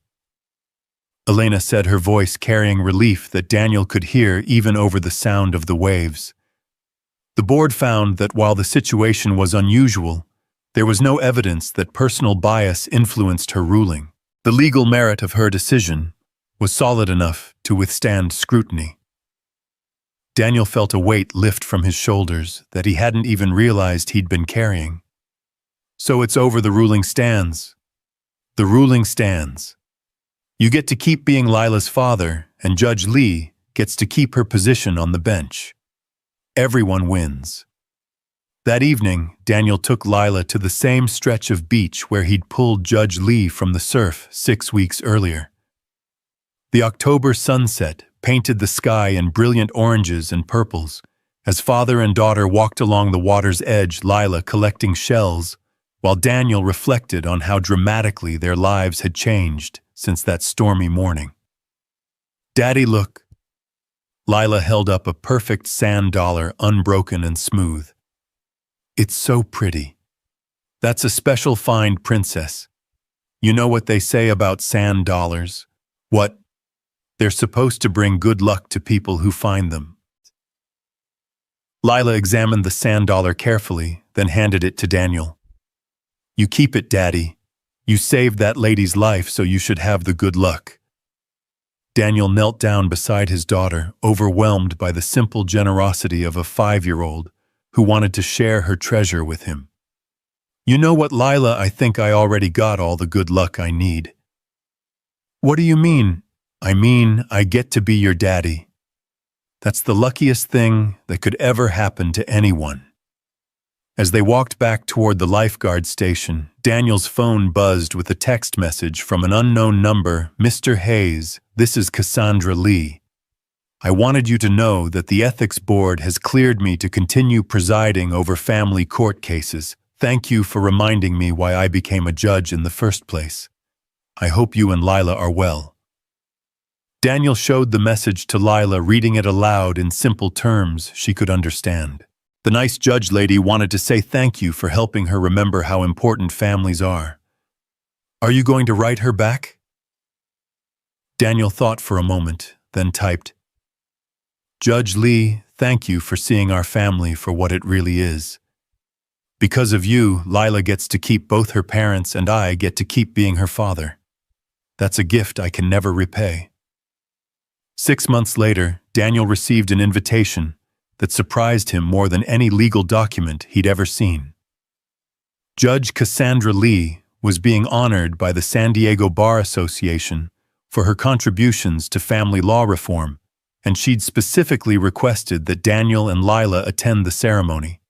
Elena said, her voice carrying relief that Daniel could hear even over the sound of the waves. The board found that while the situation was unusual, there was no evidence that personal bias influenced her ruling. The legal merit of her decision was solid enough to withstand scrutiny. Daniel felt a weight lift from his shoulders that he hadn't even realized he'd been carrying. So it's over, the ruling stands. The ruling stands. You get to keep being Lila's father, and Judge Lee gets to keep her position on the bench. Everyone wins. That evening, Daniel took Lila to the same stretch of beach where he'd pulled Judge Lee from the surf 6 weeks earlier. The October sunset painted the sky in brilliant oranges and purples as father and daughter walked along the water's edge, Lila collecting shells, while Daniel reflected on how dramatically their lives had changed since that stormy morning. Daddy, look. Lila held up a perfect sand dollar, unbroken and smooth. It's so pretty. That's a special find, princess. You know what they say about sand dollars? What? They're supposed to bring good luck to people who find them. Lila examined the sand dollar carefully, then handed it to Daniel. You keep it, Daddy. You saved that lady's life, so you should have the good luck. Daniel knelt down beside his daughter, overwhelmed by the simple generosity of a 5-year-old who wanted to share her treasure with him. You know what, Lila, I think I already got all the good luck I need. What do you mean? I mean, I get to be your daddy. That's the luckiest thing that could ever happen to anyone. As they walked back toward the lifeguard station, Daniel's phone buzzed with a text message from an unknown number. Mr. Hayes, this is Cassandra Lee. I wanted you to know that the ethics board has cleared me to continue presiding over family court cases. Thank you for reminding me why I became a judge in the first place. I hope you and Lila are well. Daniel showed the message to Lila, reading it aloud in simple terms she could understand. The nice judge lady wanted to say thank you for helping her remember how important families are. Are you going to write her back? Daniel thought for a moment, then typed, Judge Lee, thank you for seeing our family for what it really is. Because of you, Lila gets to keep both her parents and I get to keep being her father. That's a gift I can never repay. 6 months later, Daniel received an invitation that surprised him more than any legal document he'd ever seen. Judge Cassandra Lee was being honored by the San Diego Bar Association for her contributions to family law reform, and she'd specifically requested that Daniel and Lila attend the ceremony.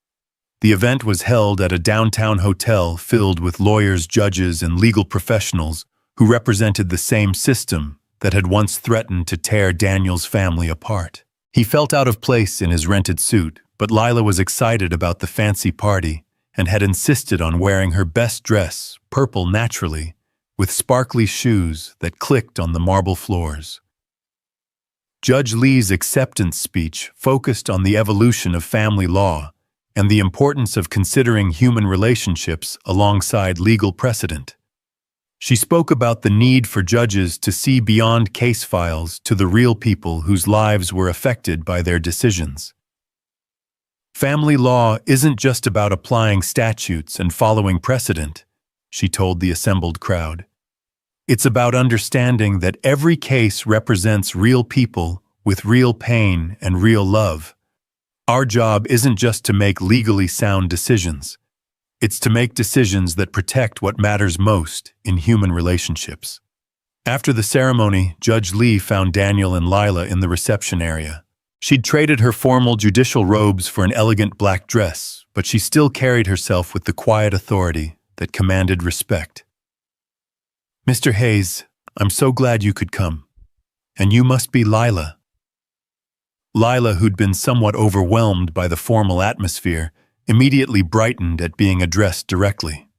The event was held at a downtown hotel filled with lawyers, judges, and legal professionals who represented the same system that had once threatened to tear Daniel's family apart. He felt out of place in his rented suit, but Lila was excited about the fancy party and had insisted on wearing her best dress, purple naturally, with sparkly shoes that clicked on the marble floors. Judge Lee's acceptance speech focused on the evolution of family law and the importance of considering human relationships alongside legal precedent. She spoke about the need for judges to see beyond case files to the real people whose lives were affected by their decisions. Family law isn't just about applying statutes and following precedent, she told the assembled crowd. It's about understanding that every case represents real people with real pain and real love. Our job isn't just to make legally sound decisions. It's to make decisions that protect what matters most in human relationships. After the ceremony, Judge Lee found Daniel and Lila in the reception area. She'd traded her formal judicial robes for an elegant black dress, but she still carried herself with the quiet authority that commanded respect. Mr. Hayes, I'm so glad you could come. And you must be Lila. Lila, who'd been somewhat overwhelmed by the formal atmosphere, immediately brightened at being addressed directly.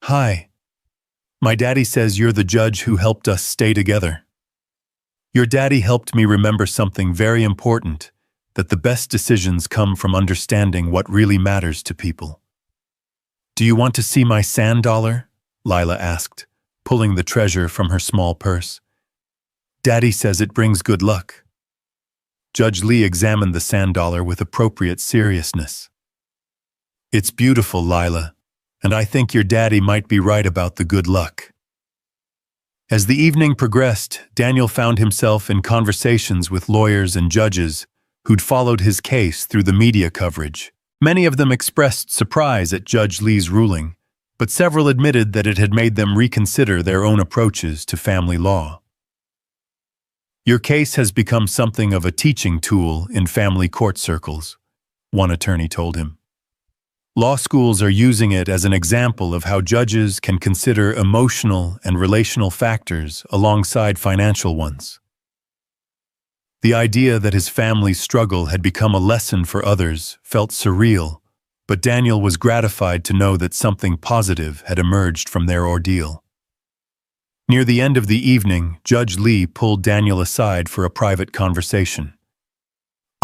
Hi. My daddy says you're the judge who helped us stay together. Your daddy helped me remember something very important, that the best decisions come from understanding what really matters to people. Do you want to see my sand dollar? Lila asked, pulling the treasure from her small purse. Daddy says it brings good luck. Judge Lee examined the sand dollar with appropriate seriousness. It's beautiful, Lila, and I think your daddy might be right about the good luck. As the evening progressed, Daniel found himself in conversations with lawyers and judges who'd followed his case through the media coverage. Many of them expressed surprise at Judge Lee's ruling, but several admitted that it had made them reconsider their own approaches to family law. Your case has become something of a teaching tool in family court circles, one attorney told him. Law schools are using it as an example of how judges can consider emotional and relational factors alongside financial ones. The idea that his family's struggle had become a lesson for others felt surreal, but Daniel was gratified to know that something positive had emerged from their ordeal. Near the end of the evening, Judge Lee pulled Daniel aside for a private conversation.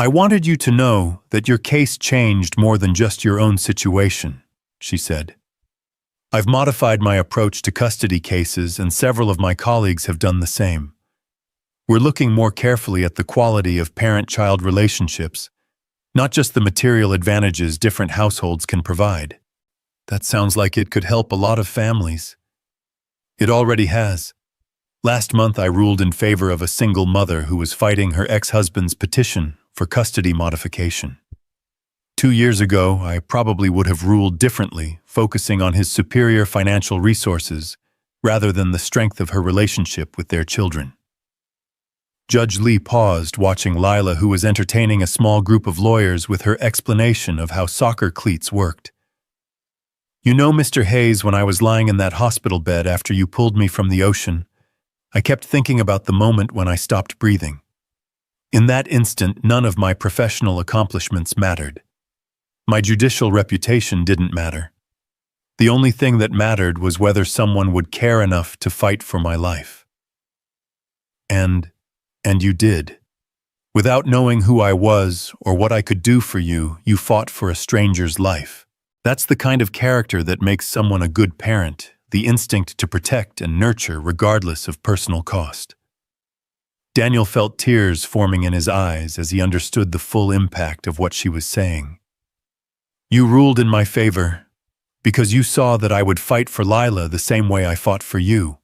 I wanted you to know that your case changed more than just your own situation, she said. I've modified my approach to custody cases, and several of my colleagues have done the same. We're looking more carefully at the quality of parent-child relationships, not just the material advantages different households can provide. That sounds like it could help a lot of families. It already has. Last month I ruled in favor of a single mother who was fighting her ex-husband's petition for custody modification. 2 years ago, I probably would have ruled differently, focusing on his superior financial resources rather than the strength of her relationship with their children. Judge Lee paused, watching Lila, who was entertaining a small group of lawyers with her explanation of how soccer cleats worked. You know, Mr. Hayes, when I was lying in that hospital bed after you pulled me from the ocean, I kept thinking about the moment when I stopped breathing. In that instant, none of my professional accomplishments mattered. My judicial reputation didn't matter. The only thing that mattered was whether someone would care enough to fight for my life. And you did. Without knowing who I was or what I could do for you, you fought for a stranger's life. That's the kind of character that makes someone a good parent, the instinct to protect and nurture regardless of personal cost. Daniel felt tears forming in his eyes as he understood the full impact of what she was saying. You ruled in my favor because you saw that I would fight for Lila the same way I fought for you.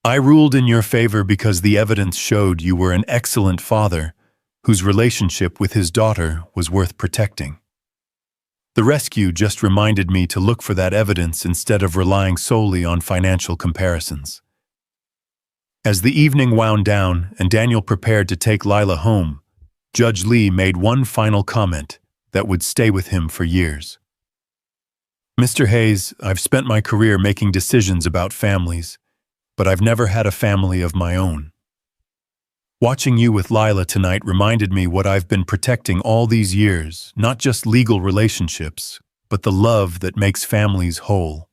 I ruled in your favor because the evidence showed you were an excellent father whose relationship with his daughter was worth protecting. The rescue just reminded me to look for that evidence instead of relying solely on financial comparisons. As the evening wound down and Daniel prepared to take Lila home, Judge Lee made one final comment that would stay with him for years. Mr. Hayes, I've spent my career making decisions about families, but I've never had a family of my own. Watching you with Lila tonight reminded me what I've been protecting all these years, not just legal relationships, but the love that makes families whole.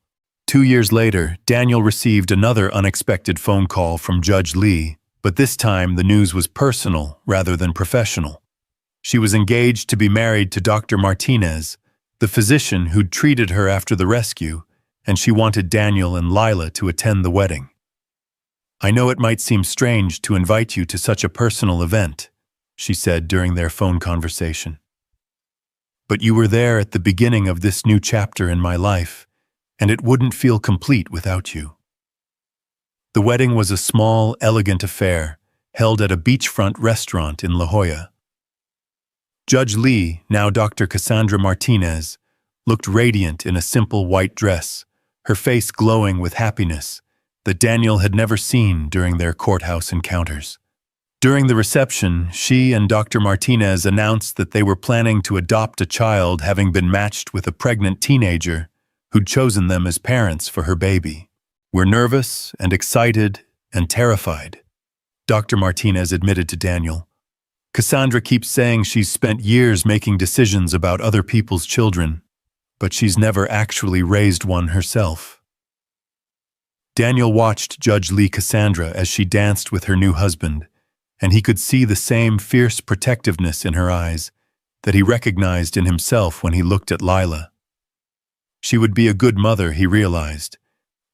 2 years later, Daniel received another unexpected phone call from Judge Lee, but this time the news was personal rather than professional. She was engaged to be married to Dr. Martinez, the physician who'd treated her after the rescue, and she wanted Daniel and Lila to attend the wedding. I know it might seem strange to invite you to such a personal event, she said during their phone conversation. But you were there at the beginning of this new chapter in my life, and it wouldn't feel complete without you. The wedding was a small, elegant affair, held at a beachfront restaurant in La Jolla. Judge Lee, now Dr. Cassandra Martinez, looked radiant in a simple white dress, her face glowing with happiness that Daniel had never seen during their courthouse encounters. During the reception, she and Dr. Martinez announced that they were planning to adopt a child, having been matched with a pregnant teenager who'd chosen them as parents for her baby. We're nervous and excited and terrified, Dr. Martinez admitted to Daniel. Cassandra keeps saying she's spent years making decisions about other people's children, but she's never actually raised one herself. Daniel watched Judge Lee Cassandra as she danced with her new husband, and he could see the same fierce protectiveness in her eyes that he recognized in himself when he looked at Lila. She would be a good mother, he realized,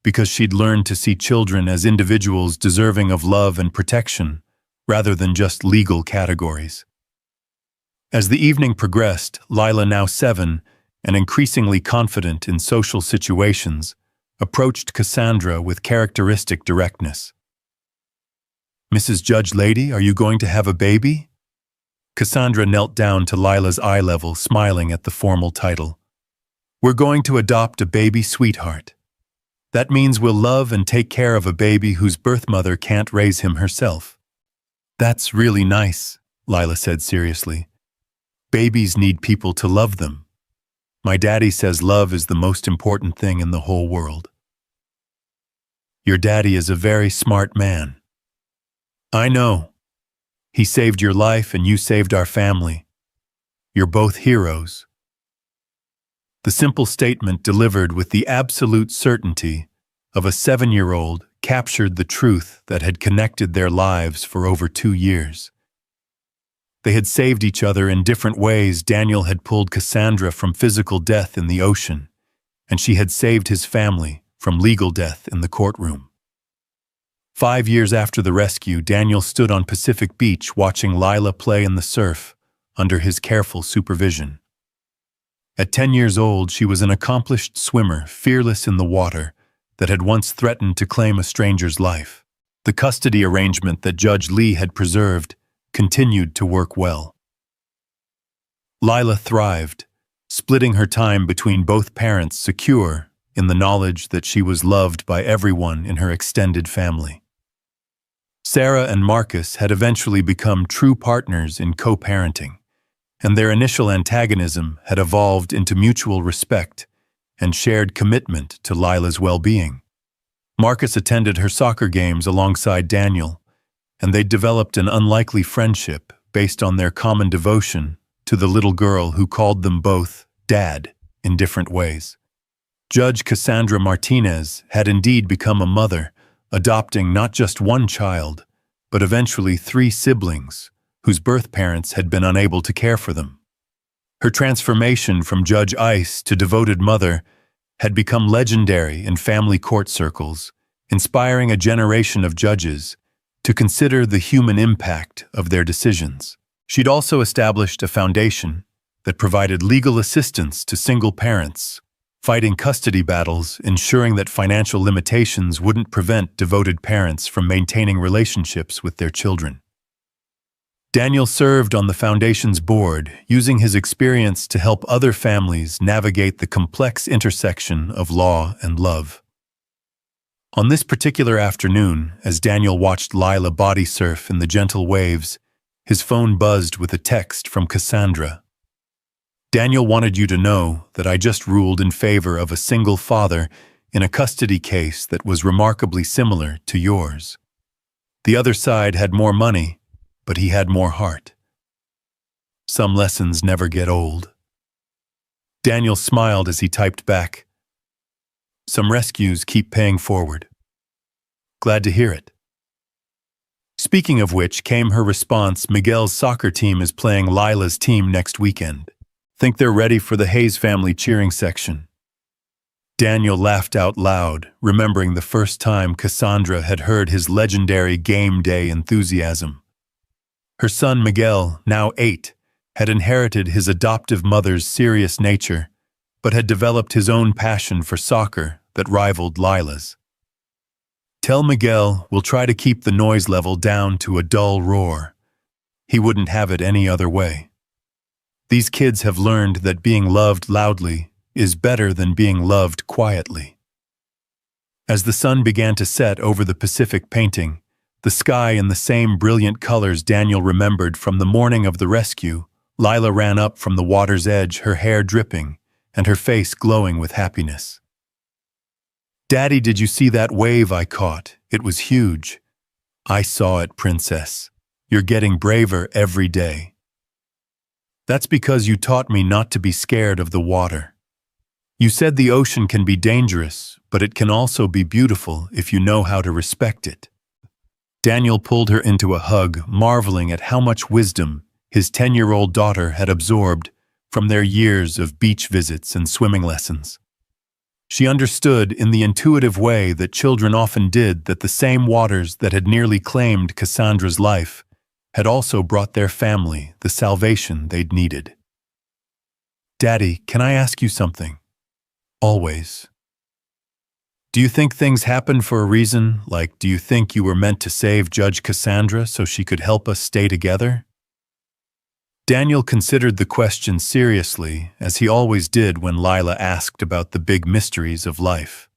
because she'd learned to see children as individuals deserving of love and protection, rather than just legal categories. As the evening progressed, Lila, now 7 and increasingly confident in social situations, approached Cassandra with characteristic directness. Mrs. Judge Lady, are you going to have a baby? Cassandra knelt down to Lila's eye level, smiling at the formal title. We're going to adopt a baby sweetheart. That means we'll love and take care of a baby whose birth mother can't raise him herself. That's really nice, Lila said seriously. Babies need people to love them. My daddy says love is the most important thing in the whole world. Your daddy is a very smart man. I know. He saved your life and you saved our family. You're both heroes. The simple statement, delivered with the absolute certainty of a 7-year-old, captured the truth that had connected their lives for over 2 years. They had saved each other in different ways. Daniel had pulled Cassandra from physical death in the ocean, and she had saved his family from legal death in the courtroom. 5 years after the rescue, Daniel stood on Pacific Beach watching Lila play in the surf under his careful supervision. At 10 years old, she was an accomplished swimmer, fearless in the water that had once threatened to claim a stranger's life. The custody arrangement that Judge Lee had preserved continued to work well. Lila thrived, splitting her time between both parents, secure in the knowledge that she was loved by everyone in her extended family. Sarah and Marcus had eventually become true partners in co-parenting, and their initial antagonism had evolved into mutual respect and shared commitment to Lila's well-being. Marcus attended her soccer games alongside Daniel, and they developed an unlikely friendship based on their common devotion to the little girl who called them both Dad in different ways. Judge Cassandra Martinez had indeed become a mother, adopting not just one child, but eventually 3 siblings whose birth parents had been unable to care for them. Her transformation from Judge Ice to devoted mother had become legendary in family court circles, inspiring a generation of judges to consider the human impact of their decisions. She'd also established a foundation that provided legal assistance to single parents, fighting custody battles, ensuring that financial limitations wouldn't prevent devoted parents from maintaining relationships with their children. Daniel served on the foundation's board, using his experience to help other families navigate the complex intersection of law and love. On this particular afternoon, as Daniel watched Lila body surf in the gentle waves, his phone buzzed with a text from Cassandra. "Daniel wanted you to know that I just ruled in favor of a single father in a custody case that was remarkably similar to yours. The other side had more money, but he had more heart. Some lessons never get old." Daniel smiled as he typed back, "Some rescues keep paying forward. Glad to hear it." Speaking of which came her response, "Miguel's soccer team is playing Lila's team next weekend. Think they're ready for the Hayes family cheering section." Daniel laughed out loud, remembering the first time Cassandra had heard his legendary game day enthusiasm. Her son Miguel, now 8, had inherited his adoptive mother's serious nature, but had developed his own passion for soccer that rivaled Lila's. "Tell Miguel we'll try to keep the noise level down to a dull roar. He wouldn't have it any other way. These kids have learned that being loved loudly is better than being loved quietly." As the sun began to set over the Pacific, painting the sky in the same brilliant colors Daniel remembered from the morning of the rescue, Lila ran up from the water's edge, her hair dripping and her face glowing with happiness. "Daddy, did you see that wave I caught? It was huge." "I saw it, Princess. You're getting braver every day." "That's because you taught me not to be scared of the water. You said the ocean can be dangerous, but it can also be beautiful if you know how to respect it." Daniel pulled her into a hug, marveling at how much wisdom his 10-year-old daughter had absorbed from their years of beach visits and swimming lessons. She understood in the intuitive way that children often did that the same waters that had nearly claimed Cassandra's life had also brought their family the salvation they'd needed. "Daddy, can I ask you something?" "Always." "Do you think things happen for a reason? Like, do you think you were meant to save Judge Cassandra so she could help us stay together?" Daniel considered the question seriously, as he always did when Lila asked about the big mysteries of life.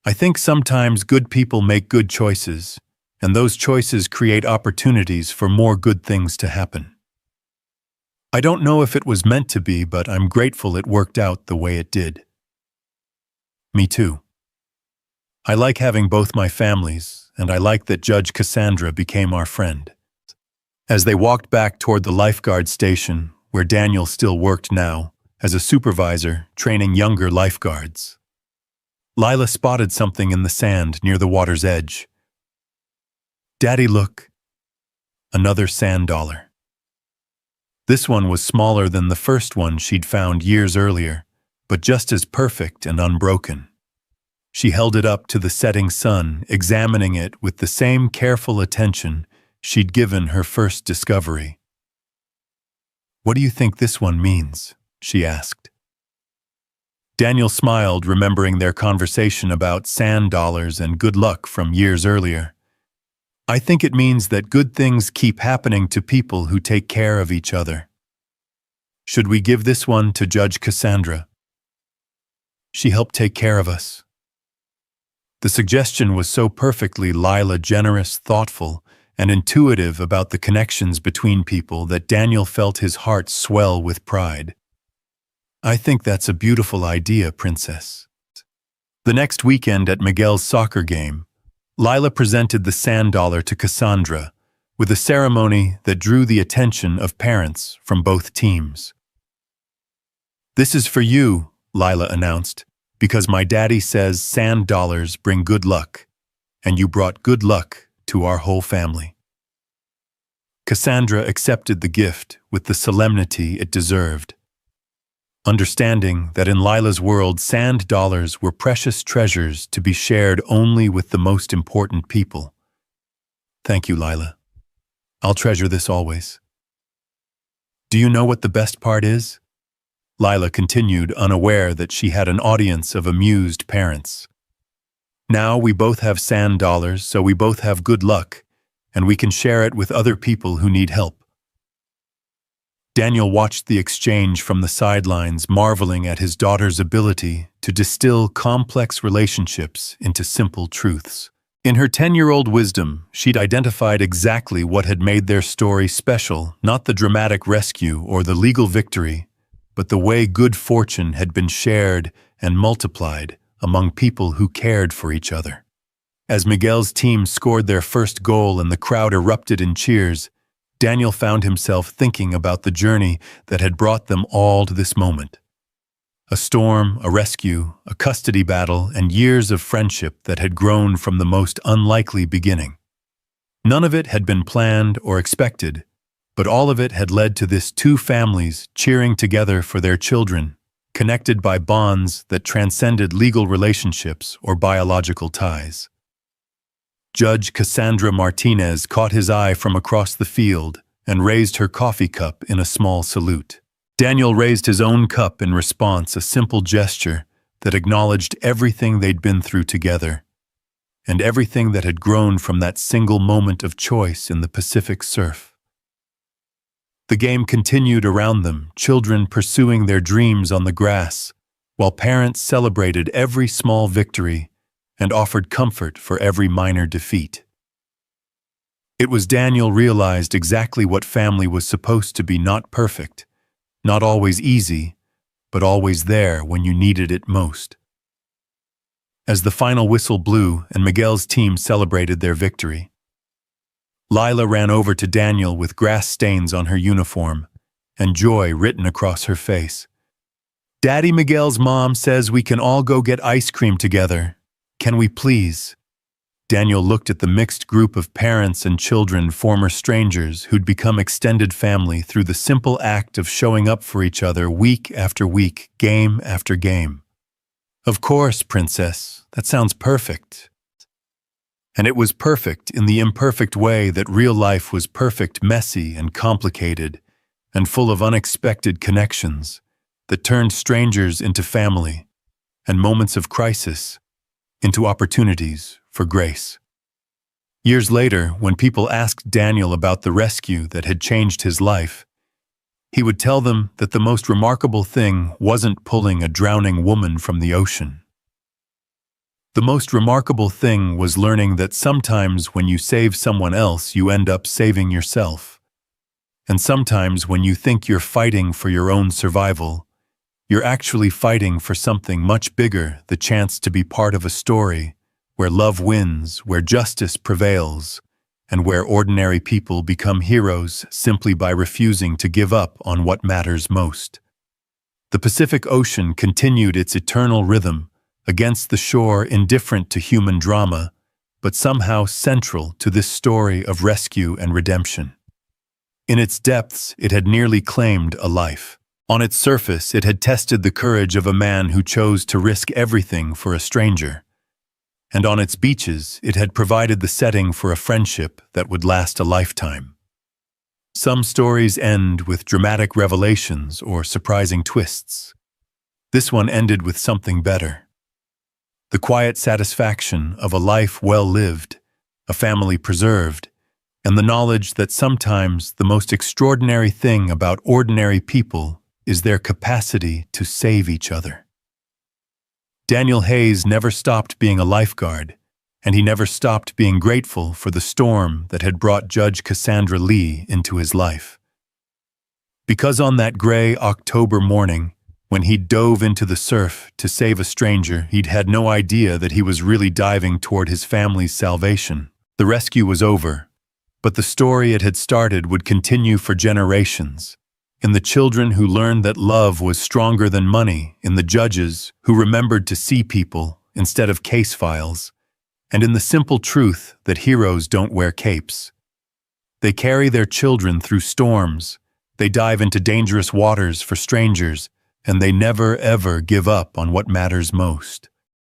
"I think sometimes good people make good choices, and those choices create opportunities for more good things to happen. I don't know if it was meant to be, but I'm grateful it worked out the way it did." "Me too. I like having both my families, and I like that Judge Cassandra became our friend." As they walked back toward the lifeguard station, where Daniel still worked now, as a supervisor training younger lifeguards, Lila spotted something in the sand near the water's edge. "Daddy, look." Another sand dollar. This one was smaller than the first one she'd found years earlier, but just as perfect and unbroken. She held it up to the setting sun, examining it with the same careful attention she'd given her first discovery. "What do you think this one means?" she asked. Daniel smiled, remembering their conversation about sand dollars and good luck from years earlier. "I think it means that good things keep happening to people who take care of each other. Should we give this one to Judge Cassandra? She helped take care of us." The suggestion was so perfectly Lila generous, thoughtful, and intuitive about the connections between people that Daniel felt his heart swell with pride. "I think that's a beautiful idea, Princess." The next weekend at Miguel's soccer game, Lila presented the sand dollar to Cassandra with a ceremony that drew the attention of parents from both teams. "This is for you," Lila announced, "because my daddy says sand dollars bring good luck, and you brought good luck to our whole family." Cassandra accepted the gift with the solemnity it deserved, understanding that in Lila's world, sand dollars were precious treasures to be shared only with the most important people. "Thank you, Lila. I'll treasure this always." "Do you know what the best part is?" Lila continued, unaware that she had an audience of amused parents. "Now we both have sand dollars, so we both have good luck, and we can share it with other people who need help." Daniel watched the exchange from the sidelines, marveling at his daughter's ability to distill complex relationships into simple truths. In her 10-year-old wisdom, she'd identified exactly what had made their story special, not the dramatic rescue or the legal victory, but the way good fortune had been shared and multiplied among people who cared for each other. As Miguel's team scored their first goal and the crowd erupted in cheers, Daniel found himself thinking about the journey that had brought them all to this moment. A storm, a rescue, a custody battle, and years of friendship that had grown from the most unlikely beginning. None of it had been planned or expected, but all of it had led to this two families cheering together for their children, connected by bonds that transcended legal relationships or biological ties. Judge Cassandra Martinez caught his eye from across the field and raised her coffee cup in a small salute. Daniel raised his own cup in response, a simple gesture that acknowledged everything they'd been through together, and everything that had grown from that single moment of choice in the Pacific surf. The game continued around them, children pursuing their dreams on the grass, while parents celebrated every small victory and offered comfort for every minor defeat. It was Daniel realized exactly what family was supposed to be: not perfect, not always easy, but always there when you needed it most. As the final whistle blew and Miguel's team celebrated their victory, Lila ran over to Daniel with grass stains on her uniform and joy written across her face. "Daddy, Miguel's mom says we can all go get ice cream together. Can we please?" Daniel looked at the mixed group of parents and children, former strangers who'd become extended family through the simple act of showing up for each other week after week, game after game. "Of course, Princess, that sounds perfect." And it was perfect in the imperfect way that real life was perfect, messy and complicated, and full of unexpected connections that turned strangers into family, and moments of crisis into opportunities for grace. Years later, when people asked Daniel about the rescue that had changed his life, he would tell them that the most remarkable thing wasn't pulling a drowning woman from the ocean. The most remarkable thing was learning that sometimes when you save someone else, you end up saving yourself. And sometimes when you think you're fighting for your own survival, you're actually fighting for something much bigger: the chance to be part of a story where love wins, where justice prevails, and where ordinary people become heroes simply by refusing to give up on what matters most. The Pacific Ocean continued its eternal rhythm, against the shore, indifferent to human drama, but somehow central to this story of rescue and redemption. In its depths, it had nearly claimed a life. On its surface, it had tested the courage of a man who chose to risk everything for a stranger. And on its beaches, it had provided the setting for a friendship that would last a lifetime. Some stories end with dramatic revelations or surprising twists. This one ended with something better. The quiet satisfaction of a life well lived, a family preserved, and the knowledge that sometimes the most extraordinary thing about ordinary people is their capacity to save each other. Daniel Hayes never stopped being a lifeguard, and he never stopped being grateful for the storm that had brought Judge Cassandra Lee into his life. Because on that gray October morning, when he dove into the surf to save a stranger, he'd had no idea that he was really diving toward his family's salvation. The rescue was over, but the story it had started would continue for generations. In the children who learned that love was stronger than money, in the judges who remembered to see people instead of case files, and in the simple truth that heroes don't wear capes. They carry their children through storms, they dive into dangerous waters for strangers, and they never ever give up on what matters most.